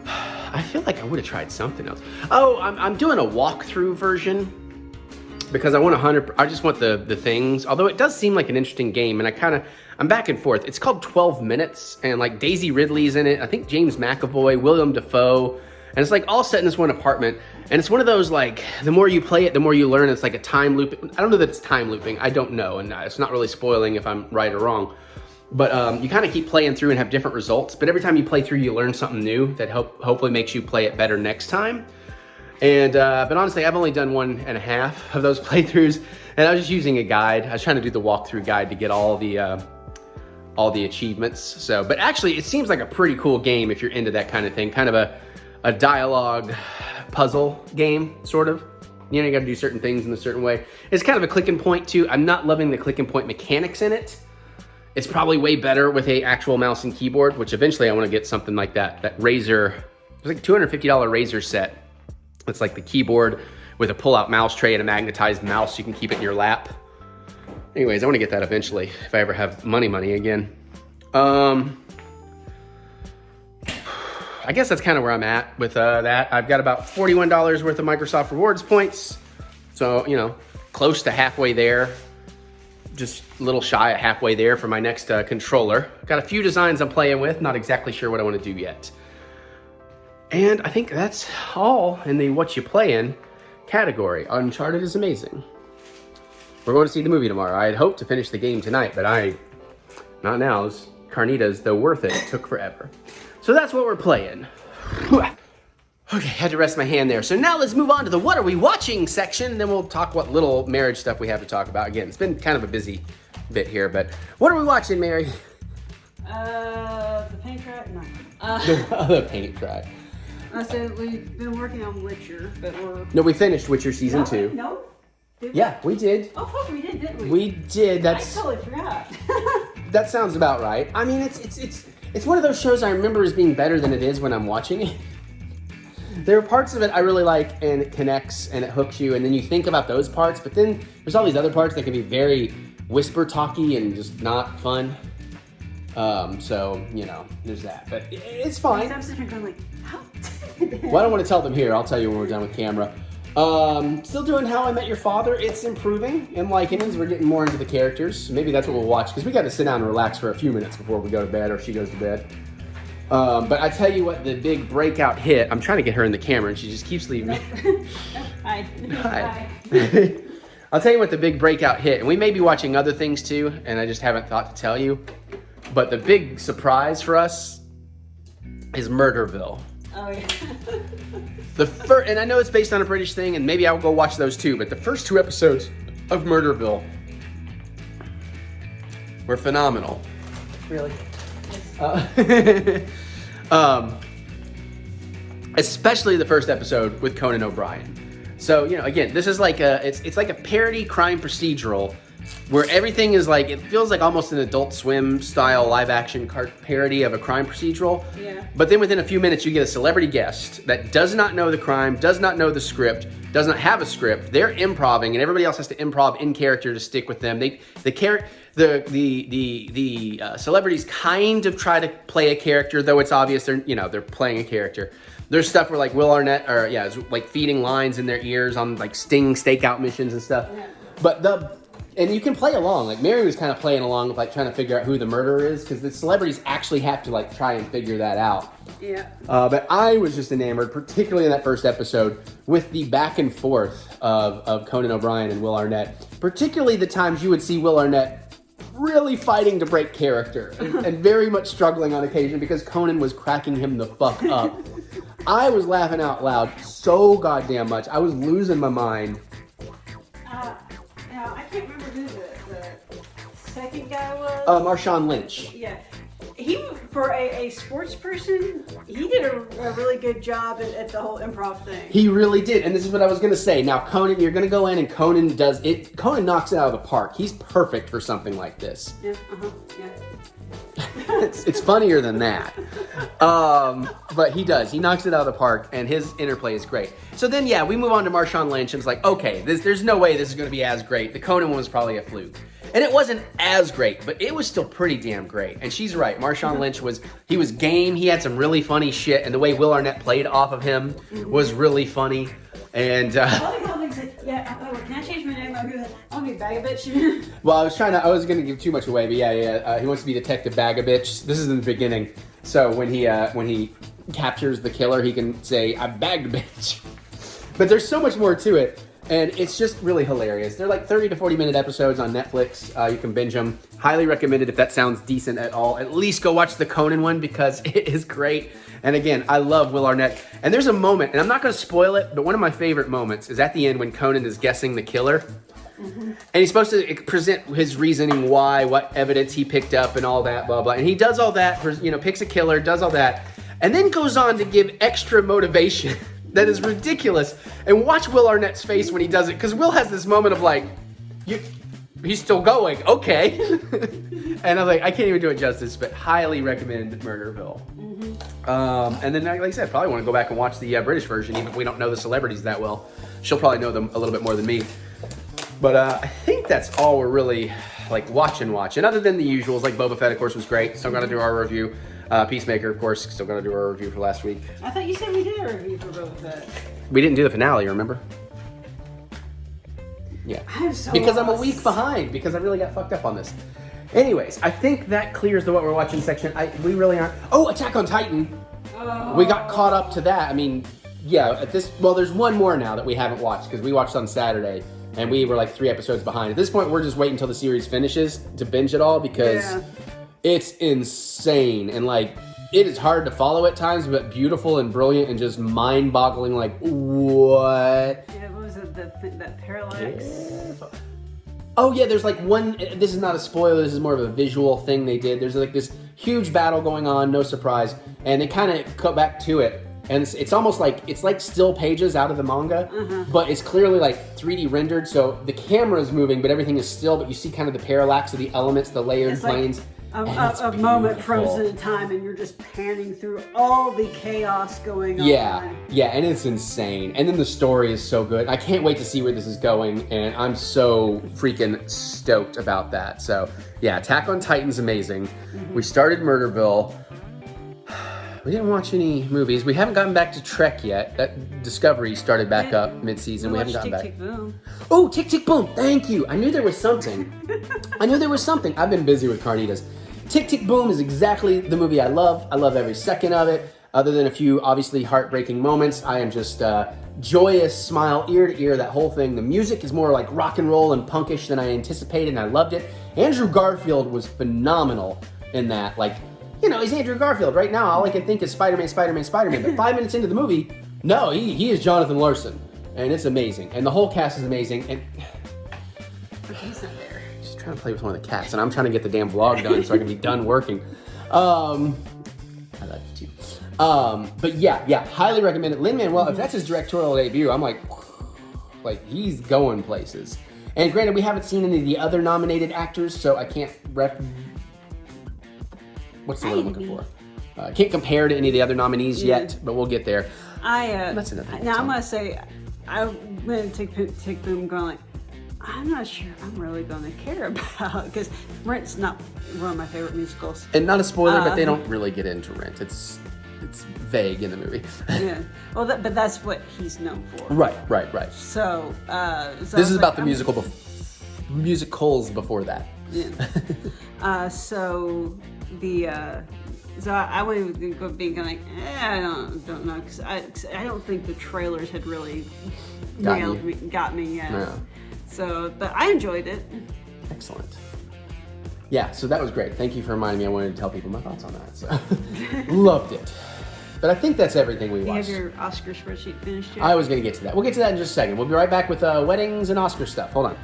I feel like I would have tried something else. Oh, I'm doing a walkthrough version because I want 100. I just want the things. Although it does seem like an interesting game, and I'm back and forth. It's called 12 Minutes, and like Daisy Ridley's in it. I think James McAvoy, William Dafoe. And it's like all set in this one apartment. And it's one of those like, the more you play it, the more you learn. It's like a time loop. I don't know that it's time looping. I don't know. And it's not really spoiling if I'm right or wrong. But you kind of keep playing through and have different results. But every time you play through, you learn something new that hopefully makes you play it better next time. And but honestly, I've only done 1.5 of those playthroughs, and I was just using a guide. I was trying to do the walkthrough guide to get all the achievements. So, but actually, it seems like a pretty cool game if you're into that kind of thing. Kind of a dialogue puzzle game, sort of. You know, you got to do certain things in a certain way. It's kind of a click and point too. I'm not loving the click and point mechanics in it. It's probably way better with a actual mouse and keyboard, which eventually I want to get something like that. That Razer, it's like a $250 Razer set. It's like the keyboard with a pull-out mouse tray and a magnetized mouse. You can keep it in your lap. Anyways, I want to get that eventually if I ever have money again. I guess that's kind of where I'm at with that. I've got about $41 worth of Microsoft Rewards points. So, you know, close to halfway there. Just a little shy of halfway there for my next controller. Got a few designs I'm playing with. Not exactly sure what I want to do yet. And I think that's all in the what you playing category. Uncharted is amazing. We're going to see the movie tomorrow. I had hoped to finish the game tonight, but not now. Carnitas, though worth it, took forever. So that's what we're playing. Okay, had to rest my hand there. So now let's move on to the what are we watching section, then we'll talk what little marriage stuff we have to talk about. Again, it's been kind of a busy bit here, but what are we watching, Mary? The paint track? No. The paint track. So we've been working on Witcher, but we're... No, we finished Witcher Season 2. No? Did Yeah, we did. Oh, fuck, we did, didn't we? We did. I totally forgot. That sounds about right. I mean, it's one of those shows I remember as being better than it is when I'm watching it. There are parts of it I really like, and it connects, and it hooks you, and then you think about those parts, but then there's all these other parts that can be very whisper-talky and just not fun. So, you know, there's that. But it's fine. I'm sitting here going like, how? Well, I don't want to tell them here. I'll tell you when we're done with camera. Still doing How I Met Your Father. It's improving and liking it as we're getting more into the characters. Maybe that's what we'll watch, because we got to sit down and relax for a few minutes before we go to bed, or she goes to bed. But I tell you what, the big breakout hit, I'm trying to get her in the camera and she just keeps leaving me. Hi. Hi. I'll tell you what the big breakout hit, and we may be watching other things too, and I just haven't thought to tell you. But the big surprise for us is Murderville. Oh, yeah. And I know it's based on a British thing, and maybe I'll go watch those too, but the first 2 episodes of Murderville were phenomenal. Really? Especially the first episode with Conan O'Brien. So, you know, again, this is like it's like a parody crime procedural where everything is like, it feels like almost an Adult Swim style live action parody of a crime procedural. Yeah. But then within a few minutes, you get a celebrity guest that does not know the crime, does not know the script, does not have a script. They're improvising, and everybody else has to improv in character to stick with them. The celebrities kind of try to play a character, though it's obvious they're playing a character. There's stuff where like Will Arnett, is like feeding lines in their ears on like Sting stakeout missions and stuff. Yeah. But and you can play along. Like Mary was kind of playing along with like trying to figure out who the murderer is, because the celebrities actually have to like try and figure that out. Yeah. But I was just enamored, particularly in that first episode, with the back and forth of Conan O'Brien and Will Arnett. Particularly the times you would see Will Arnett really fighting to break character and very much struggling on occasion because Conan was cracking him the fuck up. I was laughing out loud so goddamn much. I was losing my mind. Now, I can't remember who the second guy was. Marshawn Lynch. Yeah. He, for a sports person, he did a really good job at the whole improv thing. He really did, and this is what I was going to say. Now, Conan, you're going to go in, and Conan does it. Conan knocks it out of the park. He's perfect for something like this. Yeah, yeah. It's funnier than that. But he does. He knocks it out of the park, and his interplay is great. So then, yeah, we move on to Marshawn Lynch, and it's like, okay, there's no way this is going to be as great. The Conan one was probably a fluke. And it wasn't as great, but it was still pretty damn great. And she's right. Marshawn Lynch was game. He had some really funny shit, and the way Will Arnett played off of him was really funny. And can I change my name? I want to be Bagabitch. Well, I was going to give too much away, but yeah, he wants to be Detective Bagabitch. This is in the beginning. So when he captures the killer, he can say, "I bagged a bitch." But there's so much more to it. And it's just really hilarious. They're like 30 to 40 minute episodes on Netflix. You can binge them. Highly recommended if that sounds decent at all. At least go watch the Conan one because it is great. And again, I love Will Arnett. And there's a moment, and I'm not gonna spoil it, but one of my favorite moments is at the end when Conan is guessing the killer. And he's supposed to present his reasoning why, what evidence he picked up and all that, blah, blah. And he does all that, picks a killer, does all that, and then goes on to give extra motivation that is ridiculous. And watch Will Arnett's face when he does it, because Will has this moment of like, he's still going, okay. And I'm like, I can't even do it justice, but highly recommend Murderville. And then, like I said, probably want to go back and watch the British version, even if we don't know the celebrities that well. She'll probably know them a little bit more than me. But I think that's all we're really like watching. Other than the usuals, like Boba Fett, of course, was great. Still gonna do our review. Peacemaker, of course, still gonna do our review for last week. I thought you said we did a review for Boba Fett. We didn't do the finale, remember? Yeah. I'm so because lost. I'm a week behind because I really got fucked up on this. Anyways, I think that clears the what we're watching section. We really aren't. Oh, Attack on Titan. Oh. We got caught up to that. I mean, yeah. There's one more now that we haven't watched because we watched on Saturday. And we were like 3 episodes behind. At this point, we're just waiting until the series finishes to binge it all because it's insane. And like, it is hard to follow at times, but beautiful and brilliant and just mind-boggling. Like, what? Yeah, what was it, that parallax? Yeah. Oh yeah, there's like one, this is not a spoiler, this is more of a visual thing they did. There's like this huge battle going on, no surprise. And they kind of cut back to it. And it's almost like, it's like still pages out of the manga, but it's clearly like 3D rendered. So the camera's moving, but everything is still, but you see kind of the parallax of the elements, the layered planes. Like a moment frozen in time and you're just panning through all the chaos going on. Yeah, and it's insane. And then the story is so good. I can't wait to see where this is going, and I'm so freaking stoked about that. So yeah, Attack on Titan's amazing. We started Murderville. We didn't watch any movies. We haven't gotten back to Trek yet. That Discovery started back up mid-season. We haven't gotten back. Tick, Tick, Boom. Oh, Tick, Tick, Boom. Thank you. I knew there was something. I've been busy with Carnitas. Tick, Tick, Boom is exactly the movie I love. I love every second of it. Other than a few obviously heartbreaking moments, I am just joyous, smile ear to ear, that whole thing. The music is more like rock and roll and punkish than I anticipated, and I loved it. Andrew Garfield was phenomenal in that. Like, he's Andrew Garfield. Right now, all I can think is Spider-Man. But 5 minutes into the movie, no, he is Jonathan Larson. And it's amazing. And the whole cast is amazing. And He's not there. Just trying to play with one of the cats. And I'm trying to get the damn vlog done so I can be done working. I love it too. But yeah, highly recommend it. Lin-Manuel, if that's his directorial debut, I'm like he's going places. And granted, we haven't seen any of the other nominated actors, so I can't what's the word I'm looking for? Can't compare to any of the other nominees yet, but we'll get there. That's another thing. Now I'm gonna say, I went to Tick Boom going like, I'm not sure I'm really gonna care about, because Rent's not one of my favorite musicals. And not a spoiler, but they don't really get into Rent. It's vague in the movie. Yeah. Well, but that's what he's known for. Right. So this is about the musicals before that. Yeah. So I went with being like, I don't know, because I don't think the trailers had really got me yet. No. So, but I enjoyed it. Excellent. Yeah, so that was great. Thank you for reminding me. I wanted to tell people my thoughts on that. So loved it. But I think that's everything we watched. You have your Oscar spreadsheet finished yet? I was going to get to that. We'll get to that in just a second. We'll be right back with weddings and Oscar stuff. Hold on.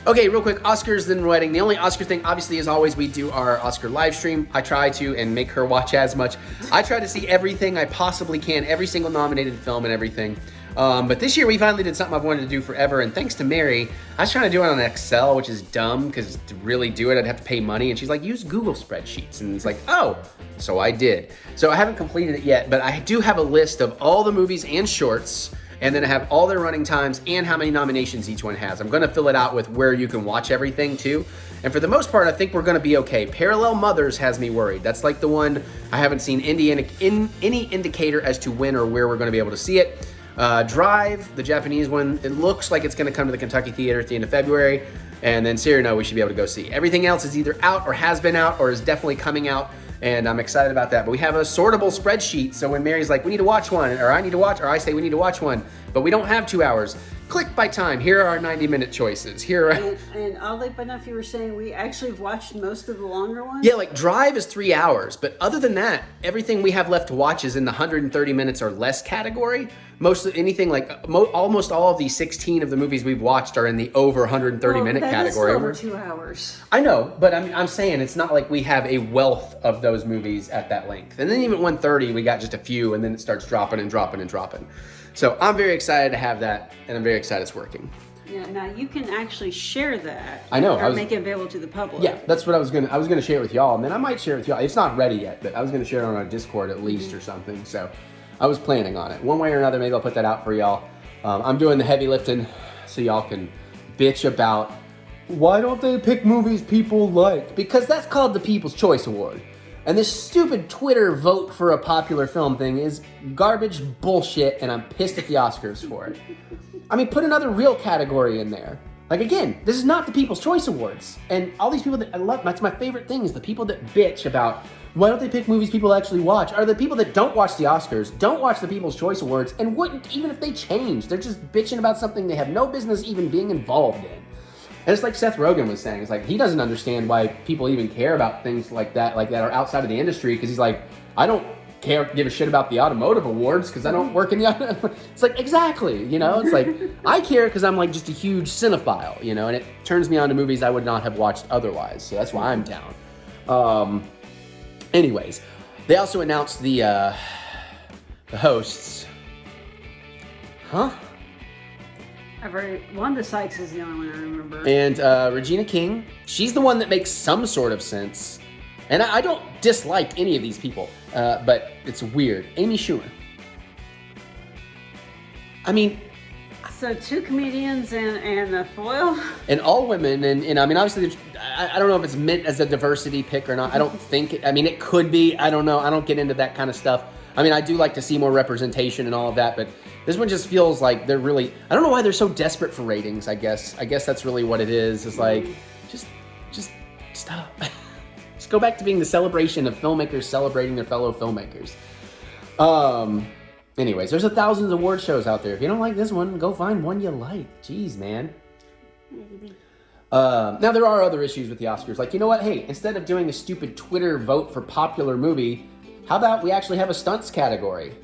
Okay, real quick, Oscars then wedding. The only Oscar thing, obviously, as always, we do our Oscar live stream. I try to, and make her watch as much. I try to see everything I possibly can, every single nominated film and everything. But this year we finally did something I've wanted to do forever, and thanks to Mary, I was trying to do it on Excel, which is dumb, because to really do it, I'd have to pay money, and she's like, use Google spreadsheets, and it's like, oh, so I did. So I haven't completed it yet, but I do have a list of all the movies and shorts, and then I have all their running times and how many nominations each one has. I'm gonna fill it out with where you can watch everything too. And for the most part, I think we're gonna be okay. Parallel Mothers has me worried. That's like the one I haven't seen any indicator as to when or where we're gonna be able to see it. Drive, the Japanese one, it looks like it's gonna come to the Kentucky Theater at the end of February. And then Cyrano, we should be able to go see. Everything else is either out or has been out or is definitely coming out. And I'm excited about that. But we have a sortable spreadsheet. So when Mary's like, we need to watch one, or I need to watch, or I say we need to watch one, but we don't have 2 hours. click by time. Here are our 90-minute choices. Here are... And oddly enough, you were saying we actually have watched most of the longer ones? Yeah, like Drive is 3 hours, but other than that, everything we have left to watch is in the 130 minutes or less category. Most of anything like almost all of the 16 of the movies we've watched are in the over 130 minute category. That is still over 2 hours. I know, but I'm saying it's not like we have a wealth of those movies at that length. And then even at 130, we got just a few, and then it starts dropping and dropping and dropping. So I'm very excited to have that, and I'm very excited it's working. Yeah, now you can actually share that. I know. Or make it available to the public. Yeah, that's what I was gonna share it with y'all, and then I might share it with y'all. It's not ready yet, but I was gonna share it on our Discord at least or something. So I was planning on it. One way or another, maybe I'll put that out for y'all. I'm doing the heavy lifting, so y'all can bitch about why don't they pick movies people like? Because that's called the People's Choice Award. And this stupid Twitter vote for a popular film thing is garbage bullshit, and I'm pissed at the Oscars for it. I mean, put another real category in there. Like, again, this is not the People's Choice Awards. And all these people that I love, that's my favorite thing, is the people that bitch about why don't they pick movies people actually watch, are the people that don't watch the Oscars, don't watch the People's Choice Awards, and wouldn't even if they changed. They're just bitching about something they have no business even being involved in. And it's like Seth Rogen was saying, it's like he doesn't understand why people even care about things like that are outside of the industry, because he's like, I don't give a shit about the automotive awards because I don't work in the It's like, exactly, you know? It's like, I care because I'm like just a huge cinephile, you know, and it turns me on to movies I would not have watched otherwise, so that's why I'm down. Anyways, they also announced the hosts. Huh? Wanda Sykes is the only one I remember. And Regina King, she's the one that makes some sort of sense. And I don't dislike any of these people, but it's weird. Amy Schumer. I mean... So 2 comedians and a foil? And all women, and I mean, obviously, I don't know if it's meant as a diversity pick or not. I don't think, I mean, it could be. I don't know. I don't get into that kind of stuff. I mean, I do like to see more representation and all of that, but this one just feels like they're really, I don't know why they're so desperate for ratings, I guess. I guess that's really what it is. It's like, just stop. Just go back to being the celebration of filmmakers celebrating their fellow filmmakers. Anyways, there's thousands of award shows out there. If you don't like this one, go find one you like. Jeez, man. Now, there are other issues with the Oscars. Like, you know what? Hey, instead of doing a stupid Twitter vote for popular movie, how about we actually have a stunts category?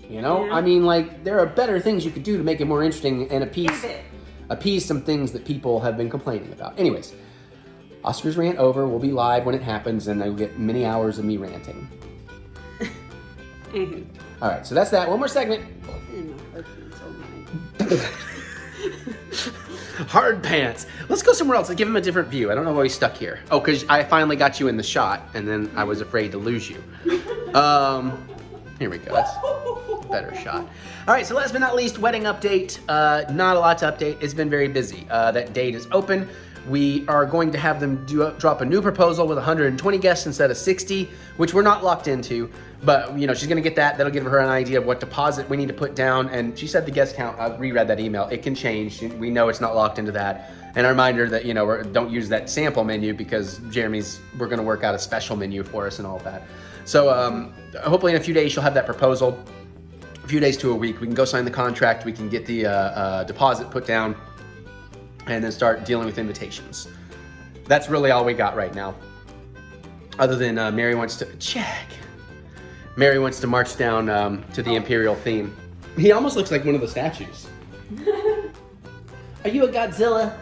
You know? Yeah. I mean, like, there are better things you could do to make it more interesting and appease some things that people have been complaining about. Anyways, Oscars rant over. We'll be live when it happens, and you'll get many hours of me ranting. All right, so that's that. One more segment. Hard pants. Let's go somewhere else and give him a different view. I don't know why we stuck here. Oh, because I finally got you in the shot, and then I was afraid to lose you. Here we go. That's a better shot. All right, so last but not least, wedding update. Not a lot to update. It's been very busy. That date is open. We are going to have them drop a new proposal with 120 guests instead of 60, which we're not locked into. But, you know, she's going to get that. That'll give her an idea of what deposit we need to put down. And she said the guest count, I reread that email, it can change. We know it's not locked into that. And a reminder that, you know, don't use that sample menu because we're going to work out a special menu for us and all of that. So hopefully in a few days she'll have that proposal. A few days to a week. We can go sign the contract. We can get the deposit put down and then start dealing with invitations. That's really all we got right now. Other than Mary wants to march down to the Imperial theme. He almost looks like one of the statues. Are you a Godzilla?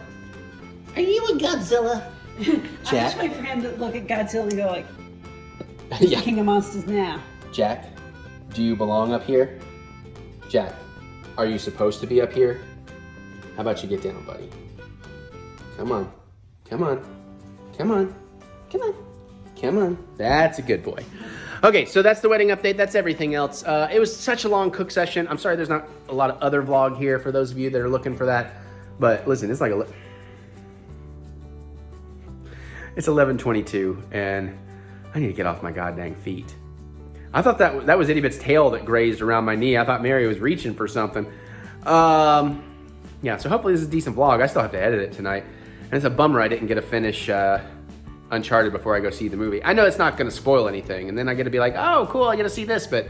Are you a Godzilla? I just wait for him to look at Godzilla and go like, yeah. King of Monsters now. Jack, do you belong up here? Jack, are you supposed to be up here? How about you get down, buddy? Come on. Come on. Come on. Come on. Come on. That's a good boy. Okay, so that's the wedding update. That's everything else. It was such a long cook session. I'm sorry there's not a lot of other vlog here for those of you that are looking for that. But listen, it's like it's 11:22, and I need to get off my goddamn feet. I thought that was Itty Bit's tail that grazed around my knee. I thought Mary was reaching for something. Yeah, so hopefully this is a decent vlog. I still have to edit it tonight. And it's a bummer I didn't get to finish Uncharted before I go see the movie. I know it's not going to spoil anything, and then I get to be like, oh, cool, I get to see this, but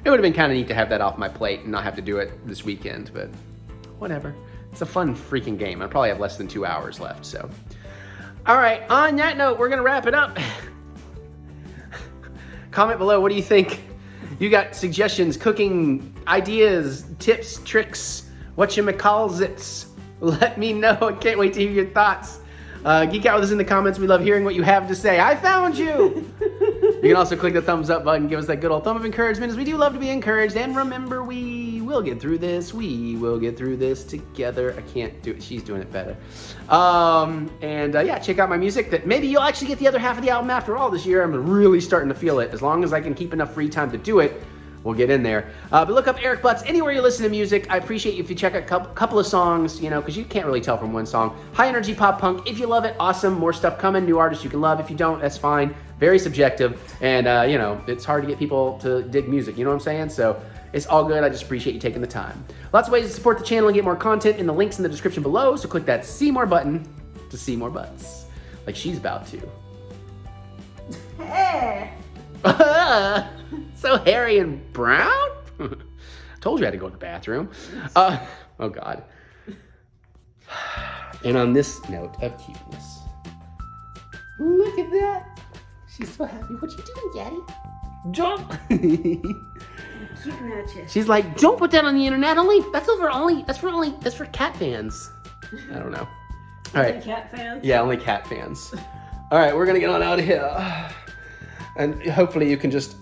it would have been kind of neat to have that off my plate and not have to do it this weekend, but whatever. It's a fun freaking game. I probably have less than 2 hours left, so. All right, on that note, we're gonna wrap it up. Comment below, what do you think? You got suggestions, cooking ideas, tips, tricks, whatchamacallits? Let me know. I can't wait to hear your thoughts. Geek out with us in the comments. We love hearing what you have to say. I found you. You can also click the thumbs up button, give us that good old thumb of encouragement, as we do love to be encouraged. And remember, we will get through this. We will get through this together. I can't do it. She's doing it better. Yeah, check out my music. That maybe you'll actually get the other half of the album after all this year. I'm really starting to feel it. As long as I can keep enough free time to do it, we'll get in there. But look up Eric Butts anywhere you listen to music. I appreciate you if you check out a couple of songs, you know, because you can't really tell from one song. High energy pop punk. If you love it, awesome. More stuff coming. New artists you can love. If you don't, that's fine. Very subjective. And, you know, it's hard to get people to dig music. You know what I'm saying? So it's all good. I just appreciate you taking the time. Lots of ways to support the channel and get more content in the links in the description below. So click that see more button to see more butts. Like she's about to. Hey. So hairy and brown? Told you I had to go to the bathroom. Oh God. And on this note of cuteness, look at that. She's so happy. What you doing, Daddy? Jump. Keeping at you. She's like, don't put that on the internet. That's for cat fans. I don't know. All right. Cat fans? Yeah, only cat fans. All right, we're gonna get on out of here. And hopefully you can just,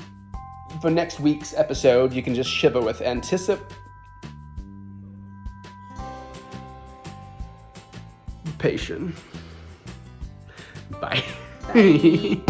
for next week's episode, you can just shiver with anticipation. Bye. Bye.